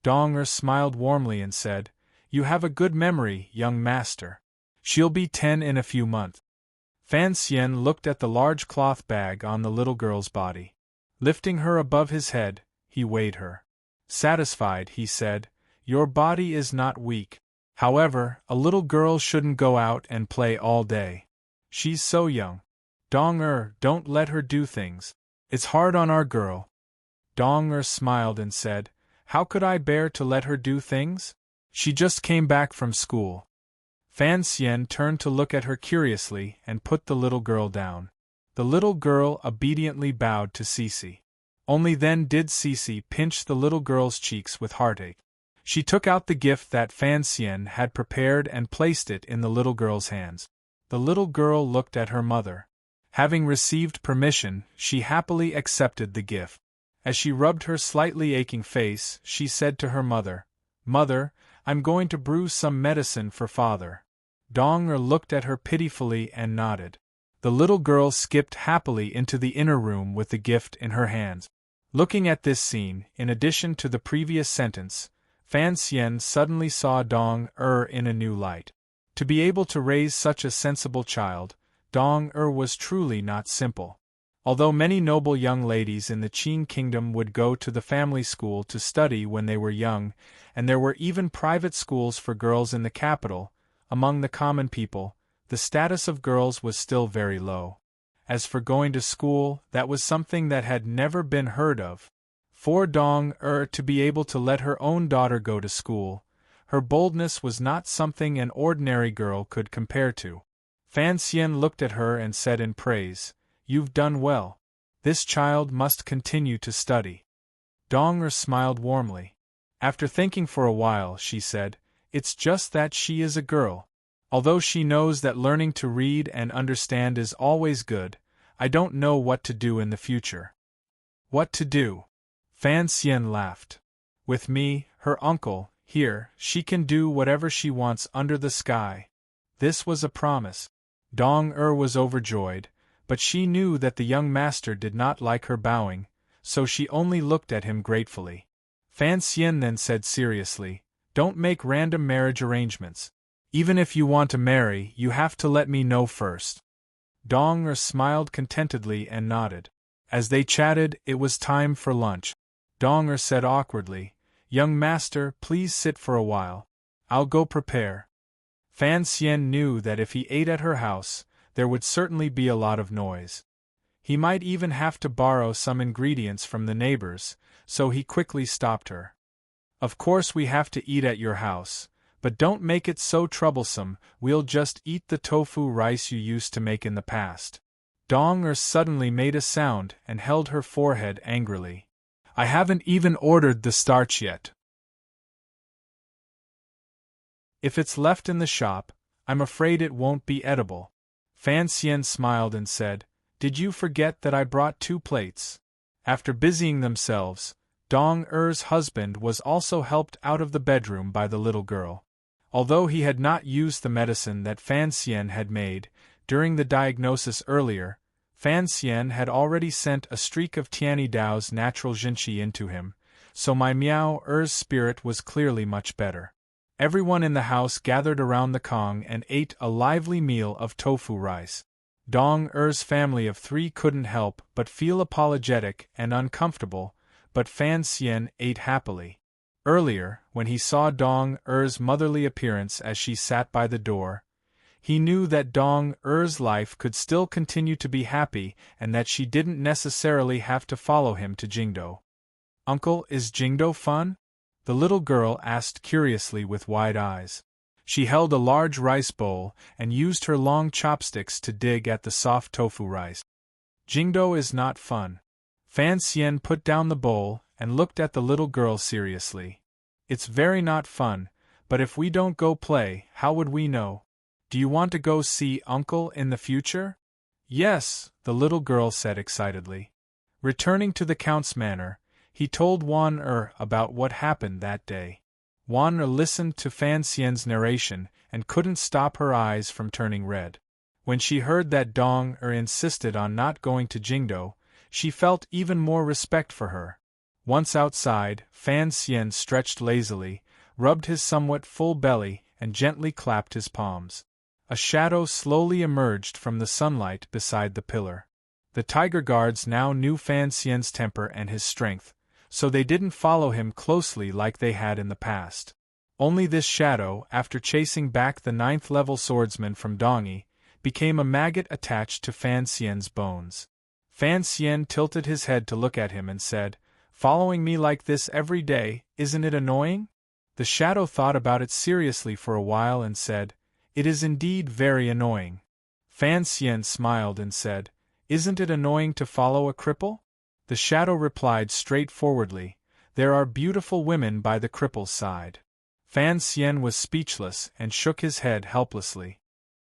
Dong smiled warmly and said, "You have a good memory, young master. She'll be 10 in a few months." Fan Xian looked at the large cloth bag on the little girl's body. Lifting her above his head, he weighed her. Satisfied, he said, "Your body is not weak. However, a little girl shouldn't go out and play all day. She's so young. Dong don't let her do things. It's hard on our girl." Dong smiled and said, "How could I bear to let her do things? She just came back from school." Fan Xian turned to look at her curiously and put the little girl down. The little girl obediently bowed to Cece. Only then did Cece pinch the little girl's cheeks with heartache. She took out the gift that Fan Xian had prepared and placed it in the little girl's hands. The little girl looked at her mother. Having received permission, she happily accepted the gift. As she rubbed her slightly aching face, she said to her mother, "Mother, I'm going to brew some medicine for father." Dong looked at her pitifully and nodded. The little girl skipped happily into the inner room with the gift in her hands. Looking at this scene, in addition to the previous sentence, Fan Xian suddenly saw Dong in a new light. To be able to raise such a sensible child, Dong was truly not simple. Although many noble young ladies in the Qin kingdom would go to the family school to study when they were young, and there were even private schools for girls in the capital, among the common people, the status of girls was still very low. As for going to school, that was something that had never been heard of. For Dong to be able to let her own daughter go to school, her boldness was not something an ordinary girl could compare to. Fan Xian looked at her and said in praise, "You've done well. This child must continue to study." Dong smiled warmly. After thinking for a while, she said, "It's just that she is a girl. Although she knows that learning to read and understand is always good, I don't know what to do in the future." "What to do?" Fan Xian laughed. "With me, her uncle, here, she can do whatever she wants under the sky." This was a promise. Dong was overjoyed, but she knew that the young master did not like her bowing, so she only looked at him gratefully. Fan Xian then said seriously, "Don't make random marriage arrangements. Even if you want to marry, you have to let me know first." Dong smiled contentedly and nodded. As they chatted, it was time for lunch. Dong said awkwardly, "Young master, please sit for a while. I'll go prepare." Fan Xian knew that if he ate at her house, there would certainly be a lot of noise. He might even have to borrow some ingredients from the neighbors, so he quickly stopped her. "Of course we have to eat at your house, but don't make it so troublesome, we'll just eat the tofu rice you used to make in the past." Dong suddenly made a sound and held her forehead angrily. "I haven't even ordered the starch yet. If it's left in the shop, I'm afraid it won't be edible." Fan Xian smiled and said, "Did you forget that I brought 2 plates?" After busying themselves, Dong-er's husband was also helped out of the bedroom by the little girl. Although he had not used the medicine that Fan Xian had made during the diagnosis earlier, Fan Xian had already sent a streak of Tianyi Dao's natural jinqi into him, so my Miao-er's spirit was clearly much better. Everyone in the house gathered around the Kong and ate a lively meal of tofu rice. Dong-er's family of 3 couldn't help but feel apologetic and uncomfortable, but Fan Xian ate happily. Earlier, when he saw Dong-er's motherly appearance as she sat by the door, he knew that Dong-er's life could still continue to be happy and that she didn't necessarily have to follow him to Jingdo. "Uncle, is Jingdo fun?" the little girl asked curiously with wide eyes. She held a large rice bowl and used her long chopsticks to dig at the soft tofu rice. Jingdo is not fun. Fan Xian put down the bowl and looked at the little girl seriously. It's very not fun, but if we don't go play, how would we know? Do you want to go see Uncle in the future? Yes, the little girl said excitedly. Returning to the Count's manor, he told Wan about what happened that day. Wan listened to Fan Xian's narration and couldn't stop her eyes from turning red. When she heard that Dong insisted on not going to Jingdo, she felt even more respect for her. Once outside, Fan Xian stretched lazily, rubbed his somewhat full belly, and gently clapped his palms. A shadow slowly emerged from the sunlight beside the pillar. The tiger guards now knew Fan Xian's temper and his strength, so they didn't follow him closely like they had in the past. Only this shadow, after chasing back the 9th-level swordsman from Dongyi, became a maggot attached to Fan Xian's bones. Fan Xian tilted his head to look at him and said, "Following me like this every day, isn't it annoying?" The shadow thought about it seriously for a while and said, "It is indeed very annoying." Fan Xian smiled and said, "Isn't it annoying to follow a cripple?" The shadow replied straightforwardly, "There are beautiful women by the cripple's side." Fan Xian was speechless and shook his head helplessly.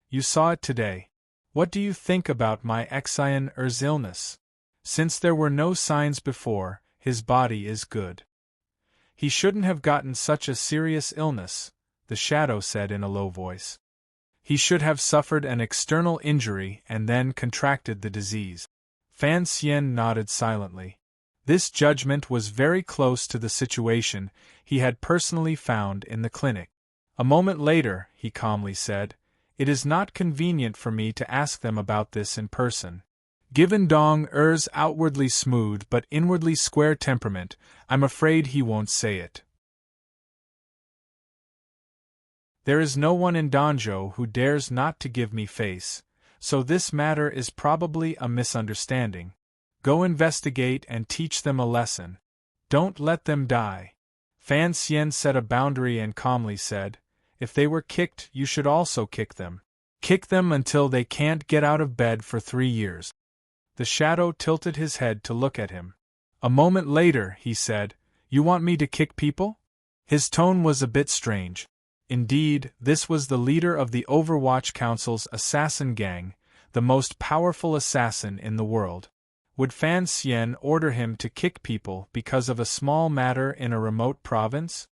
"You saw it today. What do you think about my Xian's illness? Since there were no signs before, his body is good." "He shouldn't have gotten such a serious illness," the shadow said in a low voice. "He should have suffered an external injury and then contracted the disease." Fan Xian nodded silently. This judgment was very close to the situation he had personally found in the clinic. A moment later, he calmly said, "It is not convenient for me to ask them about this in person. Given Dong Er's outwardly smooth but inwardly square temperament, I'm afraid he won't say it. There is no one in Danzhou who dares not to give me face, so this matter is probably a misunderstanding. Go investigate and teach them a lesson. Don't let them die." Fan Xian set a boundary and calmly said, "If they were kicked, you should also kick them. Kick them until they can't get out of bed for 3 years." The shadow tilted his head to look at him. A moment later, he said, "You want me to kick people?" His tone was a bit strange. Indeed, this was the leader of the Overwatch Council's assassin gang, the most powerful assassin in the world. Would Fan Xian order him to kick people because of a small matter in a remote province?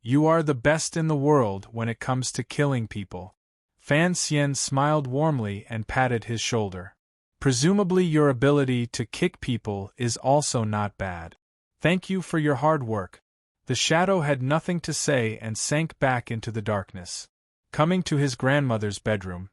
"You are the best in the world when it comes to killing people." Fan Xian smiled warmly and patted his shoulder. "Presumably your ability to kick people is also not bad. Thank you for your hard work." The shadow had nothing to say and sank back into the darkness. Coming to his grandmother's bedroom,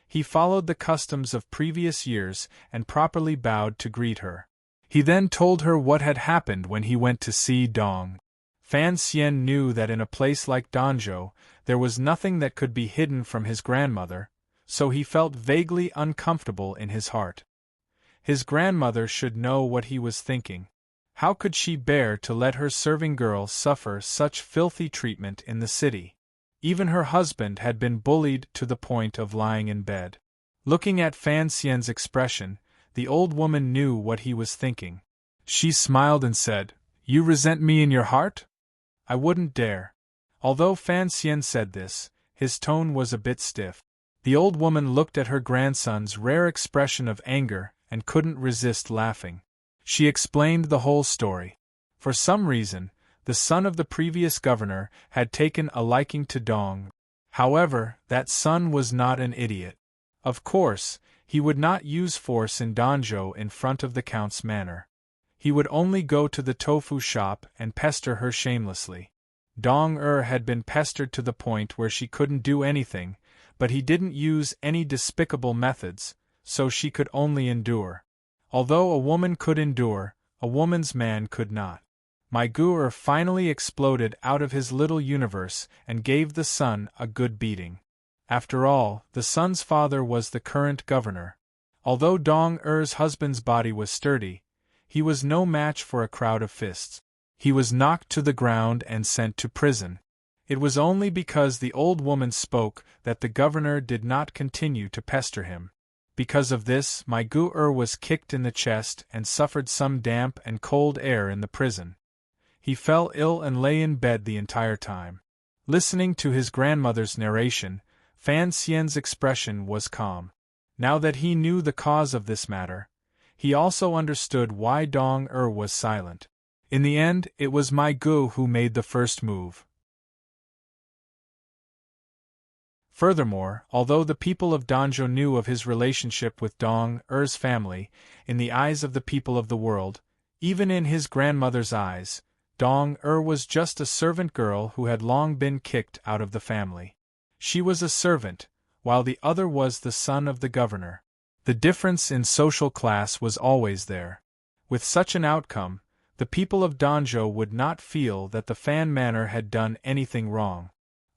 he followed the customs of previous years and properly bowed to greet her. He then told her what had happened when he went to see Dong. Fan Xian knew that in a place like Danzhou, there was nothing that could be hidden from his grandmother, so he felt vaguely uncomfortable in his heart. His grandmother should know what he was thinking. How could she bear to let her serving girl suffer such filthy treatment in the city? Even her husband had been bullied to the point of lying in bed. Looking at Fan Xian's expression, the old woman knew what he was thinking. She smiled and said, "You resent me in your heart? I wouldn't dare." Although Fan Xian said this, his tone was a bit stiff. The old woman looked at her grandson's rare expression of anger and couldn't resist laughing. She explained the whole story. For some reason, the son of the previous governor had taken a liking to Dong. However, that son was not an idiot. Of course, he would not use force in Danzhou in front of the Count's manor. He would only go to the tofu shop and pester her shamelessly. Dong had been pestered to the point where she couldn't do anything, but he didn't use any despicable methods, so she could only endure. Although a woman could endure, a woman's man could not. My Gur finally exploded out of his little universe and gave the son a good beating. After all, the son's father was the current governor. Although Dong Er's husband's body was sturdy, he was no match for a crowd of fists. He was knocked to the ground and sent to prison. It was only because the old woman spoke that the governor did not continue to pester him. Because of this, my Gu-er was kicked in the chest and suffered some damp and cold air in the prison. He fell ill and lay in bed the entire time. Listening to his grandmother's narration, Fan Xian's expression was calm. Now that he knew the cause of this matter, he also understood why Dong-er was silent. In the end, it was my Gu who made the first move. Furthermore, although the people of Danzhou knew of his relationship with Dong-er's family, in the eyes of the people of the world, even in his grandmother's eyes, Dong-er was just a servant girl who had long been kicked out of the family. She was a servant, while the other was the son of the governor. The difference in social class was always there. With such an outcome, the people of Danzhou would not feel that the Fan Manor had done anything wrong.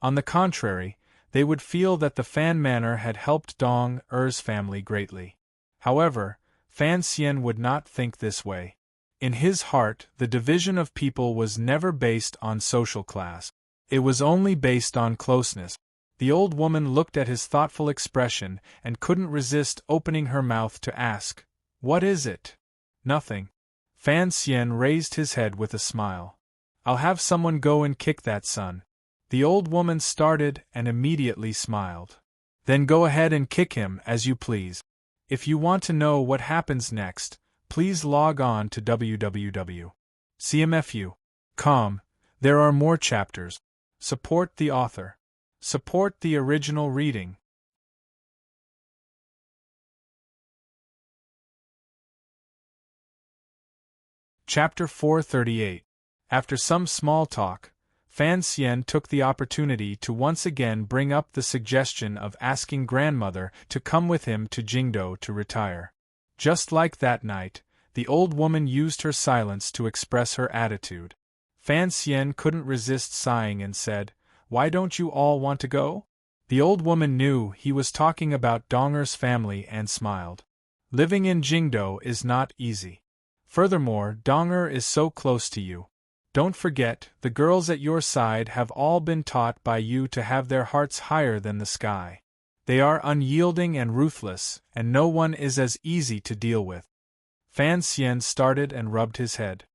On the contrary, they would feel that the Fan Manor had helped Dong-er's family greatly. However, Fan Xian would not think this way. In his heart, the division of people was never based on social class. It was only based on closeness. The old woman looked at his thoughtful expression and couldn't resist opening her mouth to ask, "What is it?" "Nothing." Fan Xian raised his head with a smile. "I'll have someone go and kick that son." The old woman started and immediately smiled. "Then go ahead and kick him as you please. If you want to know what happens next, please log on to www.cmfu.com. There are more chapters. Support the author. Support the original reading. Chapter 438. After some small talk, Fan Xian took the opportunity to once again bring up the suggestion of asking grandmother to come with him to Jingdou to retire. Just like that night, the old woman used her silence to express her attitude. Fan Xian couldn't resist sighing and said, "Why don't you all want to go?" The old woman knew he was talking about Dong-er's family and smiled. Living in Jingdou is not easy. Furthermore, Dong-er is so close to you. Don't forget, the girls at your side have all been taught by you to have their hearts higher than the sky. They are unyielding and ruthless, and no one is as easy to deal with. Fan Xian started and rubbed his head.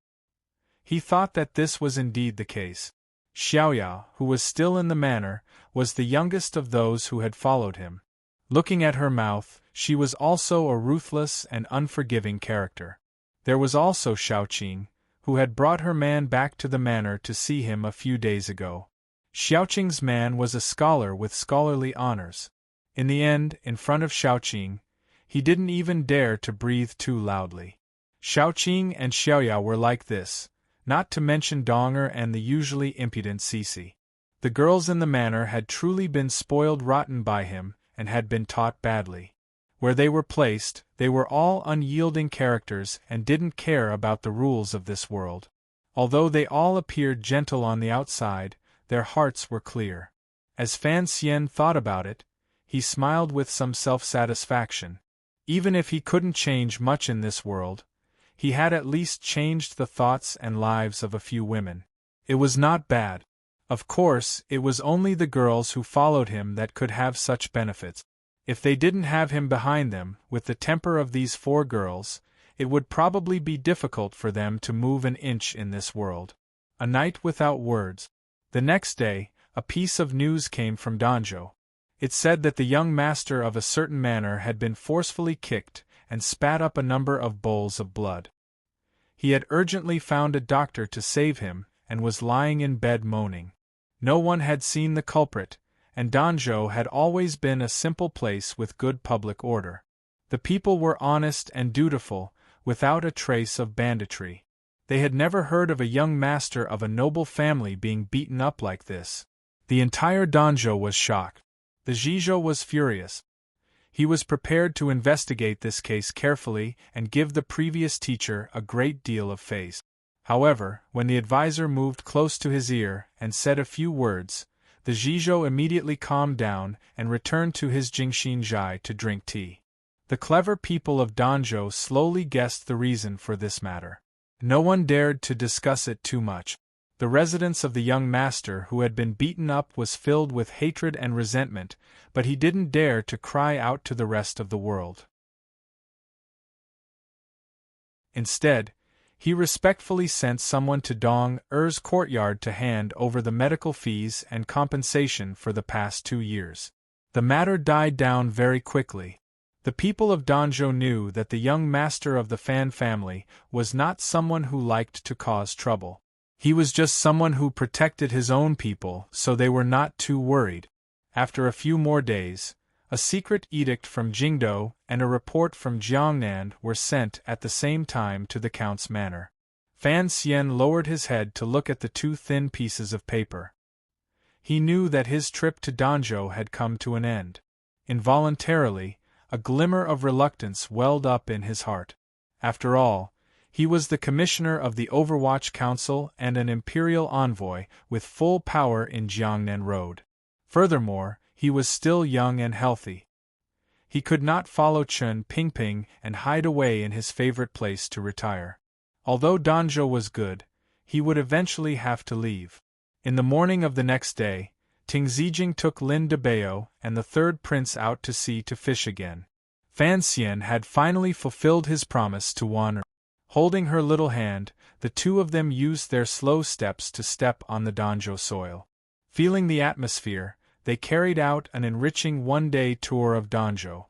He thought that this was indeed the case. Xiaoyao, who was still in the manor, was the youngest of those who had followed him. Looking at her mouth, she was also a ruthless and unforgiving character. There was also Xiaoqing, who had brought her man back to the manor to see him a few days ago. Xiaoqing's man was a scholar with scholarly honors. In the end, in front of Xiaoqing, he didn't even dare to breathe too loudly. Xiaoqing and Xiaoyao were like this, not to mention Dong-er and the usually impudent Cici. The girls in the manor had truly been spoiled rotten by him and had been taught badly. Where they were placed, they were all unyielding characters and didn't care about the rules of this world. Although they all appeared gentle on the outside, their hearts were clear. As Fan Xian thought about it, he smiled with some self-satisfaction. Even if he couldn't change much in this world, he had at least changed the thoughts and lives of a few women. It was not bad. Of course, it was only the girls who followed him that could have such benefits. If they didn't have him behind them, with the temper of these 4 girls, it would probably be difficult for them to move an inch in this world. A night without words. The next day, a piece of news came from Danzhou. It said that the young master of a certain manor had been forcefully kicked and spat up a number of bowls of blood. He had urgently found a doctor to save him and was lying in bed moaning. No one had seen the culprit, and Danzhou had always been a simple place with good public order. The people were honest and dutiful, without a trace of banditry. They had never heard of a young master of a noble family being beaten up like this. The entire Danzhou was shocked. The Zhizhou was furious. He was prepared to investigate this case carefully and give the previous teacher a great deal of face. However, when the advisor moved close to his ear and said a few words, the Zhizhou immediately calmed down and returned to his Jingxinzhai to drink tea. The clever people of Danzhou slowly guessed the reason for this matter. No one dared to discuss it too much. The residence of the young master who had been beaten up was filled with hatred and resentment, but he didn't dare to cry out to the rest of the world. Instead, he respectfully sent someone to Dong Er's courtyard to hand over the medical fees and compensation for the past 2 years. The matter died down very quickly. The people of Danzhou knew that the young master of the Fan family was not someone who liked to cause trouble. He was just someone who protected his own people, so they were not too worried. After a few more days, a secret edict from Jingdou and a report from Jiangnan were sent at the same time to the count's manor. Fan Xian lowered his head to look at the 2 thin pieces of paper. He knew that his trip to Danzhou had come to an end. Involuntarily, a glimmer of reluctance welled up in his heart. After all, he was the commissioner of the Overwatch Council and an imperial envoy with full power in Jiangnan Road. Furthermore, he was still young and healthy. He could not follow Chen Pingping and hide away in his favorite place to retire. Although Danzhou was good, he would eventually have to leave. In the morning of the next day, Ting Zijing took Lin Debao and the 3rd prince out to sea to fish again. Fan Xian had finally fulfilled his promise to Wan Er. Holding her little hand, the 2 of them used their slow steps to step on the Danzhou soil. Feeling the atmosphere, they carried out an enriching 1-day tour of Danzhou.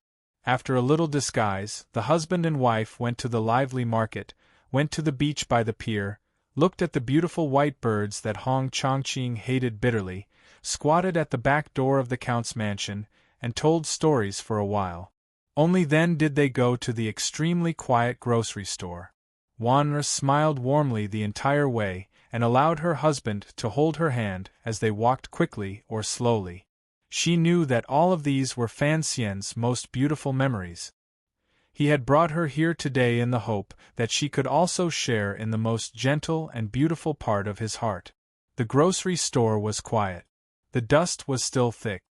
After a little disguise, the husband and wife went to the lively market, went to the beach by the pier, looked at the beautiful white birds that Hong Chongqing hated bitterly, squatted at the back door of the count's mansion, and told stories for a while. Only then did they go to the extremely quiet grocery store. Wan Er smiled warmly the entire way and allowed her husband to hold her hand as they walked quickly or slowly. She knew that all of these were Fan Xian's most beautiful memories. He had brought her here today in the hope that she could also share in the most gentle and beautiful part of his heart. The grocery store was quiet. The dust was still thick.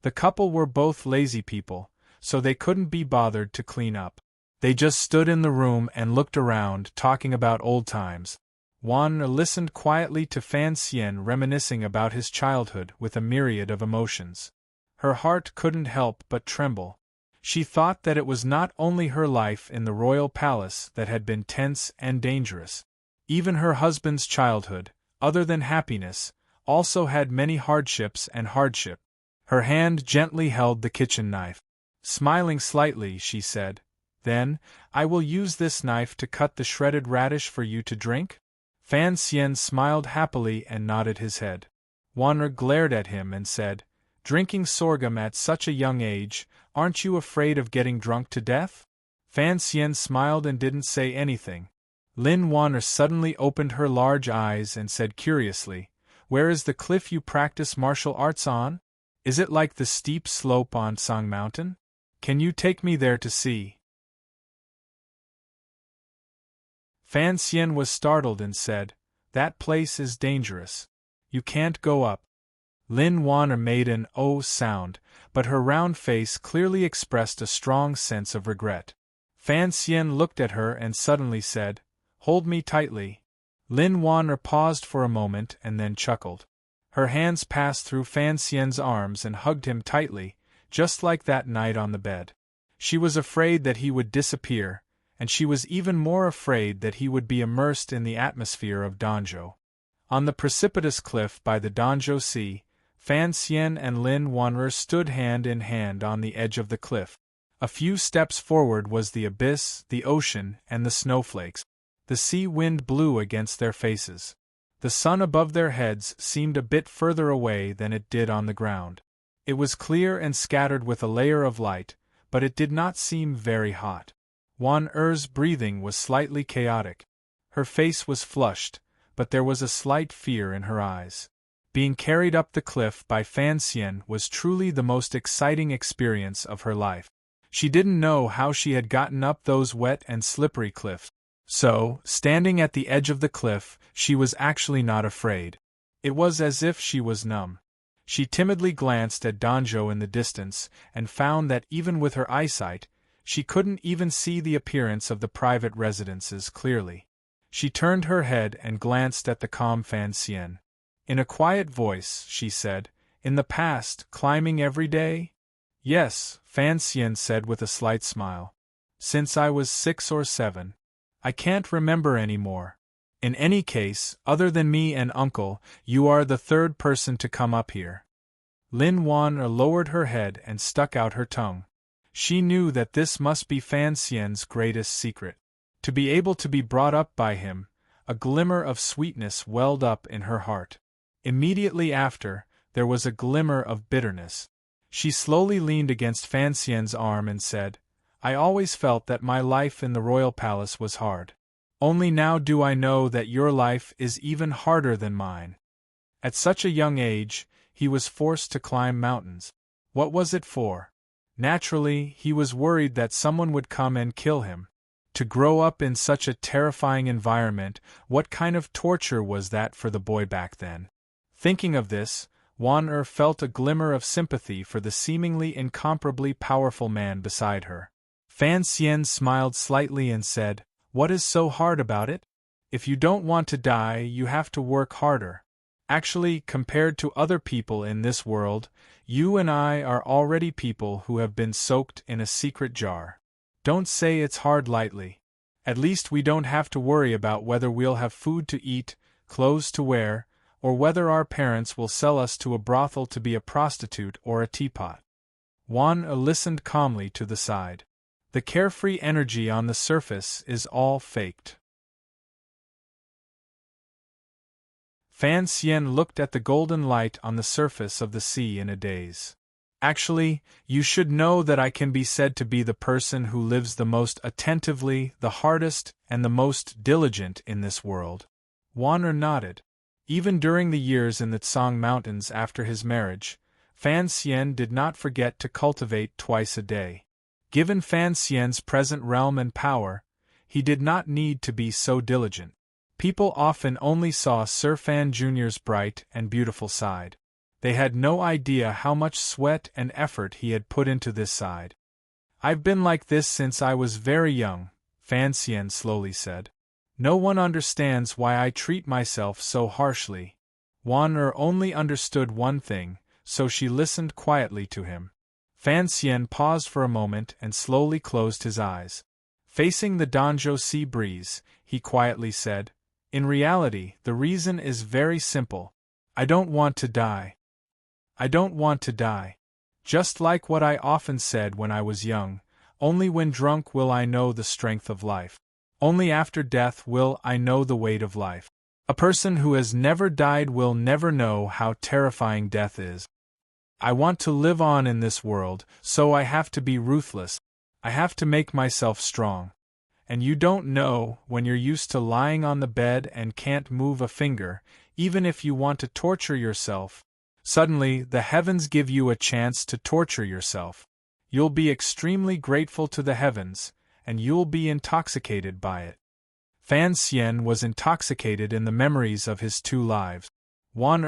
The couple were both lazy people, so they couldn't be bothered to clean up. They just stood in the room and looked around, talking about old times. Wan Er listened quietly to Fan Xian reminiscing about his childhood with a myriad of emotions. Her heart couldn't help but tremble. She thought that it was not only her life in the royal palace that had been tense and dangerous. Even her husband's childhood, other than happiness, also had many hardships and hardship. Her hand gently held the kitchen knife. Smiling slightly, she said, "Then, I will use this knife to cut the shredded radish for you to drink?" Fan Xian smiled happily and nodded his head. Wan Er glared at him and said, "Drinking sorghum at such a young age, aren't you afraid of getting drunk to death?" Fan Xian smiled and didn't say anything. Lin Wan Er suddenly opened her large eyes and said curiously, "Where is the cliff you practice martial arts on? Is it like the steep slope on Song Mountain? Can you take me there to see?" Fan Xian was startled and said, "That place is dangerous. You can't go up." Lin Wan Er made an "oh" sound, but her round face clearly expressed a strong sense of regret. Fan Xian looked at her and suddenly said, "Hold me tightly." Lin Wan Er paused for a moment and then chuckled. Her hands passed through Fan Xian's arms and hugged him tightly, just like that night on the bed. She was afraid that he would disappear, and she was even more afraid that he would be immersed in the atmosphere of Danzhou. On the precipitous cliff by the Danzhou Sea, Fan Xian and Lin Wan Er stood hand in hand on the edge of the cliff. A few steps forward was the abyss, the ocean, and the snowflakes. The sea wind blew against their faces. The sun above their heads seemed a bit further away than it did on the ground. It was clear and scattered with a layer of light, but it did not seem very hot. Wan Er's breathing was slightly chaotic. Her face was flushed, but there was a slight fear in her eyes. Being carried up the cliff by Fan Xian was truly the most exciting experience of her life. She didn't know how she had gotten up those wet and slippery cliffs. So, standing at the edge of the cliff, she was actually not afraid. It was as if she was numb. She timidly glanced at Danzhou in the distance, and found that even with her eyesight, she couldn't even see the appearance of the private residences clearly. She turned her head and glanced at the calm Fan Xian. In a quiet voice, she said, "In the past, climbing every day?" "Yes," Fan Xian said with a slight smile. "Since I was 6 or 7. I can't remember anymore. In any case, other than me and Uncle, you are the third person to come up here." Lin Wan lowered her head and stuck out her tongue. She knew that this must be Fan Xian's greatest secret. To be able to be brought up by him, a glimmer of sweetness welled up in her heart. Immediately after, there was a glimmer of bitterness. She slowly leaned against Fan Xian's arm and said, "I always felt that my life in the royal palace was hard. Only now do I know that your life is even harder than mine." At such a young age, he was forced to climb mountains. What was it for? Naturally, he was worried that someone would come and kill him. To grow up in such a terrifying environment, what kind of torture was that for the boy back then? Thinking of this, Wan felt a glimmer of sympathy for the seemingly incomparably powerful man beside her. Fan Xian smiled slightly and said, "What is so hard about it? If you don't want to die, you have to work harder. Actually, compared to other people in this world, you and I are already people who have been soaked in a secret jar. Don't say it's hard lightly. At least we don't have to worry about whether we'll have food to eat, clothes to wear, or whether our parents will sell us to a brothel to be a prostitute or a teapot." Wan listened calmly to the side. The carefree energy on the surface is all faked. Fan Xian looked at the golden light on the surface of the sea in a daze. "Actually, you should know that I can be said to be the person who lives the most attentively, the hardest, and the most diligent in this world." Wan nodded. Even during the years in the Tsang Mountains after his marriage, Fan Xian did not forget to cultivate twice a day. Given Fan Xian's present realm and power, he did not need to be so diligent. People often only saw Sir Fan Jr.'s bright and beautiful side. They had no idea how much sweat and effort he had put into this side. "I've been like this since I was very young," Fan Xian slowly said. "No one understands why I treat myself so harshly." Wan only understood one thing, so she listened quietly to him. Fan Xian paused for a moment and slowly closed his eyes. Facing the Danzhou sea breeze, he quietly said, "In reality, the reason is very simple. I don't want to die. I don't want to die. Just like what I often said when I was young, only when drunk will I know the strength of life. Only after death will I know the weight of life. A person who has never died will never know how terrifying death is. I want to live on in this world, so I have to be ruthless. I have to make myself strong. And you don't know, when you're used to lying on the bed and can't move a finger, even if you want to torture yourself, suddenly the heavens give you a chance to torture yourself. You'll be extremely grateful to the heavens, and you'll be intoxicated by it." Fan Xian was intoxicated in the memories of his 2 lives. Wan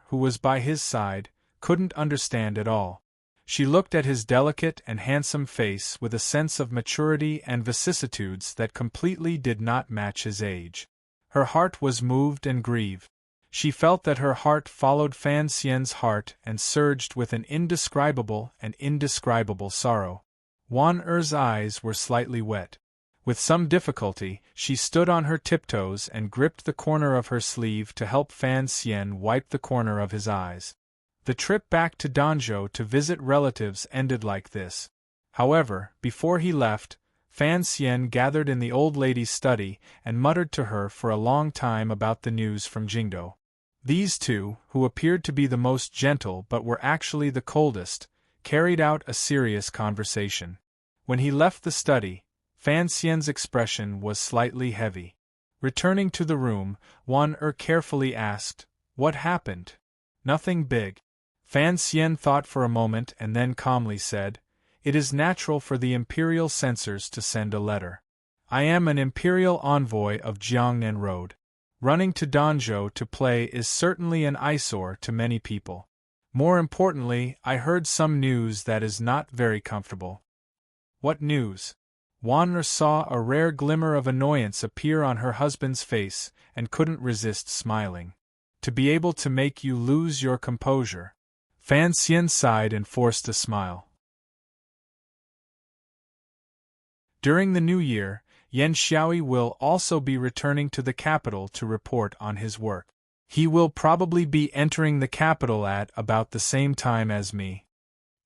who was by his side, couldn't understand at all. She looked at his delicate and handsome face with a sense of maturity and vicissitudes that completely did not match his age. Her heart was moved and grieved. She felt that her heart followed Fan Xian's heart and surged with an indescribable and indescribable sorrow. Wan eyes were slightly wet. With some difficulty, she stood on her tiptoes and gripped the corner of her sleeve to help Fan Xian wipe the corner of his eyes. The trip back to Danzhou to visit relatives ended like this. However, before he left, Fan Xian gathered in the old lady's study and muttered to her for a long time about the news from Jingdou. These two, who appeared to be the most gentle but were actually the coldest, carried out a serious conversation. When he left the study, Fan Xian's expression was slightly heavy. Returning to the room, Wan carefully asked, "What happened?" "Nothing big." Fan Xian thought for a moment and then calmly said, "It is natural for the imperial censors to send a letter. I am an imperial envoy of Jiangnan Road. Running to Danzhou to play is certainly an eyesore to many people. More importantly, I heard some news that is not very comfortable." "What news?" Wanner saw a rare glimmer of annoyance appear on her husband's face and couldn't resist smiling. To be able to make you lose your composure. Fan Xian sighed and forced a smile. During the new year, Yan Xiaoi will also be returning to the capital to report on his work. He will probably be entering the capital at about the same time as me.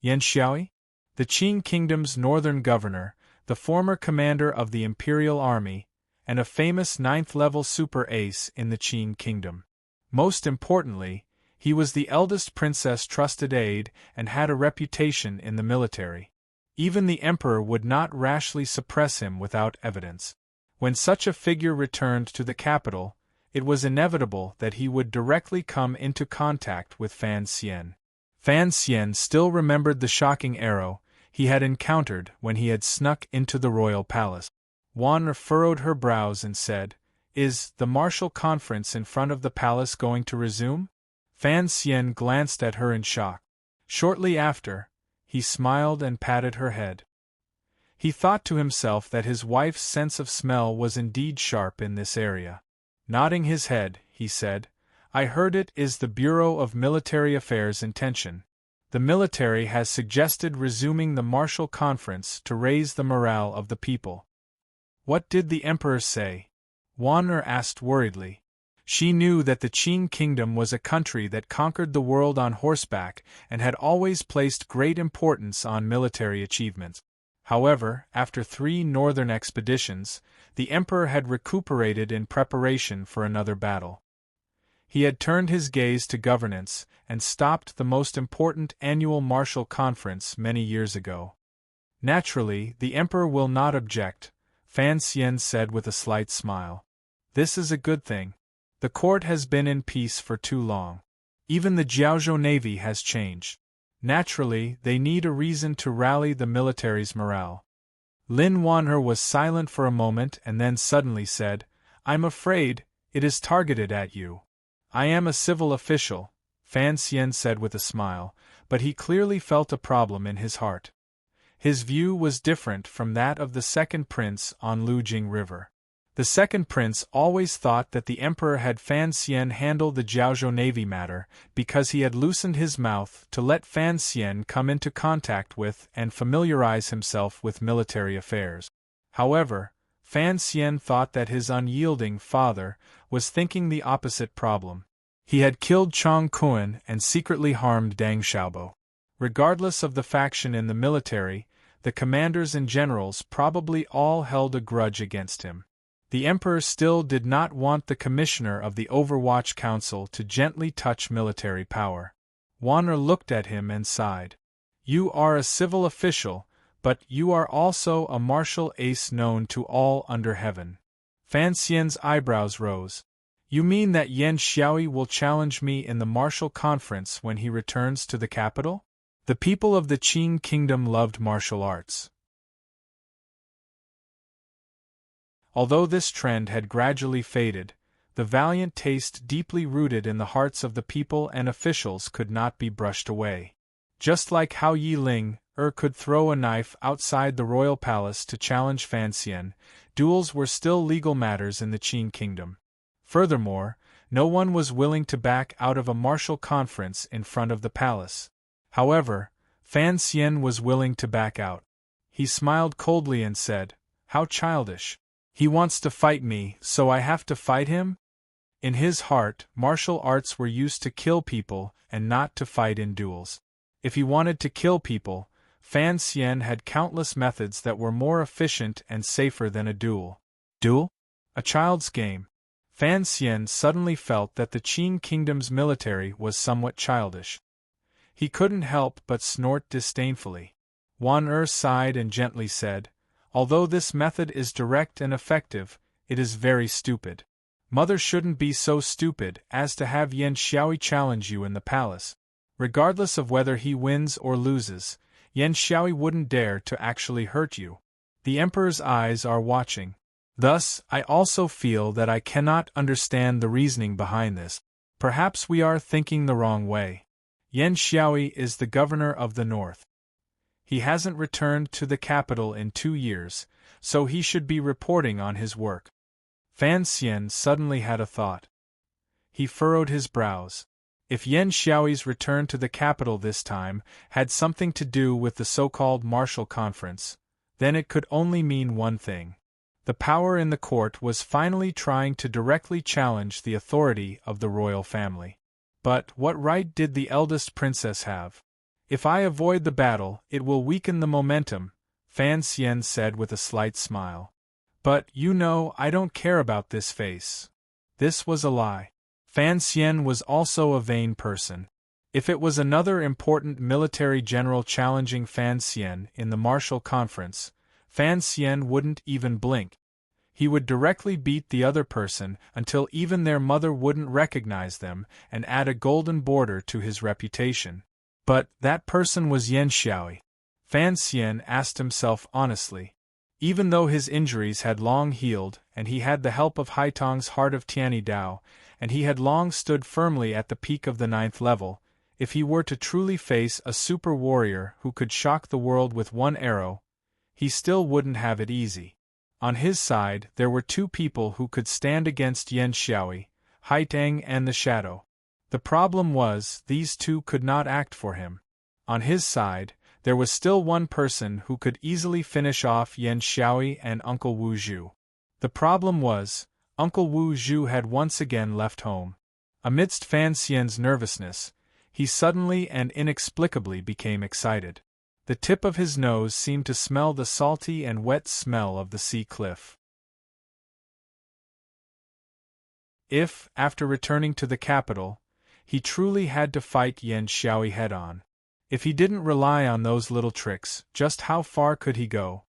Yan Xiaoi? The Qin Kingdom's northern governor, the former commander of the Imperial Army, and a famous 9th-level super ace in the Qin Kingdom. Most importantly, he was the eldest princess' trusted aide and had a reputation in the military. Even the emperor would not rashly suppress him without evidence. When such a figure returned to the capital, it was inevitable that he would directly come into contact with Fan Xian. Fan Xian still remembered the shocking arrow he had encountered when he had snuck into the royal palace. Wanner furrowed her brows and said, "Is the martial conference in front of the palace going to resume?" Fan Xian glanced at her in shock. Shortly after, he smiled and patted her head. He thought to himself that his wife's sense of smell was indeed sharp in this area. Nodding his head, he said, "I heard it is the Bureau of Military Affairs' intention. The military has suggested resuming the martial conference to raise the morale of the people." "What did the emperor say?" Wanner asked worriedly. She knew that the Qin Kingdom was a country that conquered the world on horseback and had always placed great importance on military achievements. However, after 3 northern expeditions, the emperor had recuperated in preparation for another battle. He had turned his gaze to governance and stopped the most important annual martial conference many years ago. "Naturally, the emperor will not object," Fan Xian said with a slight smile. "This is a good thing. The court has been in peace for too long. Even the Jiaozhou Navy has changed. Naturally, they need a reason to rally the military's morale." Lin Wanher was silent for a moment and then suddenly said, "I'm afraid it is targeted at you." "I am a civil official," Fan Xian said with a smile, but he clearly felt a problem in his heart. His view was different from that of the second prince on Lujing River. The second prince always thought that the emperor had Fan Xian handle the Jiaozhou Navy matter because he had loosened his mouth to let Fan Xian come into contact with and familiarize himself with military affairs. However, Fan Xian thought that his unyielding father was thinking the opposite problem. He had killed Chong Kuan and secretly harmed Deng Xiaobo. Regardless of the faction in the military, the commanders and generals probably all held a grudge against him. The emperor still did not want the commissioner of the Overwatch Council to gently touch military power. Wanner looked at him and sighed. "You are a civil official, but you are also a martial ace known to all under heaven." Fan Xian's eyebrows rose. "You mean that Yan Xiaoi will challenge me in the martial conference when he returns to the capital?" The people of the Qin Kingdom loved martial arts. Although this trend had gradually faded, the valiant taste deeply rooted in the hearts of the people and officials could not be brushed away. Just like how Yi Ling could throw a knife outside the royal palace to challenge Fan Xian, duels were still legal matters in the Qin Kingdom. Furthermore, no one was willing to back out of a martial conference in front of the palace. However, Fan Xian was willing to back out. He smiled coldly and said, "How childish. He wants to fight me, so I have to fight him?" In his heart, martial arts were used to kill people and not to fight in duels. If he wanted to kill people, Fan Xian had countless methods that were more efficient and safer than a duel. Duel? A child's game. Fan Xian suddenly felt that the Qin Kingdom's military was somewhat childish. He couldn't help but snort disdainfully. Wan sighed and gently said, "Although this method is direct and effective, it is very stupid. Mother shouldn't be so stupid as to have Yan Xiaoi challenge you in the palace. Regardless of whether he wins or loses, Yan Xiaoi wouldn't dare to actually hurt you. The emperor's eyes are watching. Thus, I also feel that I cannot understand the reasoning behind this. Perhaps we are thinking the wrong way. Yan Xiaoi is the governor of the north. He hasn't returned to the capital in 2 years, so he should be reporting on his work. Fan Xian suddenly had a thought. He furrowed his brows. If Yan Xiaoi's return to the capital this time had something to do with the so-called martial conference, then it could only mean one thing. The power in the court was finally trying to directly challenge the authority of the royal family. But what right did the eldest princess have? If I avoid the battle, it will weaken the momentum, Fan Xian said with a slight smile. But, you know, I don't care about this face. This was a lie. Fan Xian was also a vain person. If it was another important military general challenging Fan Xian in the martial conference, Fan Xian wouldn't even blink. He would directly beat the other person until even their mother wouldn't recognize them and add a golden border to his reputation. But that person was Yan Xiaoi. Fan Xian asked himself honestly. Even though his injuries had long healed and he had the help of Haitong's Heart of Tianyi Dao, and he had long stood firmly at the peak of the 9th level, if he were to truly face a super warrior who could shock the world with one arrow, he still wouldn't have it easy. On his side there were two people who could stand against Yan Xiaoi, Haitong and the Shadow. The problem was, these two could not act for him. On his side, there was still one person who could easily finish off Yan Xiaoi and Uncle Wu Zhu. The problem was, Uncle Wu Zhu had once again left home. Amidst Fan Xian's nervousness, he suddenly and inexplicably became excited. The tip of his nose seemed to smell the salty and wet smell of the sea cliff. If, after returning to the capital, he truly had to fight Yan Xiaoi head-on, if he didn't rely on those little tricks, just how far could he go?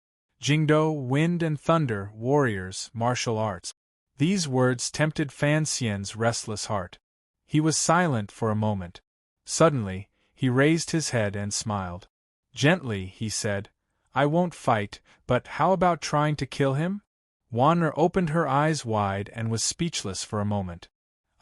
Jingdo, wind and thunder, warriors, martial arts. These words tempted Fan Xian's restless heart. He was silent for a moment. Suddenly, he raised his head and smiled. Gently, he said, I won't fight, but how about trying to kill him? Wan'er opened her eyes wide and was speechless for a moment.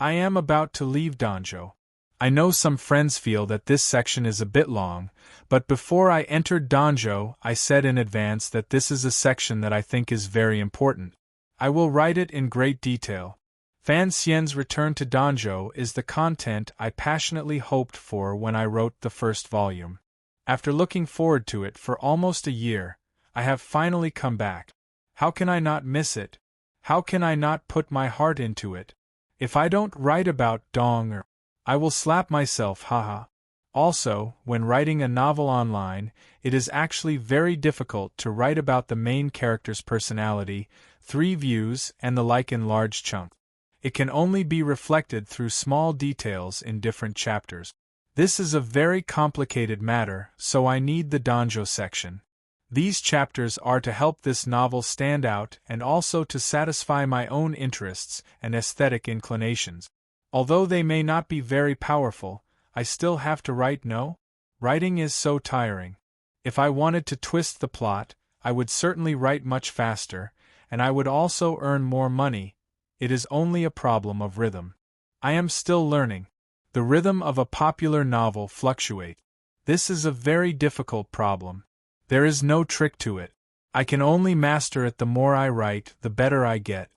I am about to leave Danzhou. I know some friends feel that this section is a bit long, but before I entered Danzhou, I said in advance that this is a section that I think is very important. I will write it in great detail. Fan Xian's return to Danzhou is the content I passionately hoped for when I wrote the first volume. After looking forward to it for almost a year, I have finally come back. How can I not miss it? How can I not put my heart into it? If I don't write about Dong, I will slap myself, haha. Also, when writing a novel online, it is actually very difficult to write about the main character's personality, 3 views, and the like in large chunks. It can only be reflected through small details in different chapters. This is a very complicated matter, so I need the Danzhou section. These chapters are to help this novel stand out and also to satisfy my own interests and aesthetic inclinations. Although they may not be very powerful, I still have to write, no? Writing is so tiring. If I wanted to twist the plot, I would certainly write much faster, and I would also earn more money. It is only a problem of rhythm. I am still learning. The rhythm of a popular novel fluctuates. This is a very difficult problem. There is no trick to it. I can only master it. The more I write, the better I get.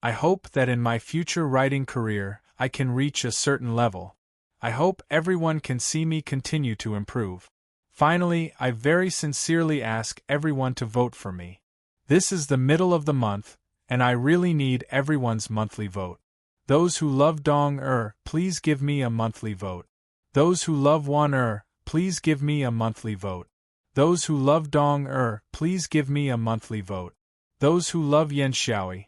I hope that in my future writing career, I can reach a certain level. I hope everyone can see me continue to improve. Finally, I very sincerely ask everyone to vote for me. This is the middle of the month, and I really need everyone's monthly vote. Those who love Dong please give me a monthly vote. Those who love Wan please give me a monthly vote. Those who love Dong please give me a monthly vote. Those who love Yan Xiaoi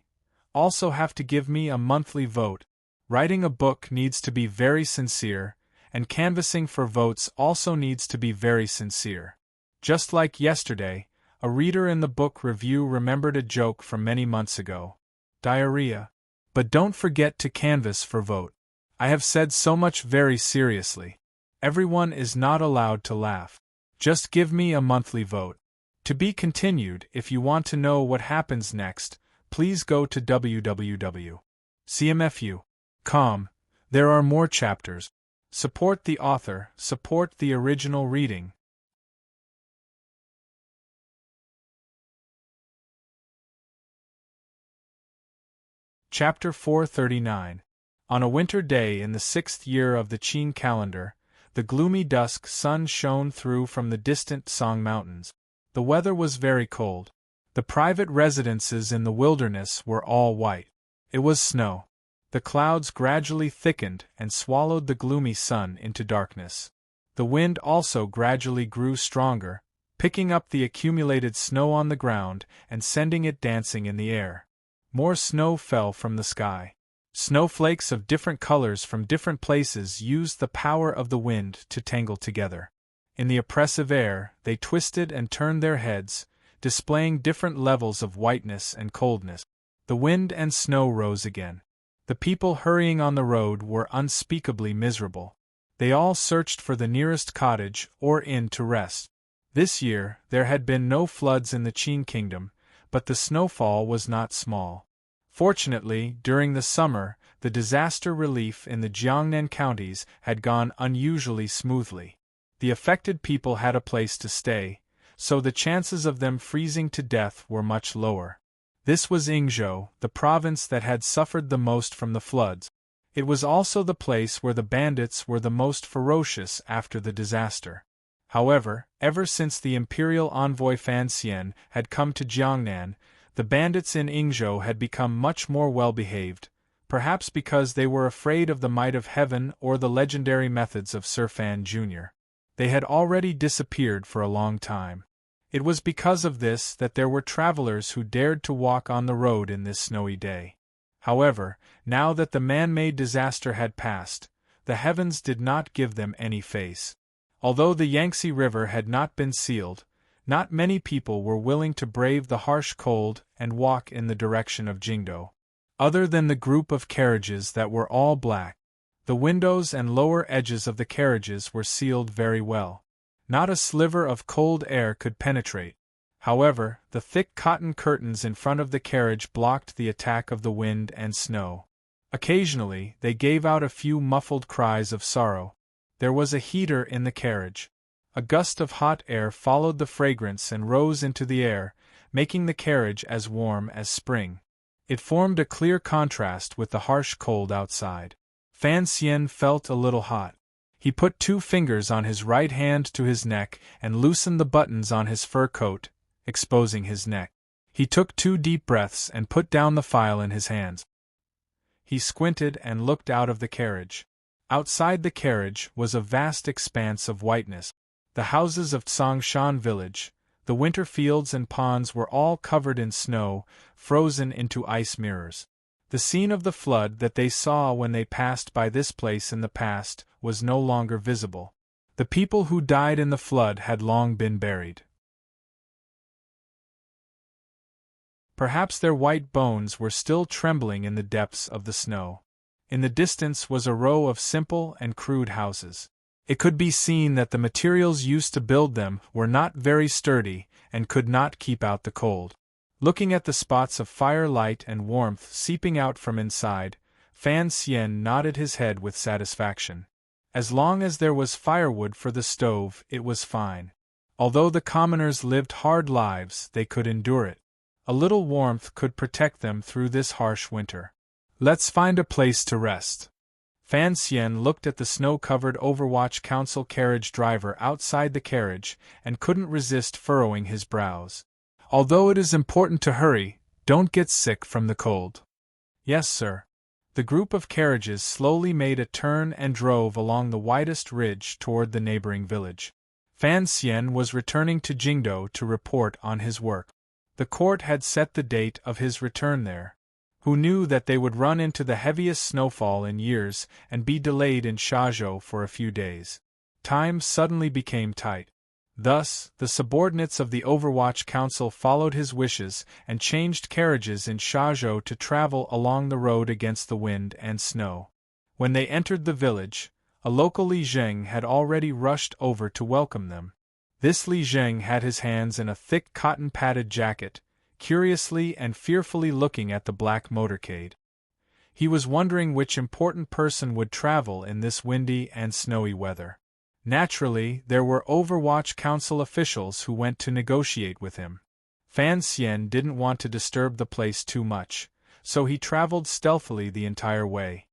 also have to give me a monthly vote. Writing a book needs to be very sincere, and canvassing for votes also needs to be very sincere. Just like yesterday, a reader in the book review remembered a joke from many months ago. Diarrhea. But don't forget to canvass for vote. I have said so much very seriously. Everyone is not allowed to laugh. Just give me a monthly vote. To be continued. If you want to know what happens next, please go to www.cmfu.com. There are more chapters. Support the author, support the original reading. Chapter 439. On a winter day in the 6th year of the Qin calendar, the gloomy dusk sun shone through from the distant Song Mountains. The weather was very cold. The private residences in the wilderness were all white. It was snow. The clouds gradually thickened and swallowed the gloomy sun into darkness. The wind also gradually grew stronger, picking up the accumulated snow on the ground and sending it dancing in the air. More snow fell from the sky. Snowflakes of different colors from different places used the power of the wind to tangle together. In the oppressive air, they twisted and turned their heads, displaying different levels of whiteness and coldness. The wind and snow rose again. The people hurrying on the road were unspeakably miserable. They all searched for the nearest cottage or inn to rest. This year, there had been no floods in the Qin kingdom, but the snowfall was not small. Fortunately, during the summer, the disaster relief in the Jiangnan counties had gone unusually smoothly. The affected people had a place to stay, so the chances of them freezing to death were much lower. This was Yingzhou, the province that had suffered the most from the floods. It was also the place where the bandits were the most ferocious after the disaster. However, ever since the imperial envoy Fan Xian had come to Jiangnan, the bandits in Yingzhou had become much more well-behaved, perhaps because they were afraid of the might of heaven or the legendary methods of Sir Fan Jr. They had already disappeared for a long time. It was because of this that there were travelers who dared to walk on the road in this snowy day. However, now that the man-made disaster had passed, the heavens did not give them any face. Although the Yangtze River had not been sealed, not many people were willing to brave the harsh cold and walk in the direction of Jingdou. Other than the group of carriages that were all black, the windows and lower edges of the carriages were sealed very well. Not a sliver of cold air could penetrate. However, the thick cotton curtains in front of the carriage blocked the attack of the wind and snow. Occasionally, they gave out a few muffled cries of sorrow. There was a heater in the carriage. A gust of hot air followed the fragrance and rose into the air, making the carriage as warm as spring. It formed a clear contrast with the harsh cold outside. Fan Xian felt a little hot. He put 2 fingers on his right hand to his neck and loosened the buttons on his fur coat, exposing his neck. He took 2 deep breaths and put down the file in his hands. He squinted and looked out of the carriage. Outside the carriage was a vast expanse of whiteness. The houses of Tsongshan village, the winter fields and ponds were all covered in snow, frozen into ice mirrors. The scene of the flood that they saw when they passed by this place in the past was no longer visible. The people who died in the flood had long been buried. Perhaps their white bones were still trembling in the depths of the snow. In the distance was a row of simple and crude houses. It could be seen that the materials used to build them were not very sturdy and could not keep out the cold. Looking at the spots of firelight and warmth seeping out from inside, Fan Xian nodded his head with satisfaction. As long as there was firewood for the stove, it was fine. Although the commoners lived hard lives, they could endure it. A little warmth could protect them through this harsh winter. Let's find a place to rest. Fan Xian looked at the snow-covered Overwatch Council carriage driver outside the carriage and couldn't resist furrowing his brows. Although it is important to hurry, don't get sick from the cold. Yes, sir. The group of carriages slowly made a turn and drove along the widest ridge toward the neighboring village. Fan Xian was returning to Jingdou to report on his work. The court had set the date of his return there. Who knew that they would run into the heaviest snowfall in years and be delayed in Shazhou for a few days. Time suddenly became tight. Thus, the subordinates of the Overwatch Council followed his wishes and changed carriages in Shazhou to travel along the road against the wind and snow. When they entered the village, a local Li Zheng had already rushed over to welcome them. This Li Zheng had his hands in a thick cotton-padded jacket, curiously and fearfully looking at the black motorcade. He was wondering which important person would travel in this windy and snowy weather. Naturally, there were Overwatch Council officials who went to negotiate with him. Fan Xian didn't want to disturb the place too much, so he traveled stealthily the entire way.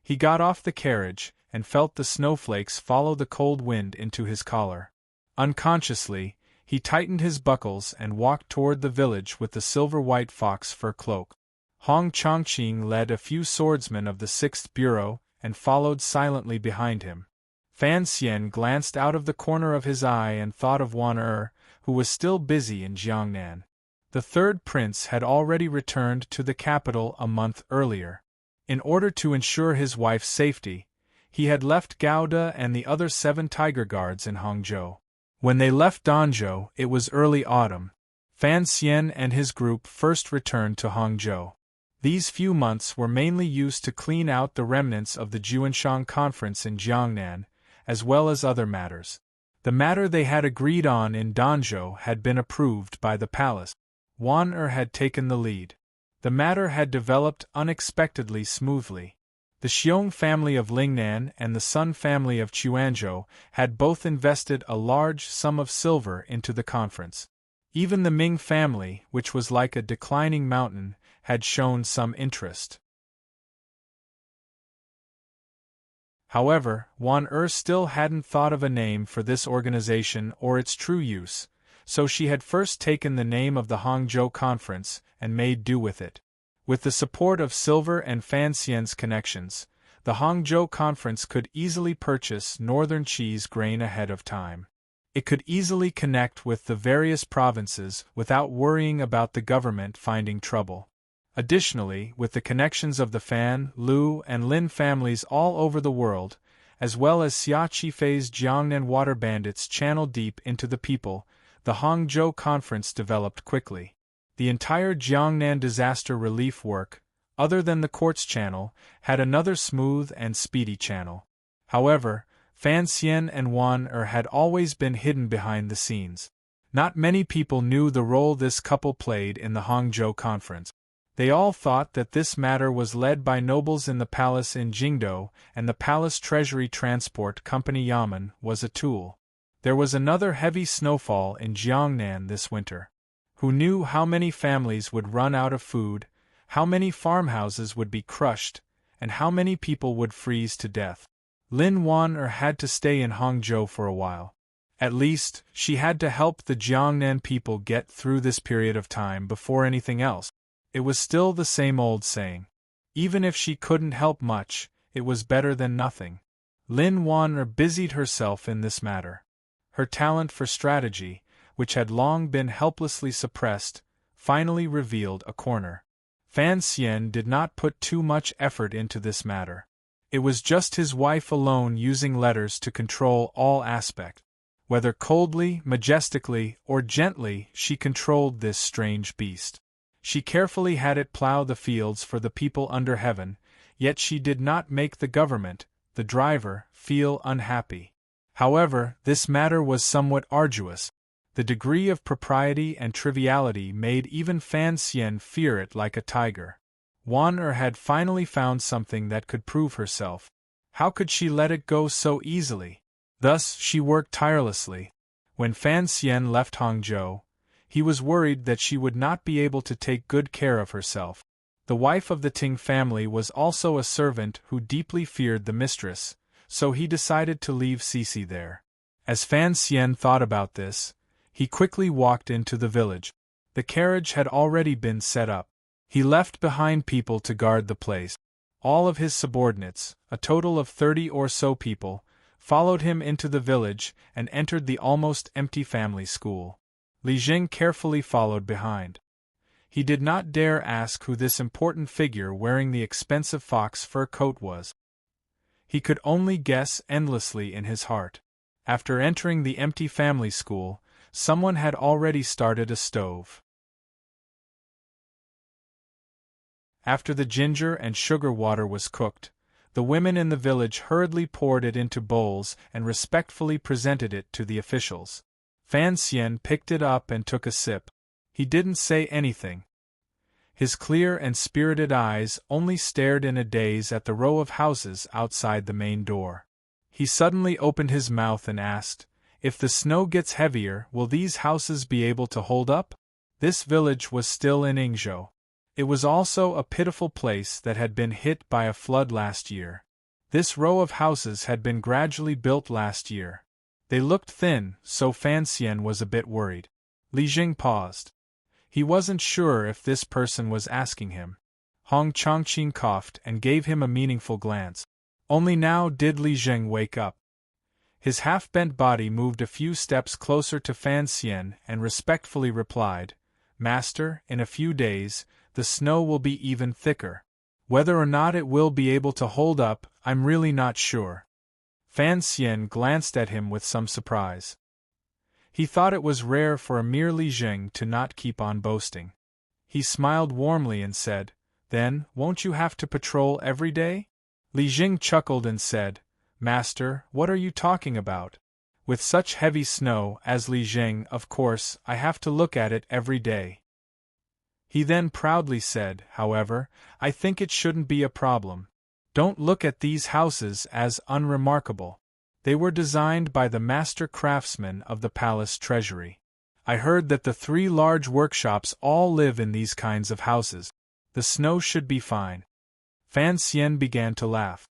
He got off the carriage, and felt the snowflakes follow the cold wind into his collar. Unconsciously, he tightened his buckles and walked toward the village with the silver-white fox fur cloak. Hong Chongqing led a few swordsmen of the 6th Bureau and followed silently behind him. Fan Xian glanced out of the corner of his eye and thought of Wan who was still busy in Jiangnan. The third prince had already returned to the capital a month earlier. In order to ensure his wife's safety, he had left Gao De and the other 7 tiger guards in Hangzhou. When they left Danzhou, it was early autumn. Fan Xian and his group first returned to Hangzhou. These few months were mainly used to clean out the remnants of the Juanshan conference in Jiangnan, as well as other matters. The matter they had agreed on in Danzhou had been approved by the palace. Wan had taken the lead. The matter had developed unexpectedly smoothly. The Xiong family of Lingnan and the Sun family of Quanzhou had both invested a large sum of silver into the conference. Even the Ming family, which was like a declining mountain, had shown some interest. However, Wan still hadn't thought of a name for this organization or its true use, so she had first taken the name of the Hangzhou Conference and made do with it. With the support of Silver and Fan Xian's connections, the Hangzhou Conference could easily purchase northern cheese grain ahead of time. It could easily connect with the various provinces without worrying about the government finding trouble. Additionally, with the connections of the Fan, Lu, and Lin families all over the world, as well as Xia Qifei's Jiangnan water bandits channeled deep into the people, the Hangzhou Conference developed quickly. The entire Jiangnan disaster relief work, other than the quartz channel, had another smooth and speedy channel. However, Fan Xian and Wan had always been hidden behind the scenes. Not many people knew the role this couple played in the Hangzhou Conference. They all thought that this matter was led by nobles in the palace in Jingdou, and the Palace Treasury Transport Company Yamen was a tool. There was another heavy snowfall in Jiangnan this winter. Who knew how many families would run out of food, how many farmhouses would be crushed, and how many people would freeze to death? Lin Wan had to stay in Hangzhou for a while. At least, she had to help the Jiangnan people get through this period of time before anything else. It was still the same old saying. Even if she couldn't help much, it was better than nothing. Lin Wan busied herself in this matter. Her talent for strategy, which had long been helplessly suppressed, finally revealed a corner. Fan Xian did not put too much effort into this matter. It was just his wife alone using letters to control all aspects. Whether coldly, majestically, or gently, she controlled this strange beast. She carefully had it plow the fields for the people under heaven, yet she did not make the government, the driver, feel unhappy. However, this matter was somewhat arduous. The degree of propriety and triviality made even Fan Xian fear it like a tiger. Wan had finally found something that could prove herself. How could she let it go so easily? Thus she worked tirelessly. When Fan Xian left Hangzhou, he was worried that she would not be able to take good care of herself. The wife of the Ting family was also a servant who deeply feared the mistress, so he decided to leave Cece there. As Fan Xian thought about this, he quickly walked into the village. The carriage had already been set up. He left behind people to guard the place. All of his subordinates, a total of 30 or so people, followed him into the village and entered the almost empty family school. Li Jing carefully followed behind. He did not dare ask who this important figure wearing the expensive fox fur coat was. He could only guess endlessly in his heart. After entering the empty family school, someone had already started a stove. After the ginger and sugar water was cooked, the women in the village hurriedly poured it into bowls and respectfully presented it to the officials. Fan Xian picked it up and took a sip. He didn't say anything. His clear and spirited eyes only stared in a daze at the row of houses outside the main door. He suddenly opened his mouth and asked, "If the snow gets heavier, will these houses be able to hold up?" This village was still in Yingzhou. It was also a pitiful place that had been hit by a flood last year. This row of houses had been gradually built last year. They looked thin, so Fan Xian was a bit worried. Li Jing paused. He wasn't sure if this person was asking him. Hong Chongqing coughed and gave him a meaningful glance. Only now did Li Jing wake up. His half-bent body moved a few steps closer to Fan Xian and respectfully replied, "Master, in a few days, the snow will be even thicker. Whether or not it will be able to hold up, I'm really not sure." Fan Xian glanced at him with some surprise. He thought it was rare for a mere Li Jing to not keep on boasting. He smiled warmly and said, "Then, won't you have to patrol every day?" Li Jing chuckled and said, "Master, what are you talking about? With such heavy snow as Li Jing, of course, I have to look at it every day." He then proudly said, "However, I think it shouldn't be a problem. Don't look at these houses as unremarkable. They were designed by the master craftsmen of the palace treasury. I heard that the 3 large workshops all live in these kinds of houses. The snow should be fine." Fan Xian began to laugh.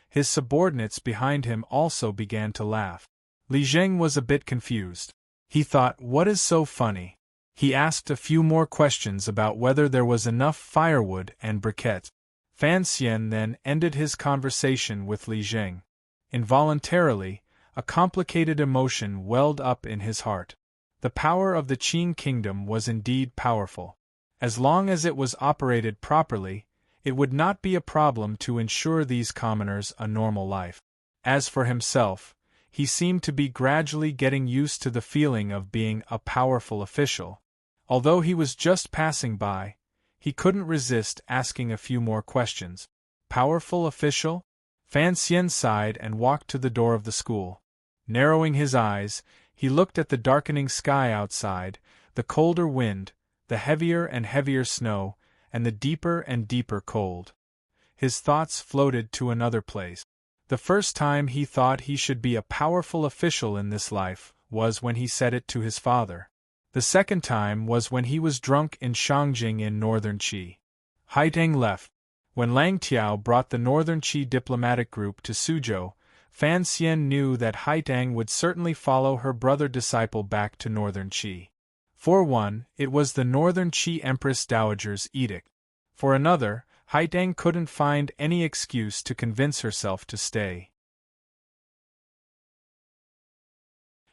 His subordinates behind him also began to laugh. Li Jing was a bit confused. He thought, what is so funny? He asked a few more questions about whether there was enough firewood and briquettes. Fan Xian then ended his conversation with Li Jing. Involuntarily, a complicated emotion welled up in his heart. The power of the Qing kingdom was indeed powerful. As long as it was operated properly, it would not be a problem to ensure these commoners a normal life. As for himself, he seemed to be gradually getting used to the feeling of being a powerful official. Although he was just passing by, he couldn't resist asking a few more questions. Powerful official? Fan Xian sighed and walked to the door of the school. Narrowing his eyes, he looked at the darkening sky outside, the colder wind, the heavier and heavier snow, and the deeper and deeper cold. His thoughts floated to another place. The first time he thought he should be a powerful official in this life was when he said it to his father. The second time was when he was drunk in Shangjing in northern Qi. Haitang left. When Lang Tiao brought the northern Qi diplomatic group to Suzhou, Fan Xian knew that Haitang would certainly follow her brother disciple back to northern Qi. For one, it was the northern Qi Empress Dowager's edict. For another, Haitang couldn't find any excuse to convince herself to stay.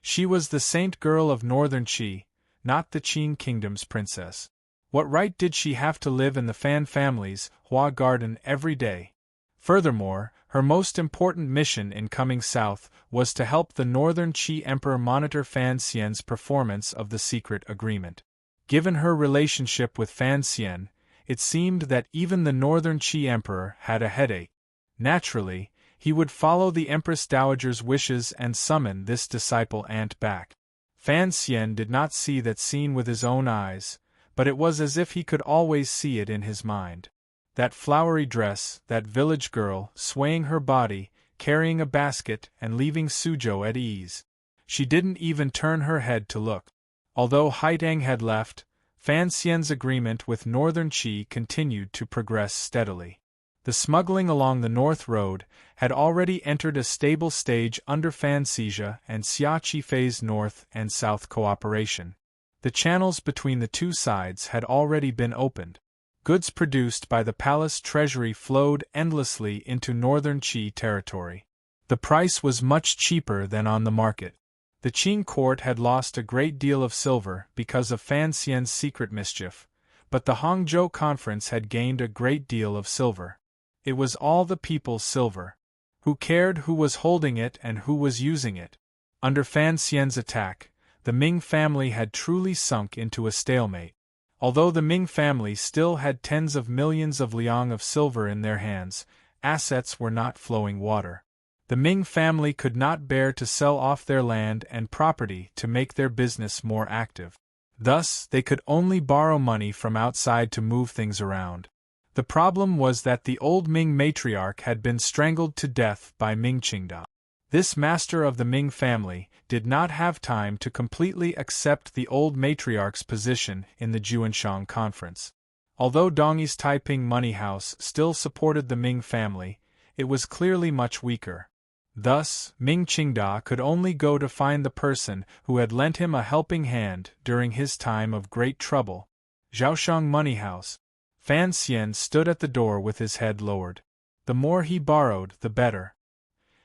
She was the saint girl of northern Qi, not the Qing kingdom's princess. What right did she have to live in the Fan family's Hua garden every day? Furthermore, her most important mission in coming south was to help the northern Qi emperor monitor Fan Xian's performance of the secret agreement. Given her relationship with Fan Xian, it seemed that even the northern Qi emperor had a headache. Naturally, he would follow the Empress Dowager's wishes and summon this disciple aunt back. Fan Xian did not see that scene with his own eyes, but it was as if he could always see it in his mind. That flowery dress, that village girl, swaying her body, carrying a basket and leaving Suzhou at ease. She didn't even turn her head to look. Although Haitang had left, Fan Xian's agreement with northern Qi continued to progress steadily. The smuggling along the North Road had already entered a stable stage under Fan Xizha and Xia Qifei's North and South cooperation. The channels between the two sides had already been opened. Goods produced by the palace treasury flowed endlessly into northern Qi territory. The price was much cheaper than on the market. The Qing court had lost a great deal of silver because of Fan Xian's secret mischief, but the Hangzhou conference had gained a great deal of silver. It was all the people's silver. Who cared who was holding it and who was using it? Under Fan Xian's attack, the Ming family had truly sunk into a stalemate. Although the Ming family still had tens of millions of liang of silver in their hands, assets were not flowing water. The Ming family could not bear to sell off their land and property to make their business more active. Thus, they could only borrow money from outside to move things around. The problem was that the old Ming matriarch had been strangled to death by Ming Qingda. This master of the Ming family did not have time to completely accept the old matriarch's position in the Juanshang conference. Although Dongyi's Taiping money house still supported the Ming family, it was clearly much weaker. Thus, Ming Qingda could only go to find the person who had lent him a helping hand during his time of great trouble. Zhaoshang money house. Fan Xian stood at the door with his head lowered. The more he borrowed, the better.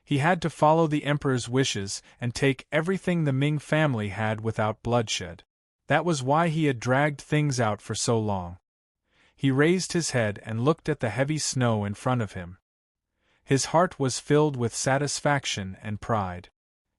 He had to follow the emperor's wishes and take everything the Ming family had without bloodshed. That was why he had dragged things out for so long. He raised his head and looked at the heavy snow in front of him. His heart was filled with satisfaction and pride.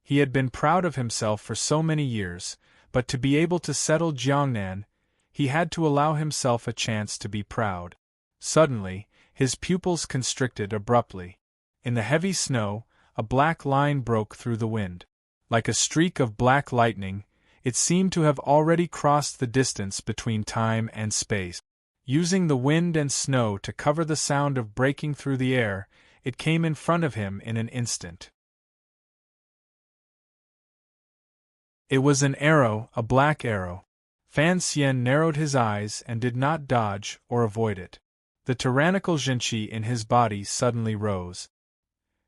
He had been proud of himself for so many years, but to be able to settle Jiangnan, he had to allow himself a chance to be proud. Suddenly, his pupils constricted abruptly. In the heavy snow, a black line broke through the wind. Like a streak of black lightning, it seemed to have already crossed the distance between time and space. Using the wind and snow to cover the sound of breaking through the air, it came in front of him in an instant. It was an arrow, a black arrow. Fan Xian narrowed his eyes and did not dodge or avoid it. The tyrannical Zhenqi in his body suddenly rose.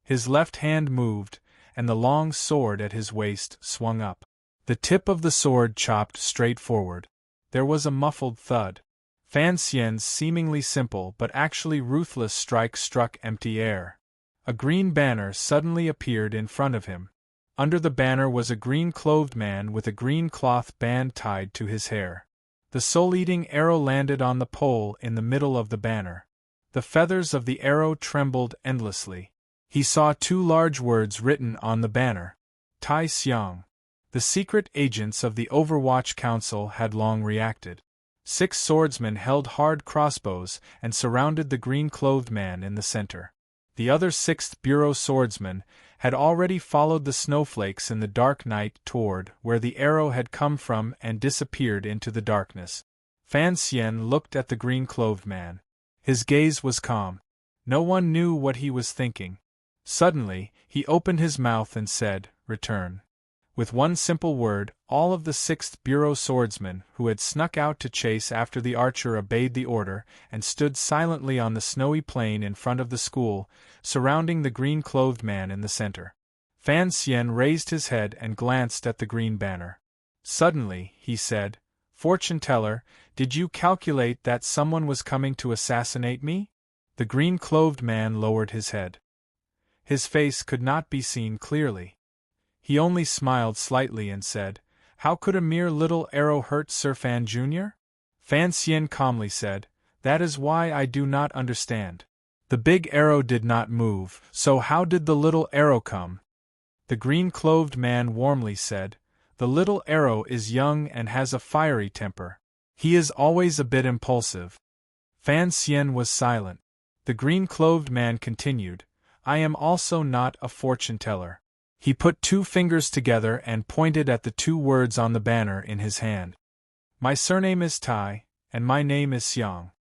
His left hand moved, and the long sword at his waist swung up. The tip of the sword chopped straight forward. There was a muffled thud. Fan Xian's seemingly simple but actually ruthless strike struck empty air. A green banner suddenly appeared in front of him. Under the banner was a green-clothed man with a green cloth band tied to his hair. The soul-eating arrow landed on the pole in the middle of the banner. The feathers of the arrow trembled endlessly. He saw two large words written on the banner. Tai Xiang. The secret agents of the Overwatch Council had long reacted. 6 swordsmen held hard crossbows and surrounded the green-clothed man in the center. The other 6th Bureau swordsmen had already followed the snowflakes in the dark night toward where the arrow had come from and disappeared into the darkness. Fan Xian looked at the green-clothed man. His gaze was calm. No one knew what he was thinking. Suddenly, he opened his mouth and said, "Return." With one simple word, all of the 6th Bureau swordsmen who had snuck out to chase after the archer obeyed the order and stood silently on the snowy plain in front of the school, surrounding the green-clothed man in the center. Fan Xian raised his head and glanced at the green banner. Suddenly, he said, "Fortune teller, did you calculate that someone was coming to assassinate me?" The green-clothed man lowered his head. His face could not be seen clearly. He only smiled slightly and said, "How could a mere little arrow hurt Sir Fan Jr.?" Fan Xian calmly said, "That is why I do not understand. The big arrow did not move, so how did the little arrow come?" The green-clothed man warmly said, "The little arrow is young and has a fiery temper. He is always a bit impulsive." Fan Xian was silent. The green-clothed man continued, "I am also not a fortune-teller." He put 2 fingers together and pointed at the 2 words on the banner in his hand. "My surname is Tai, and my name is Xiang.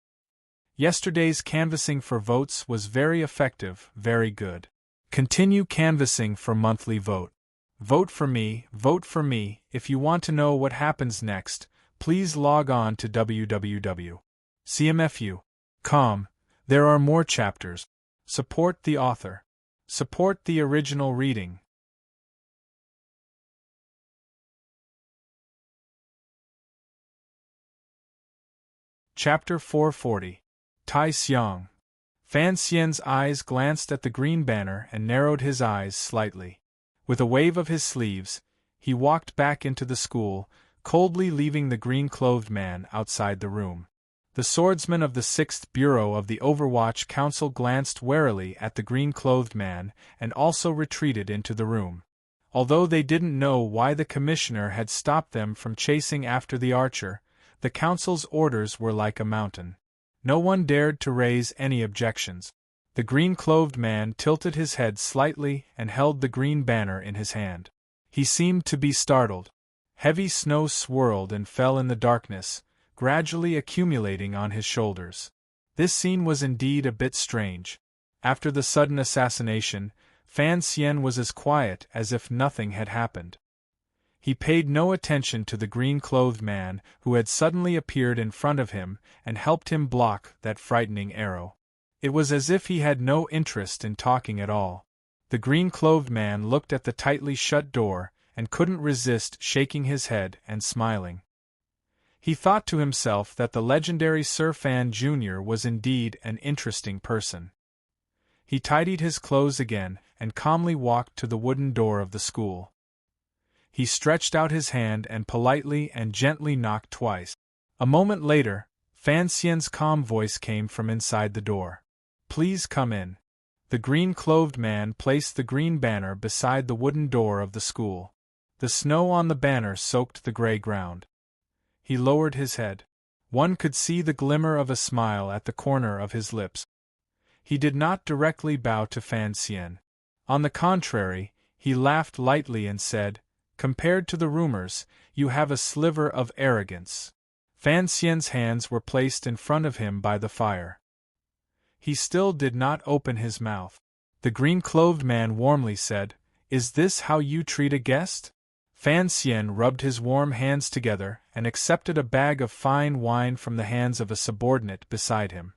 Yesterday's canvassing for votes was very effective, very good. Continue canvassing for monthly vote. Vote for me, vote for me. If you want to know what happens next, please log on to www.cmfu.com. There are more chapters. Support the author. Support the original reading." Chapter 440. Tai Xiang. Fan Xian's eyes glanced at the green banner and narrowed his eyes slightly. With a wave of his sleeves, he walked back into the school, coldly leaving the green-clothed man outside the room. The swordsmen of the 6th Bureau of the Overwatch Council glanced warily at the green-clothed man and also retreated into the room. Although they didn't know why the commissioner had stopped them from chasing after the archer, the council's orders were like a mountain. No one dared to raise any objections. The green-clothed man tilted his head slightly and held the green banner in his hand. He seemed to be startled. Heavy snow swirled and fell in the darkness, gradually accumulating on his shoulders. This scene was indeed a bit strange. After the sudden assassination, Fan Xian was as quiet as if nothing had happened. He paid no attention to the green-clothed man who had suddenly appeared in front of him and helped him block that frightening arrow. It was as if he had no interest in talking at all. The green-clothed man looked at the tightly shut door and couldn't resist shaking his head and smiling. He thought to himself that the legendary Sir Fan Jr. was indeed an interesting person. He tidied his clothes again and calmly walked to the wooden door of the school. He stretched out his hand and politely and gently knocked twice. A moment later, Fan Xian's calm voice came from inside the door. "Please come in." The green-clothed man placed the green banner beside the wooden door of the school. The snow on the banner soaked the gray ground. He lowered his head. One could see the glimmer of a smile at the corner of his lips. He did not directly bow to Fan Xian. On the contrary, he laughed lightly and said, "Compared to the rumors, you have a sliver of arrogance." Fan Xian's hands were placed in front of him by the fire. He still did not open his mouth. The green-clothed man warmly said, "Is this how you treat a guest?" Fan Xian rubbed his warm hands together and accepted a bag of fine wine from the hands of a subordinate beside him.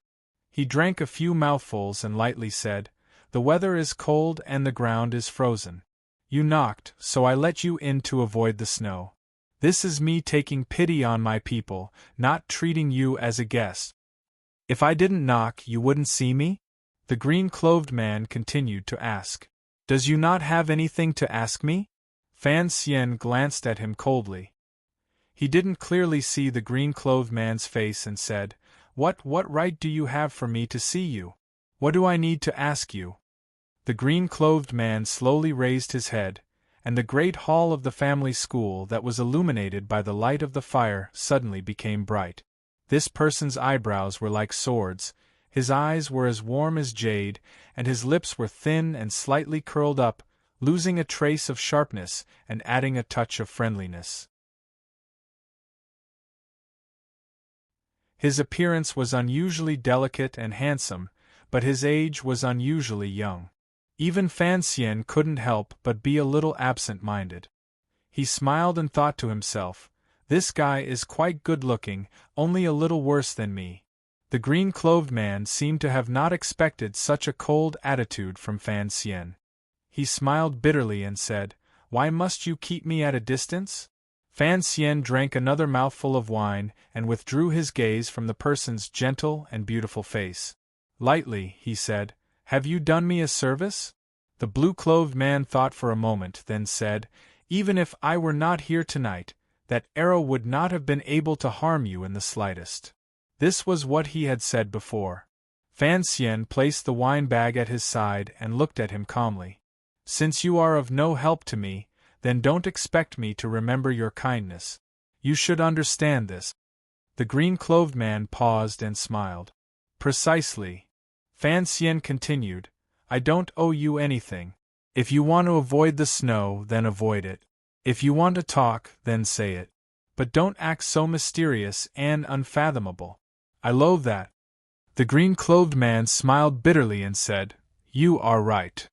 He drank a few mouthfuls and lightly said, "The weather is cold and the ground is frozen. You knocked, so I let you in to avoid the snow. This is me taking pity on my people, not treating you as a guest. If I didn't knock, you wouldn't see me?" The green-clothed man continued to ask, "Does you not have anything to ask me?" Fan Xian glanced at him coldly. He didn't clearly see the green-clothed man's face and said, What right do you have for me to see you? What do I need to ask you?" The green-clothed man slowly raised his head, and the great hall of the family school that was illuminated by the light of the fire suddenly became bright. This person's eyebrows were like swords, his eyes were as warm as jade, and his lips were thin and slightly curled up, losing a trace of sharpness and adding a touch of friendliness. His appearance was unusually delicate and handsome, but his age was unusually young. Even Fan Xian couldn't help but be a little absent-minded. He smiled and thought to himself, "This guy is quite good-looking, only a little worse than me." The green-clothed man seemed to have not expected such a cold attitude from Fan Xian. He smiled bitterly and said, "Why must you keep me at a distance?" Fan Xian drank another mouthful of wine and withdrew his gaze from the person's gentle and beautiful face. Lightly, he said, "Have you done me a service?" The blue-clothed man thought for a moment, then said, "Even if I were not here tonight, that arrow would not have been able to harm you in the slightest." This was what he had said before. Fan Xian placed the wine bag at his side and looked at him calmly. "Since you are of no help to me, then don't expect me to remember your kindness. You should understand this." The green-clothed man paused and smiled. "Precisely." Fan Xian continued, "I don't owe you anything. If you want to avoid the snow, then avoid it. If you want to talk, then say it. But don't act so mysterious and unfathomable. I loathe that." The green-clothed man smiled bitterly and said, "You are right.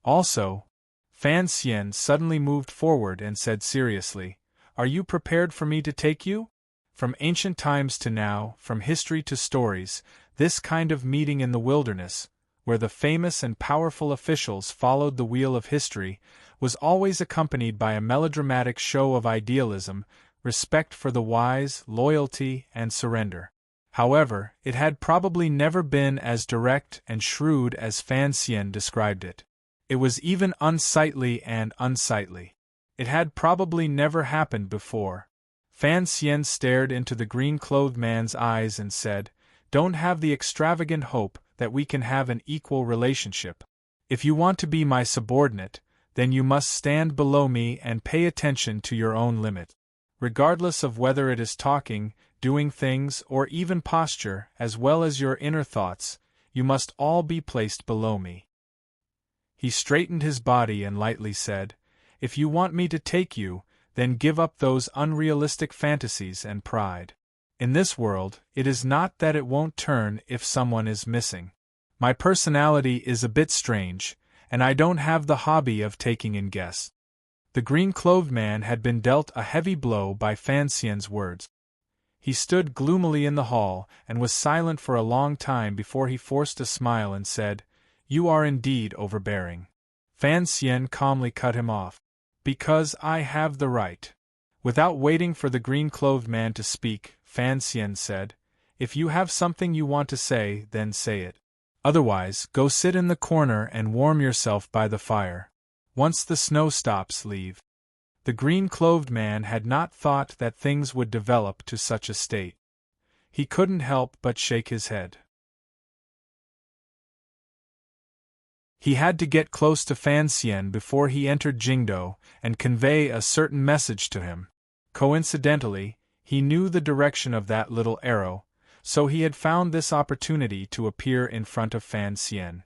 Also," Fan Xian suddenly moved forward and said seriously, "Are you prepared for me to take you?" From ancient times to now, from history to stories, this kind of meeting in the wilderness, where the famous and powerful officials followed the wheel of history, was always accompanied by a melodramatic show of idealism, respect for the wise, loyalty, and surrender. However, it had probably never been as direct and shrewd as Fan Xian described it. It was even unsightly and unsightly. It had probably never happened before. Fan Xian stared into the green-clothed man's eyes and said, "Don't have the extravagant hope that we can have an equal relationship. If you want to be my subordinate, then you must stand below me and pay attention to your own limit. Regardless of whether it is talking, doing things, or even posture, as well as your inner thoughts, you must all be placed below me." He straightened his body and lightly said, "If you want me to take you, then give up those unrealistic fantasies and pride. In this world, it is not that it won't turn if someone is missing. My personality is a bit strange, and I don't have the hobby of taking in guests. The green-clothed man had been dealt a heavy blow by Fan Xian's words. He stood gloomily in the hall and was silent for a long time before he forced a smile and said, "You are indeed overbearing." Fan Xian calmly cut him off. "Because I have the right." Without waiting for the green-clothed man to speak, Fan Xian said, "If you have something you want to say, then say it. Otherwise, go sit in the corner and warm yourself by the fire. Once the snow stops, leave." The green-clothed man had not thought that things would develop to such a state. He couldn't help but shake his head. He had to get close to Fan Xian before he entered Jingdo and convey a certain message to him. Coincidentally, he knew the direction of that little arrow, so he had found this opportunity to appear in front of Fan Xian.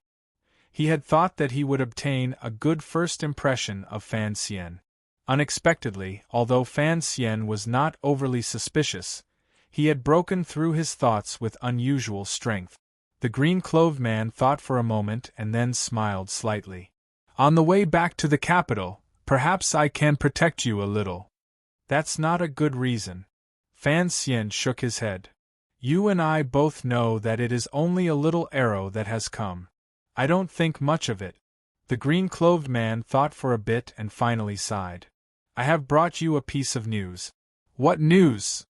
He had thought that he would obtain a good first impression of Fan Xian. Unexpectedly, although Fan Xian was not overly suspicious, he had broken through his thoughts with unusual strength. The green-clothed man thought for a moment and then smiled slightly. "On the way back to the capital, perhaps I can protect you a little." "That's not a good reason." Fan Xian shook his head. "You and I both know that it is only a little arrow that has come. I don't think much of it." The green-clothed man thought for a bit and finally sighed. "I have brought you a piece of news." "What news?"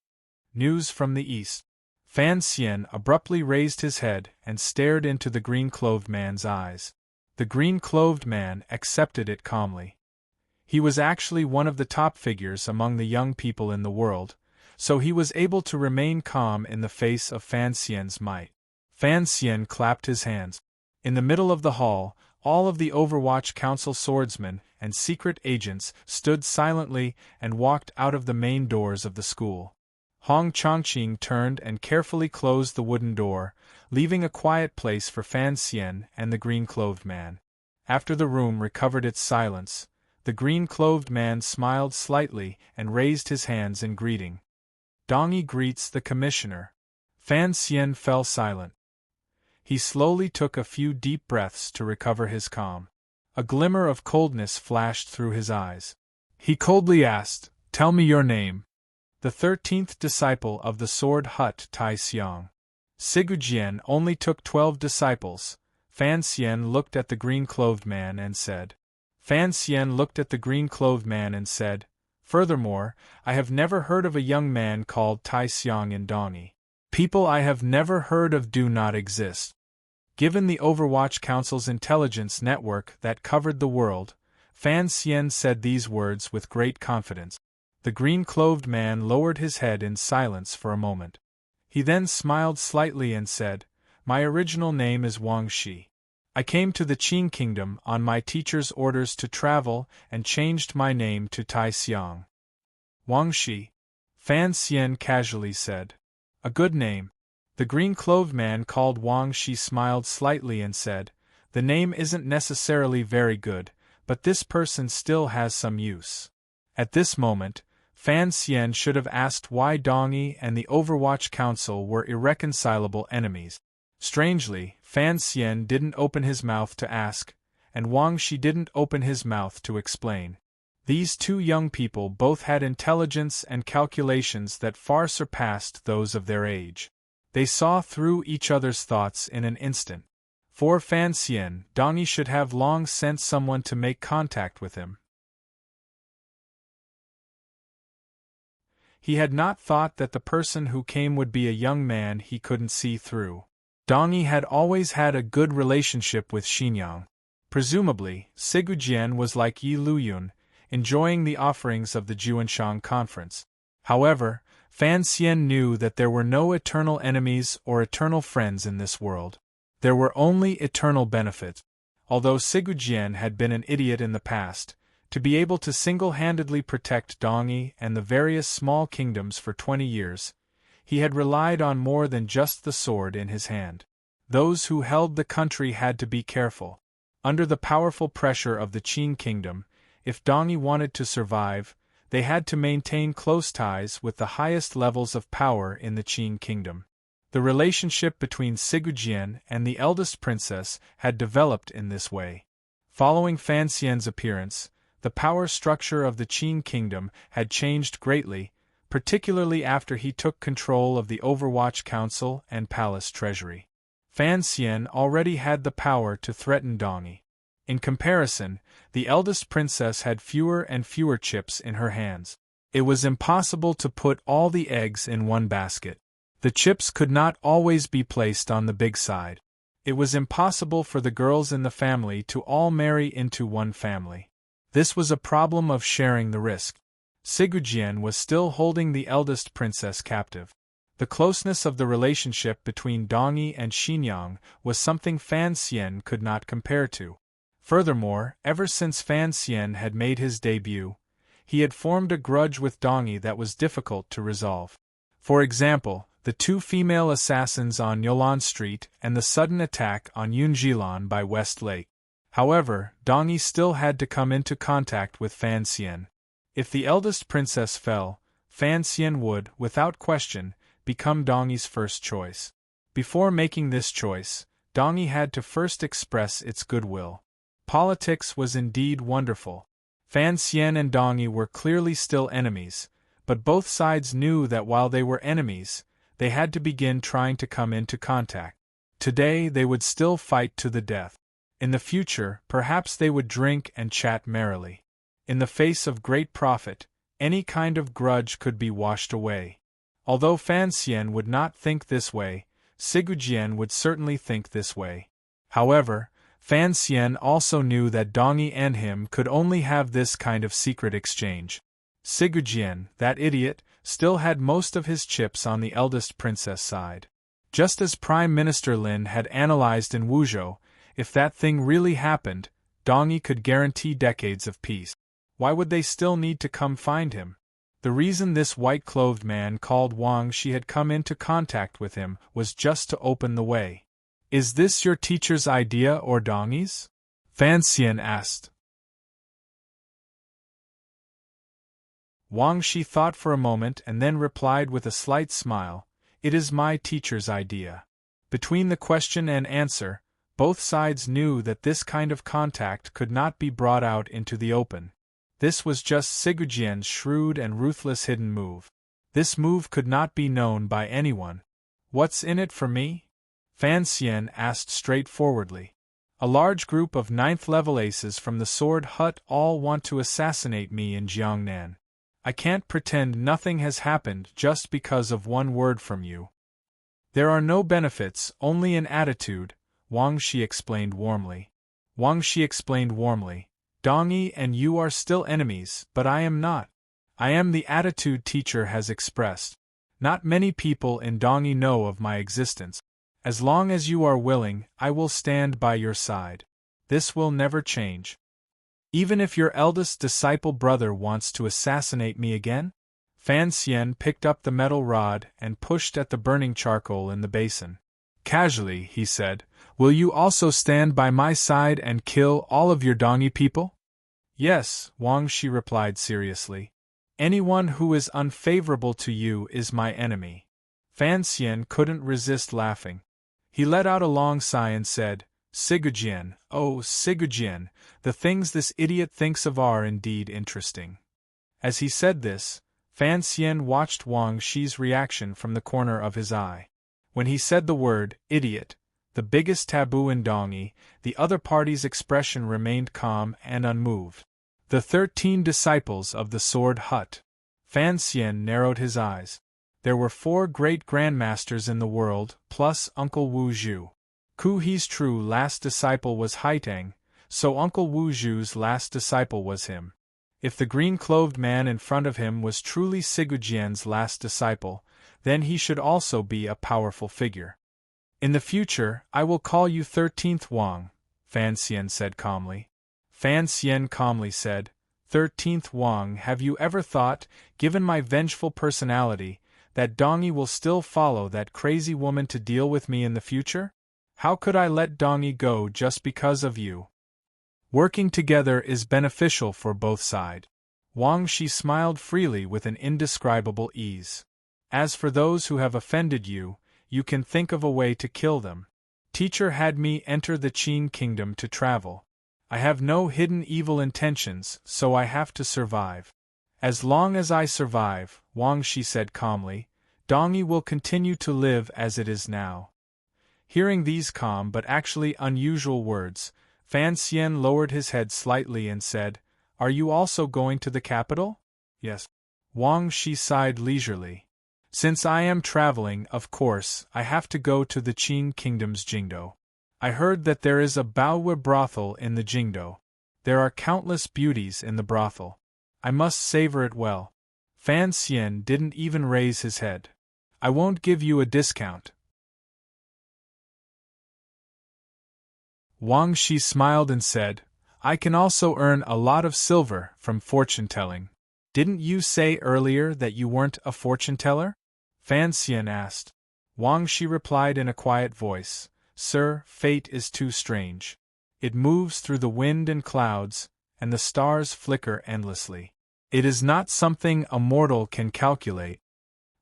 "News from the east." Fan Xian abruptly raised his head and stared into the green-clothed man's eyes. The green-clothed man accepted it calmly. He was actually one of the top figures among the young people in the world, so he was able to remain calm in the face of Fan Xian's might. Fan Xian clapped his hands. In the middle of the hall, all of the Overwatch Council swordsmen and secret agents stood silently and walked out of the main doors of the school. Hong Chongqing turned and carefully closed the wooden door, leaving a quiet place for Fan Xian and the green-clothed man. After the room recovered its silence, the green-clothed man smiled slightly and raised his hands in greeting. "Dongyi greets the commissioner." Fan Xian fell silent. He slowly took a few deep breaths to recover his calm. A glimmer of coldness flashed through his eyes. He coldly asked, "Tell me your name." "The 13th disciple of the Sword Hut Tai Xiang." Sigujian only took 12 disciples. Fan Xian looked at the green-clothed man and said. "Furthermore, I have never heard of a young man called Tai Xiang in Dongyi. People I have never heard of do not exist." Given the Overwatch Council's intelligence network that covered the world, Fan Xian said these words with great confidence. The green-clothed man lowered his head in silence for a moment. He then smiled slightly and said, "My original name is Wang Shi. I came to the Qin Kingdom on my teacher's orders to travel and changed my name to Tai Xiang." "Wang Shi," Fan Xian casually said. "A good name." The green-clothed man called Wang Shi smiled slightly and said, "The name isn't necessarily very good, but this person still has some use." At this moment, Fan Xian should have asked why Dongyi and the Overwatch Council were irreconcilable enemies. Strangely, Fan Xian didn't open his mouth to ask, and Wang Shi didn't open his mouth to explain. These two young people both had intelligence and calculations that far surpassed those of their age. They saw through each other's thoughts in an instant. For Fan Xian, Dongyi should have long sent someone to make contact with him. He had not thought that the person who came would be a young man he couldn't see through. Dongyi had always had a good relationship with Xinyang. Presumably, Sigujian was like Yi Luyun, enjoying the offerings of the Juanshang conference. However, Fan Xian knew that there were no eternal enemies or eternal friends in this world. There were only eternal benefits. Although Sigujian had been an idiot in the past, to be able to single-handedly protect Dongyi and the various small kingdoms for 20 years, he had relied on more than just the sword in his hand. Those who held the country had to be careful. Under the powerful pressure of the Qin kingdom, if Dongyi wanted to survive, they had to maintain close ties with the highest levels of power in the Qin kingdom. The relationship between Sigujian and the eldest princess had developed in this way. Following Fan Xian's appearance, The power structure of the Qin kingdom had changed greatly, particularly after he took control of the Overwatch Council and Palace Treasury. Fan Xian already had the power to threaten Dongyi. In comparison, the eldest princess had fewer and fewer chips in her hands. It was impossible to put all the eggs in one basket. The chips could not always be placed on the big side. It was impossible for the girls in the family to all marry into one family. This was a problem of sharing the risk. Sigujian was still holding the eldest princess captive. The closeness of the relationship between Dongyi and Xinyang was something Fan Xian could not compare to. Furthermore, ever since Fan Xian had made his debut, he had formed a grudge with Dongyi that was difficult to resolve. For example, the 2 female assassins on Yolan Street and the sudden attack on Yunjilan by West Lake. However, Dongyi still had to come into contact with Fan Xian. If the eldest princess fell, Fan Xian would, without question, become Dongyi's first choice. Before making this choice, Dongyi had to first express its goodwill. Politics was indeed wonderful. Fan Xian and Dongyi were clearly still enemies, but both sides knew that while they were enemies, they had to begin trying to come into contact. Today they would still fight to the death. In the future, perhaps they would drink and chat merrily. In the face of great profit, any kind of grudge could be washed away. Although Fan Xian would not think this way, Sigujian would certainly think this way. However, Fan Xian also knew that Dongyi and him could only have this kind of secret exchange. Sigujian, that idiot, still had most of his chips on the eldest princess side. Just as Prime Minister Lin had analyzed in Wuzhou, if that thing really happened, Dongyi could guarantee decades of peace. Why would they still need to come find him? The reason this white-clothed man called Wang Shi had come into contact with him was just to open the way. "Is this your teacher's idea or Dongyi's?" Fan Xian asked. Wang Shi thought for a moment and then replied with a slight smile, "It is my teacher's idea." Between the question and answer, both sides knew that this kind of contact could not be brought out into the open. This was just Sigujian's shrewd and ruthless hidden move. This move could not be known by anyone. "What's in it for me?" Fan Xian asked straightforwardly. "A large group of 9th-level aces from the Sword Hut all want to assassinate me in Jiangnan. I can't pretend nothing has happened just because of one word from you. There are no benefits, only an attitude," Wang Shi explained warmly. "Dongyi and you are still enemies, but I am not. I am the attitude teacher has expressed. Not many people in Dongyi know of my existence. As long as you are willing, I will stand by your side. This will never change. Even if your eldest disciple brother wants to assassinate me again?" Fan Xian picked up the metal rod and pushed at the burning charcoal in the basin. Casually, he said, "Will you also stand by my side and kill all of your Dongyi people?" "Yes," Wang Shi replied seriously. "Anyone who is unfavorable to you is my enemy." Fan Xian couldn't resist laughing. He let out a long sigh and said, "Sigujian, oh Sigujian, the things this idiot thinks of are indeed interesting." As he said this, Fan Xian watched Wang Shi's reaction from the corner of his eye. When he said the word, idiot, the biggest taboo in Dongyi, the other party's expression remained calm and unmoved. The 13 disciples of the Sword Hut. Fan Xian narrowed his eyes. There were 4 great grandmasters in the world, plus Uncle Wu Zhu. Ku He's true last disciple was Haitang, so Uncle Wu Zhu's last disciple was him. If the green-clothed man in front of him was truly Sigujian's last disciple, then he should also be a powerful figure. "In the future, I will call you 13th Wang," Fan Xian said calmly. Fan Xian calmly said, "13th Wang, have you ever thought, given my vengeful personality, that Dongyi will still follow that crazy woman to deal with me in the future? How could I let Dongyi go just because of you? Working together is beneficial for both sides." Wang Shi smiled freely with an indescribable ease. "As for those who have offended you, you can think of a way to kill them. Teacher had me enter the Qin kingdom to travel. I have no hidden evil intentions, so I have to survive. As long as I survive, Wang Shi said calmly, Dongyi will continue to live as it is now. Hearing these calm but actually unusual words, Fan Xian lowered his head slightly and said, Are you also going to the capital? Yes. Wang Shi sighed leisurely. Since I am traveling, of course, I have to go to the Qin Kingdom's Jingdo. I heard that there is a Baowu brothel in the Jingdo. There are countless beauties in the brothel. I must savor it well. Fan Xian didn't even raise his head. I won't give you a discount. Wang Shi smiled and said, I can also earn a lot of silver from fortune-telling. Didn't you say earlier that you weren't a fortune-teller? Fan Xian asked. Wang Shi replied in a quiet voice, Sir, fate is too strange. It moves through the wind and clouds, and the stars flicker endlessly. It is not something a mortal can calculate.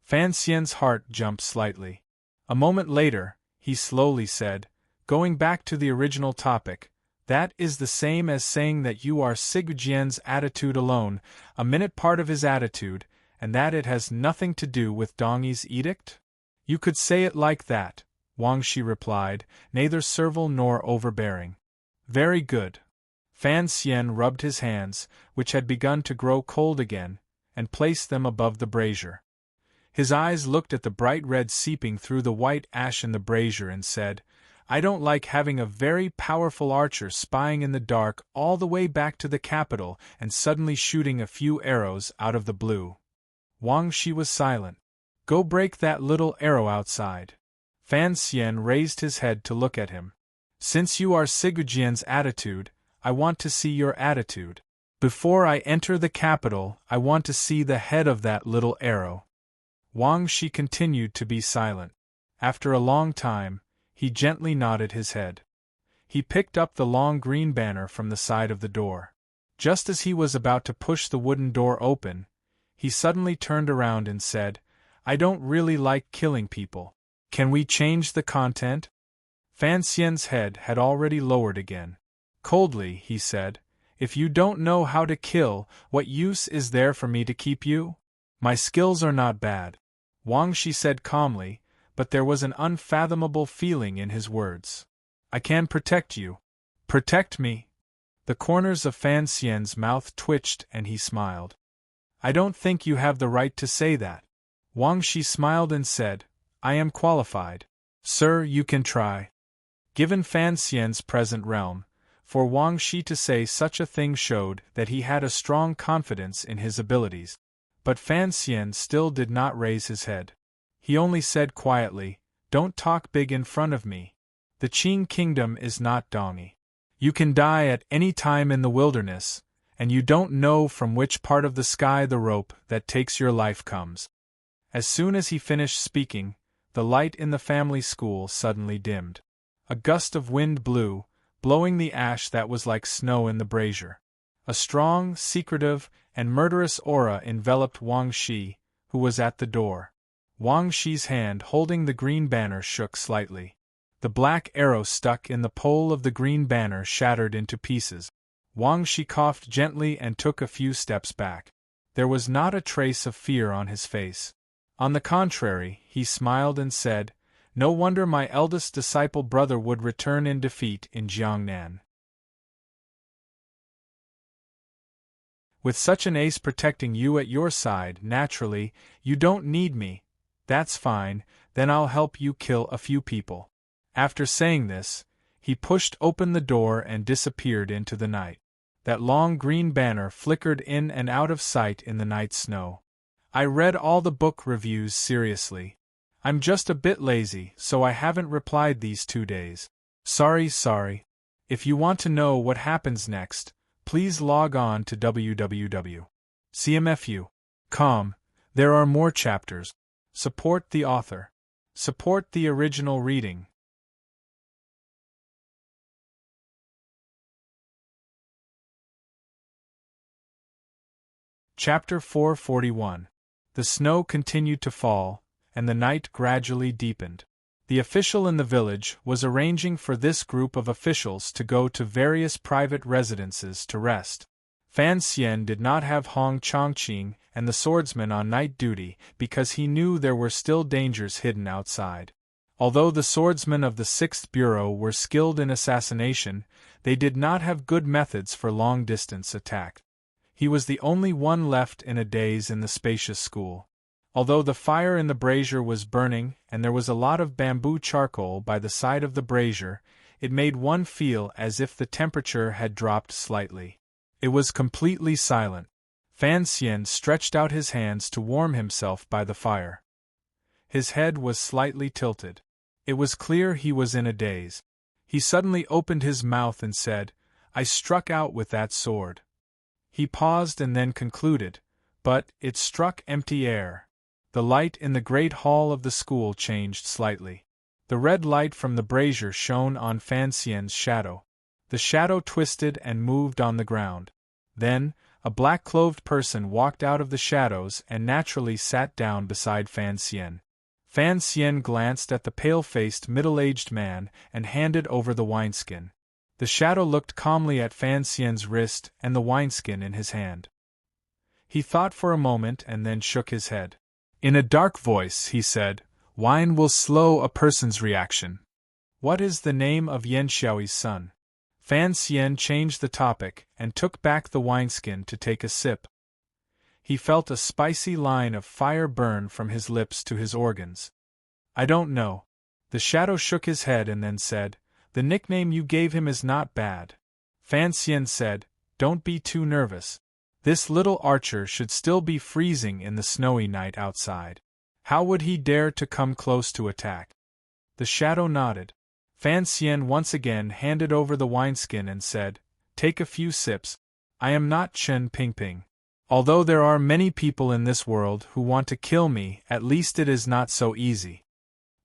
Fan Xian's heart jumped slightly. A moment later, he slowly said, Going back to the original topic, that is the same as saying that you are Sigujian's attitude alone, a minute part of his attitude, and that it has nothing to do with Dongyi's edict? You could say it like that, Wang Shi replied, neither servile nor overbearing. Very good. Fan Xian rubbed his hands, which had begun to grow cold again, and placed them above the brazier. His eyes looked at the bright red seeping through the white ash in the brazier and said, I don't like having a very powerful archer spying in the dark all the way back to the capital and suddenly shooting a few arrows out of the blue. Wang Shi was silent. Go break that little arrow outside. Fan Xian raised his head to look at him. Since you are Sigujian's attitude, I want to see your attitude. Before I enter the capital, I want to see the head of that little arrow. Wang Shi continued to be silent. After a long time, he gently nodded his head. He picked up the long green banner from the side of the door. Just as he was about to push the wooden door open, he suddenly turned around and said, I don't really like killing people. Can we change the content? Fan Xian's head had already lowered again. Coldly, he said, If you don't know how to kill, what use is there for me to keep you? My skills are not bad. Wang Shi said calmly, but there was an unfathomable feeling in his words. I can protect you. Protect me? The corners of Fan Xian's mouth twitched and he smiled. I don't think you have the right to say that. Wang Shi smiled and said, I am qualified. Sir, you can try. Given Fan Xian's present realm, for Wang Shi to say such a thing showed that he had a strong confidence in his abilities. But Fan Xian still did not raise his head. He only said quietly, Don't talk big in front of me. The Qin Kingdom is not Dongyi. You can die at any time in the wilderness, and you don't know from which part of the sky the rope that takes your life comes. As soon as he finished speaking, the light in the family school suddenly dimmed. A gust of wind blew, blowing the ash that was like snow in the brazier. A strong, secretive, and murderous aura enveloped Wang Shi, who was at the door. Wang Shi's hand holding the green banner shook slightly. The black arrow stuck in the pole of the green banner shattered into pieces. Wang Shi coughed gently and took a few steps back. There was not a trace of fear on his face. On the contrary, he smiled and said, No wonder my eldest disciple brother would return in defeat in Jiangnan. With such an ace protecting you at your side, naturally, you don't need me. That's fine, then I'll help you kill a few people. After saying this, he pushed open the door and disappeared into the night. That long green banner flickered in and out of sight in the night snow. I read all the book reviews seriously. I'm just a bit lazy, so I haven't replied these 2 days. Sorry. If you want to know what happens next, please log on to www.cmfu.com. There are more chapters. Support the author. Support the original reading. Chapter 441. The snow continued to fall, and the night gradually deepened. The official in the village was arranging for this group of officials to go to various private residences to rest. Fan Xian did not have Hong Chongqing and the swordsman on night duty because he knew there were still dangers hidden outside. Although the swordsmen of the 6th Bureau were skilled in assassination, they did not have good methods for long-distance attack. He was the only one left in a daze in the spacious school. Although the fire in the brazier was burning and there was a lot of bamboo charcoal by the side of the brazier, it made one feel as if the temperature had dropped slightly. It was completely silent. Fan Xian stretched out his hands to warm himself by the fire. His head was slightly tilted. It was clear he was in a daze. He suddenly opened his mouth and said, "I struck out with that sword." He paused and then concluded, "But it struck empty air." The light in the great hall of the school changed slightly. The red light from the brazier shone on Fan Xian's shadow. The shadow twisted and moved on the ground. Then, a black-clothed person walked out of the shadows and naturally sat down beside Fan Xian. Fan Xian glanced at the pale-faced middle-aged man and handed over the wineskin. The shadow looked calmly at Fan Xian's wrist and the wineskin in his hand. He thought for a moment and then shook his head. In a dark voice, he said, "Wine will slow a person's reaction." "What is the name of Yan Xiaoyi's son?" Fan Xian changed the topic and took back the wineskin to take a sip. He felt a spicy line of fire burn from his lips to his organs. "I don't know." The shadow shook his head and then said, "The nickname you gave him is not bad." Fan Xian said, "Don't be too nervous. This little archer should still be freezing in the snowy night outside. How would he dare to come close to attack?" The shadow nodded. Fan Xian once again handed over the wineskin and said, "Take a few sips. I am not Chen Pingping. Although there are many people in this world who want to kill me, at least it is not so easy."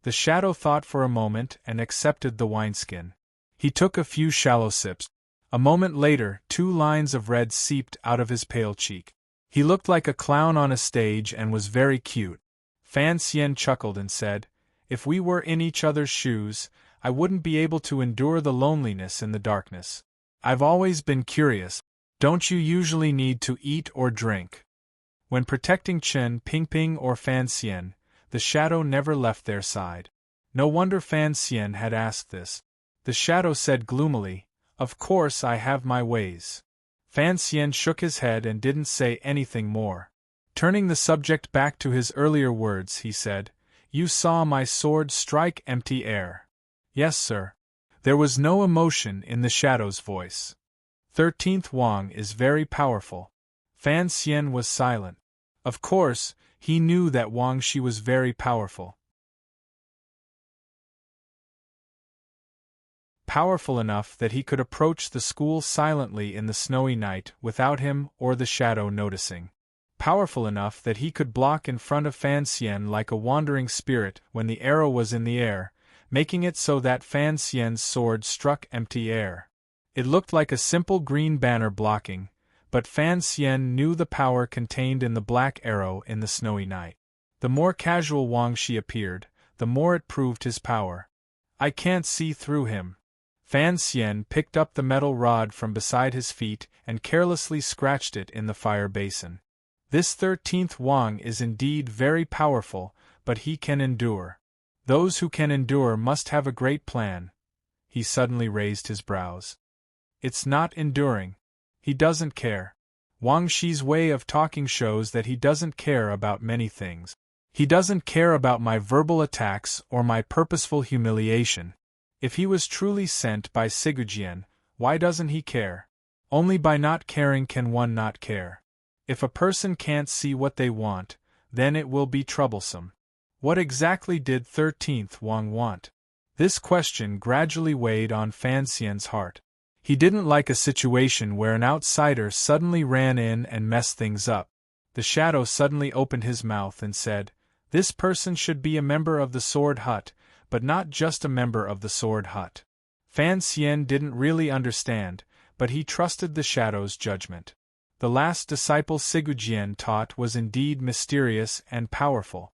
The shadow thought for a moment and accepted the wineskin. He took a few shallow sips. A moment later, 2 lines of red seeped out of his pale cheek. He looked like a clown on a stage and was very cute. Fan Xian chuckled and said, "If we were in each other's shoes, I wouldn't be able to endure the loneliness in the darkness. I've always been curious. Don't you usually need to eat or drink?" When protecting Chen Pingping or Fan Xian, the shadow never left their side. No wonder Fan Xian had asked this. The shadow said gloomily, "Of course I have my ways." Fan Xian shook his head and didn't say anything more. Turning the subject back to his earlier words, he said, "You saw my sword strike empty air." "Yes, sir." There was no emotion in the shadow's voice. 13th Wang is very powerful. Fan Xian was silent. Of course, he knew that Wang Shi was very powerful. Powerful enough that he could approach the school silently in the snowy night without him or the shadow noticing. Powerful enough that he could block in front of Fan Xian like a wandering spirit when the arrow was in the air, making it so that Fan Xian's sword struck empty air. It looked like a simple green banner blocking, but Fan Xian knew the power contained in the black arrow in the snowy night. The more casual Wang Shi appeared, the more it proved his power. "I can't see through him." Fan Xian picked up the metal rod from beside his feet and carelessly scratched it in the fire basin. This 13th Wang is indeed very powerful, but he can endure. Those who can endure must have a great plan. He suddenly raised his brows. "It's not enduring. He doesn't care." Wang Shi's way of talking shows that he doesn't care about many things. He doesn't care about my verbal attacks or my purposeful humiliation. If he was truly sent by Sigujian, why doesn't he care? Only by not caring can one not care. If a person can't see what they want, then it will be troublesome. What exactly did 13th Wang want? This question gradually weighed on Fan Xian's heart. He didn't like a situation where an outsider suddenly ran in and messed things up. The shadow suddenly opened his mouth and said, "This person should be a member of the Sword Hut, but not just a member of the Sword Hut." Fan Xian didn't really understand, but he trusted the shadow's judgment. The last disciple Sigujian taught was indeed mysterious and powerful.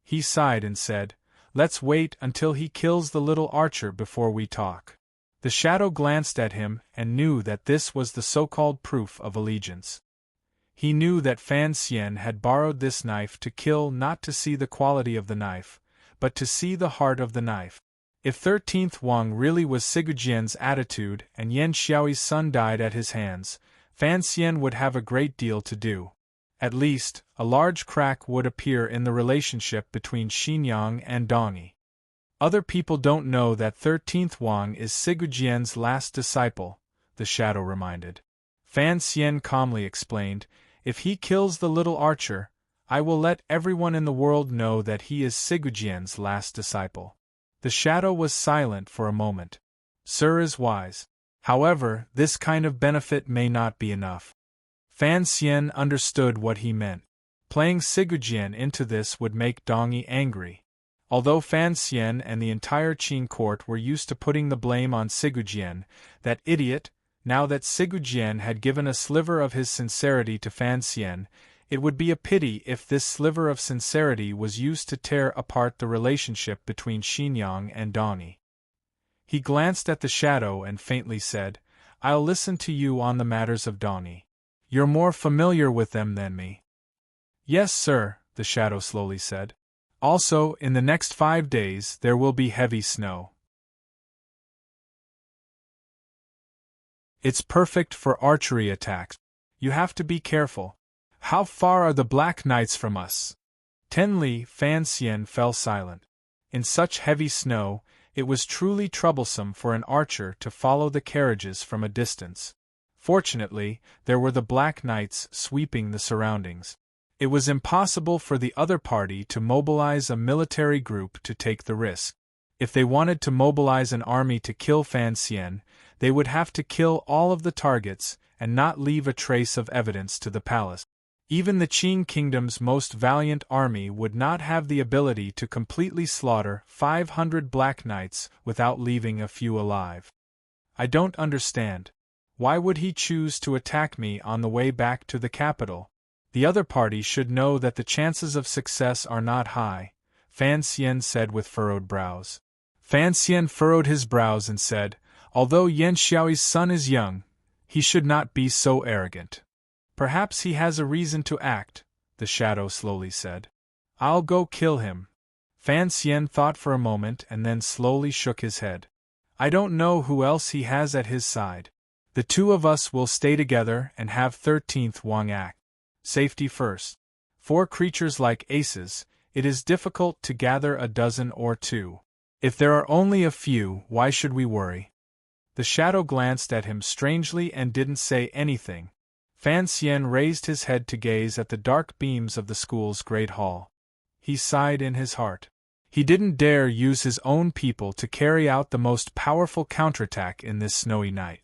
He sighed and said, Let's wait until he kills the little archer before we talk. The shadow glanced at him and knew that this was the so-called proof of allegiance. He knew that Fan Xian had borrowed this knife to kill, not to see the quality of the knife, but to see the heart of the knife. If 13th Wang really was Sigujian's attitude and Yan Xiaoyi's son died at his hands, Fan Xian would have a great deal to do. At least, a large crack would appear in the relationship between Xinyang and Dongyi. Other people don't know that 13th Wang is Sigujian's last disciple, the shadow reminded. Fan Xian calmly explained, if he kills the little archer, I will let everyone in the world know that he is Sigujian's last disciple. The shadow was silent for a moment. Sir is wise. However, this kind of benefit may not be enough. Fan Xian understood what he meant. Playing Sigujian into this would make Dongyi angry. Although Fan Xian and the entire Qin court were used to putting the blame on Sigujian, that idiot, now that Sigujian had given a sliver of his sincerity to Fan Xian, it would be a pity if this sliver of sincerity was used to tear apart the relationship between Xinyang and Dongyi. He glanced at the shadow and faintly said, I'll listen to you on the matters of Dongyi. You're more familiar with them than me. Yes, sir, the shadow slowly said. Also, in the next 5 days there will be heavy snow. It's perfect for archery attacks. You have to be careful. How far are the Black Knights from us? Tenli Fan Xian fell silent. In such heavy snow, it was truly troublesome for an archer to follow the carriages from a distance. Fortunately, there were the Black Knights sweeping the surroundings. It was impossible for the other party to mobilize a military group to take the risk. If they wanted to mobilize an army to kill Fan Xian, they would have to kill all of the targets and not leave a trace of evidence to the palace. Even the Qin kingdom's most valiant army would not have the ability to completely slaughter 500 Black Knights without leaving a few alive. I don't understand. Why would he choose to attack me on the way back to the capital? The other party should know that the chances of success are not high, Fan Xian said with furrowed brows. Fan Xian furrowed his brows and said, although Yan Xiaoyi's son is young, he should not be so arrogant. Perhaps he has a reason to act, the shadow slowly said. I'll go kill him. Fan Xian thought for a moment and then slowly shook his head. I don't know who else he has at his side. The two of us will stay together and have 13th Wang act. Safety first. 4 creatures like aces, it is difficult to gather a dozen or two. If there are only a few, why should we worry? The shadow glanced at him strangely and didn't say anything. Fan Xian raised his head to gaze at the dark beams of the school's great hall. He sighed in his heart. He didn't dare use his own people to carry out the most powerful counterattack in this snowy night.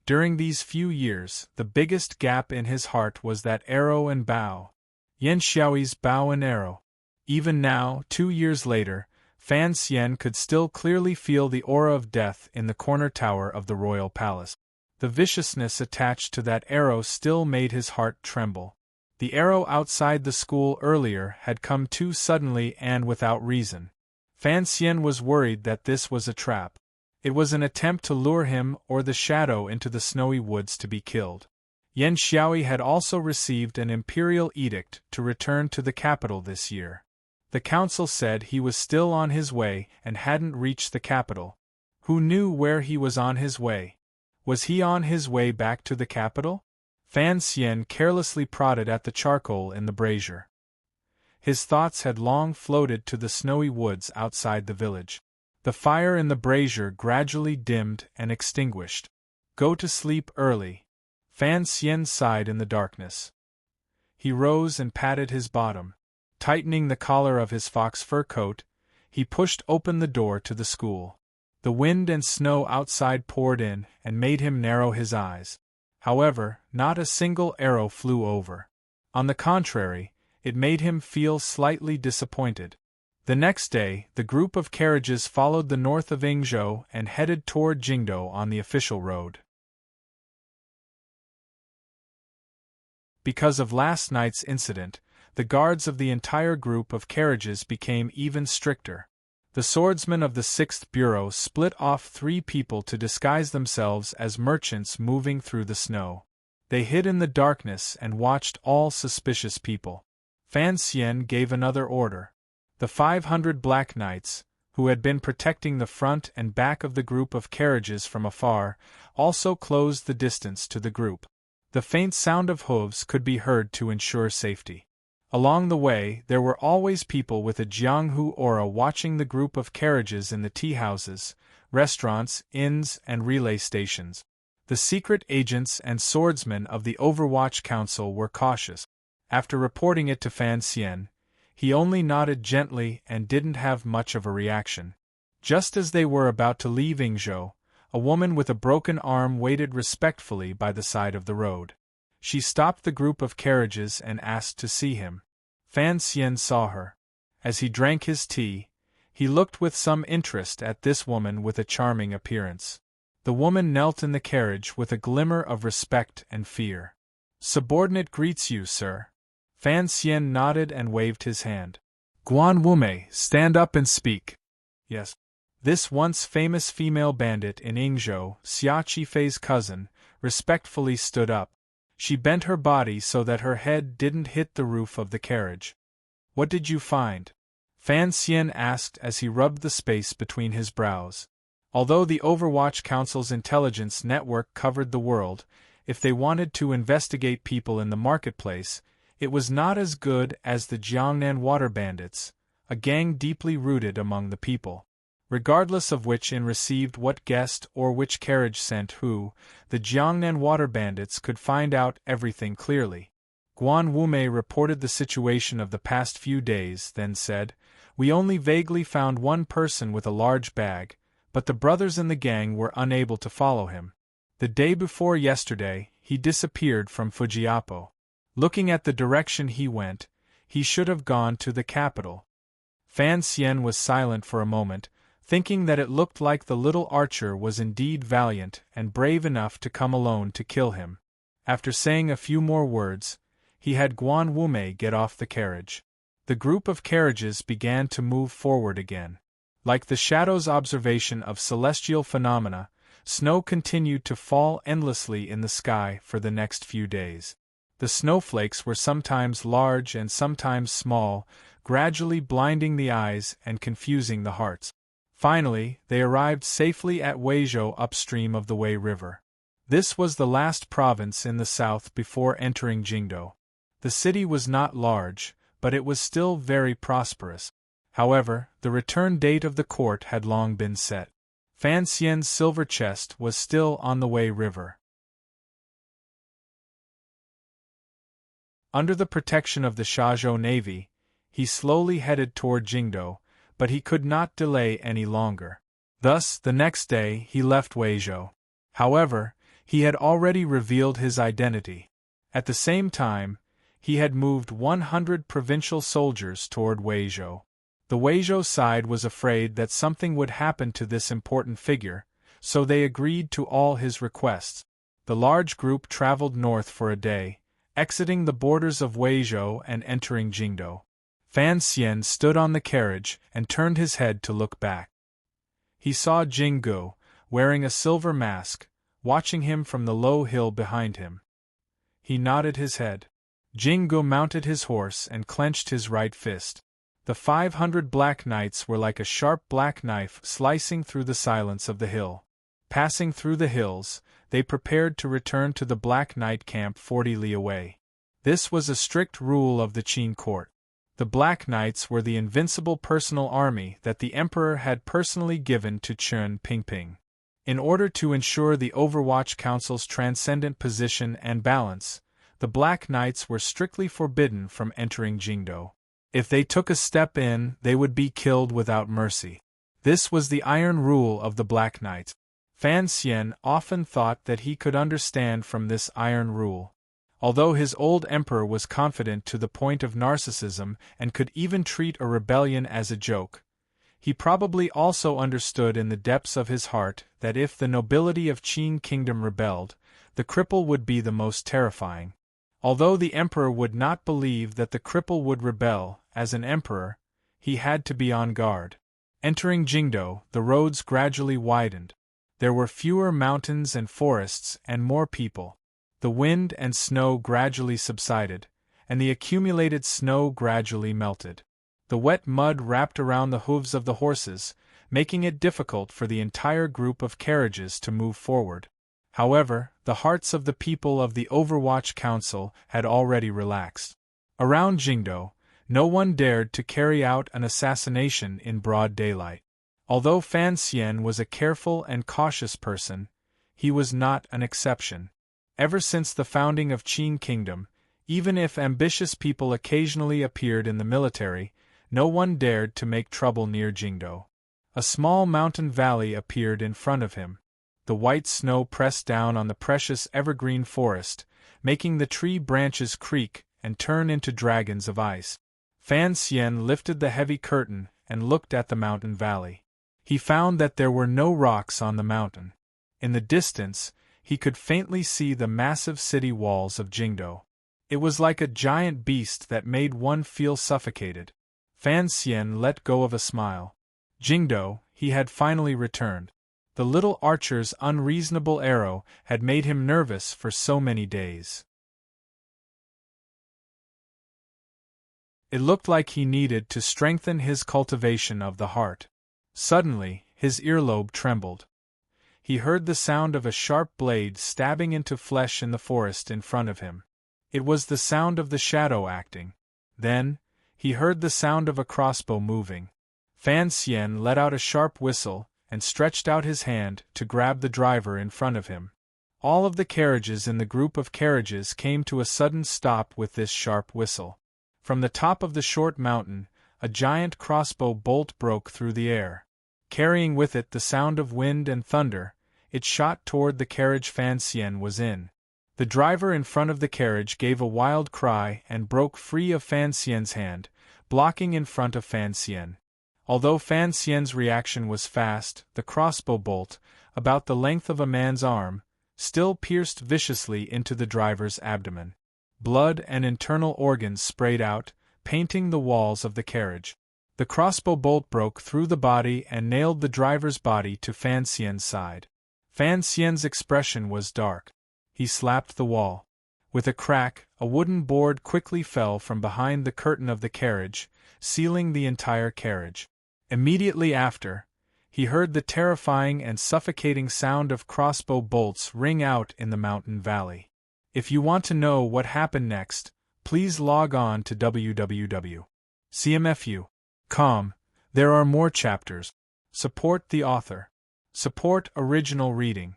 During these few years, the biggest gap in his heart was that arrow and bow. Yan Xiaoyi's bow and arrow. Even now, 2 years later, Fan Xian could still clearly feel the aura of death in the corner tower of the royal palace. The viciousness attached to that arrow still made his heart tremble. The arrow outside the school earlier had come too suddenly and without reason. Fan Xian was worried that this was a trap. It was an attempt to lure him or the shadow into the snowy woods to be killed. Yan Xiaoyi had also received an imperial edict to return to the capital this year. The council said he was still on his way and hadn't reached the capital. Who knew where he was on his way? Was he on his way back to the capital? Fan Xian carelessly prodded at the charcoal in the brazier. His thoughts had long floated to the snowy woods outside the village. The fire in the brazier gradually dimmed and extinguished. Go to sleep early. Fan Xian sighed in the darkness. He rose and patted his bottom. Tightening the collar of his fox fur coat, he pushed open the door to the school. The wind and snow outside poured in and made him narrow his eyes. However, not a single arrow flew over. On the contrary, it made him feel slightly disappointed. The next day, the group of carriages followed the north of Yingzhou and headed toward Jingdou on the official road. Because of last night's incident, the guards of the entire group of carriages became even stricter. The swordsmen of the 6th Bureau split off 3 people to disguise themselves as merchants moving through the snow. They hid in the darkness and watched all suspicious people. Fan Xian gave another order. The 500 Black Knights, who had been protecting the front and back of the group of carriages from afar, also closed the distance to the group. The faint sound of hooves could be heard to ensure safety. Along the way, there were always people with a Jianghu aura watching the group of carriages in the tea-houses, restaurants, inns, and relay stations. The secret agents and swordsmen of the Overwatch Council were cautious. After reporting it to Fan Xian, he only nodded gently and didn't have much of a reaction. Just as they were about to leave Yingzhou, a woman with a broken arm waited respectfully by the side of the road. She stopped the group of carriages and asked to see him. Fan Xian saw her. As he drank his tea, he looked with some interest at this woman with a charming appearance. The woman knelt in the carriage with a glimmer of respect and fear. "Subordinate greets you, sir." Fan Xian nodded and waved his hand. "Guan Wumei, stand up and speak." "Yes." This once famous female bandit in Yingzhou, Xia Qifei's cousin, respectfully stood up. She bent her body so that her head didn't hit the roof of the carriage. "What did you find?" Fan Xian asked as he rubbed the space between his brows. Although the Overwatch Council's intelligence network covered the world, if they wanted to investigate people in the marketplace, it was not as good as the Jiangnan Water Bandits, a gang deeply rooted among the people. Regardless of which inn received what guest or which carriage sent who, the Jiangnan Water Bandits could find out everything clearly. Guan Wumei reported the situation of the past few days, then said, "We only vaguely found one person with a large bag, but the brothers in the gang were unable to follow him. The day before yesterday, he disappeared from Fujiapo. Looking at the direction he went, he should have gone to the capital." Fan Xian was silent for a moment, thinking that it looked like the little archer was indeed valiant and brave enough to come alone to kill him. After saying a few more words, he had Guan Wumei get off the carriage. The group of carriages began to move forward again. Like the shadow's observation of celestial phenomena, snow continued to fall endlessly in the sky for the next few days. The snowflakes were sometimes large and sometimes small, gradually blinding the eyes and confusing the hearts. Finally, they arrived safely at Weizhou upstream of the Wei River. This was the last province in the south before entering Jingdou. The city was not large, but it was still very prosperous. However, the return date of the court had long been set. Fan Xian's silver chest was still on the Wei River. Under the protection of the Shazhou Navy, he slowly headed toward Jingdou, but he could not delay any longer. Thus, the next day, he left Weizhou. However, he had already revealed his identity. At the same time, he had moved 100 provincial soldiers toward Weizhou. The Weizhou side was afraid that something would happen to this important figure, so they agreed to all his requests. The large group traveled north for a day, exiting the borders of Weizhou and entering Jingdou. Fan Xian stood on the carriage and turned his head to look back. He saw Jinggu, wearing a silver mask, watching him from the low hill behind him. He nodded his head. Jinggu mounted his horse and clenched his right fist. The 500 Black Knights were like a sharp black knife slicing through the silence of the hill. Passing through the hills, they prepared to return to the Black Knight camp 40 li away. This was a strict rule of the Qin court. The Black Knights were the invincible personal army that the Emperor had personally given to Chen Pingping. In order to ensure the Overwatch Council's transcendent position and balance, the Black Knights were strictly forbidden from entering Jingdou. If they took a step in, they would be killed without mercy. This was the iron rule of the Black Knights. Fan Xian often thought that he could understand from this iron rule. Although his old emperor was confident to the point of narcissism and could even treat a rebellion as a joke, he probably also understood in the depths of his heart that if the nobility of Qin Kingdom rebelled, the cripple would be the most terrifying. Although the emperor would not believe that the cripple would rebel, as an emperor, he had to be on guard. Entering Jingdo, the roads gradually widened. There were fewer mountains and forests and more people. The wind and snow gradually subsided, and the accumulated snow gradually melted. The wet mud wrapped around the hooves of the horses, making it difficult for the entire group of carriages to move forward. However, the hearts of the people of the Overwatch Council had already relaxed. Around Jingdo, no one dared to carry out an assassination in broad daylight. Although Fan Xian was a careful and cautious person, he was not an exception. Ever since the founding of Qin Kingdom, even if ambitious people occasionally appeared in the military, no one dared to make trouble near Jingdo. A small mountain valley appeared in front of him. The white snow pressed down on the precious evergreen forest, making the tree branches creak and turn into dragons of ice. Fan Xian lifted the heavy curtain and looked at the mountain valley. He found that there were no rocks on the mountain. In the distance, he could faintly see the massive city walls of Jingdo. It was like a giant beast that made one feel suffocated. Fan Xian let go of a smile. Jingdo, he had finally returned. The little archer's unreasonable arrow had made him nervous for so many days. It looked like he needed to strengthen his cultivation of the heart. Suddenly, his earlobe trembled. He heard the sound of a sharp blade stabbing into flesh in the forest in front of him. It was the sound of the shadow acting. Then, he heard the sound of a crossbow moving. Fan Xian let out a sharp whistle and stretched out his hand to grab the driver in front of him. All of the carriages in the group of carriages came to a sudden stop with this sharp whistle. From the top of the short mountain, a giant crossbow bolt broke through the air. Carrying with it the sound of wind and thunder, it shot toward the carriage Fan Xian was in. The driver in front of the carriage gave a wild cry and broke free of Fan Xian's hand, blocking in front of Fan Xian. Although Fan Xian's reaction was fast, the crossbow bolt, about the length of a man's arm, still pierced viciously into the driver's abdomen. Blood and internal organs sprayed out, painting the walls of the carriage. The crossbow bolt broke through the body and nailed the driver's body to Fan Xian's side. Fan Xian's expression was dark. He slapped the wall. With a crack, a wooden board quickly fell from behind the curtain of the carriage, sealing the entire carriage. Immediately after, he heard the terrifying and suffocating sound of crossbow bolts ring out in the mountain valley. If you want to know what happened next, please log on to www.cmfu.com. There are more chapters. Support the author. Support original reading.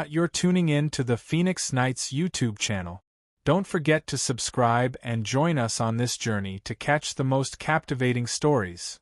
You're tuning in to the Phoenix Knights YouTube channel. Don't forget to subscribe and join us on this journey to catch the most captivating stories.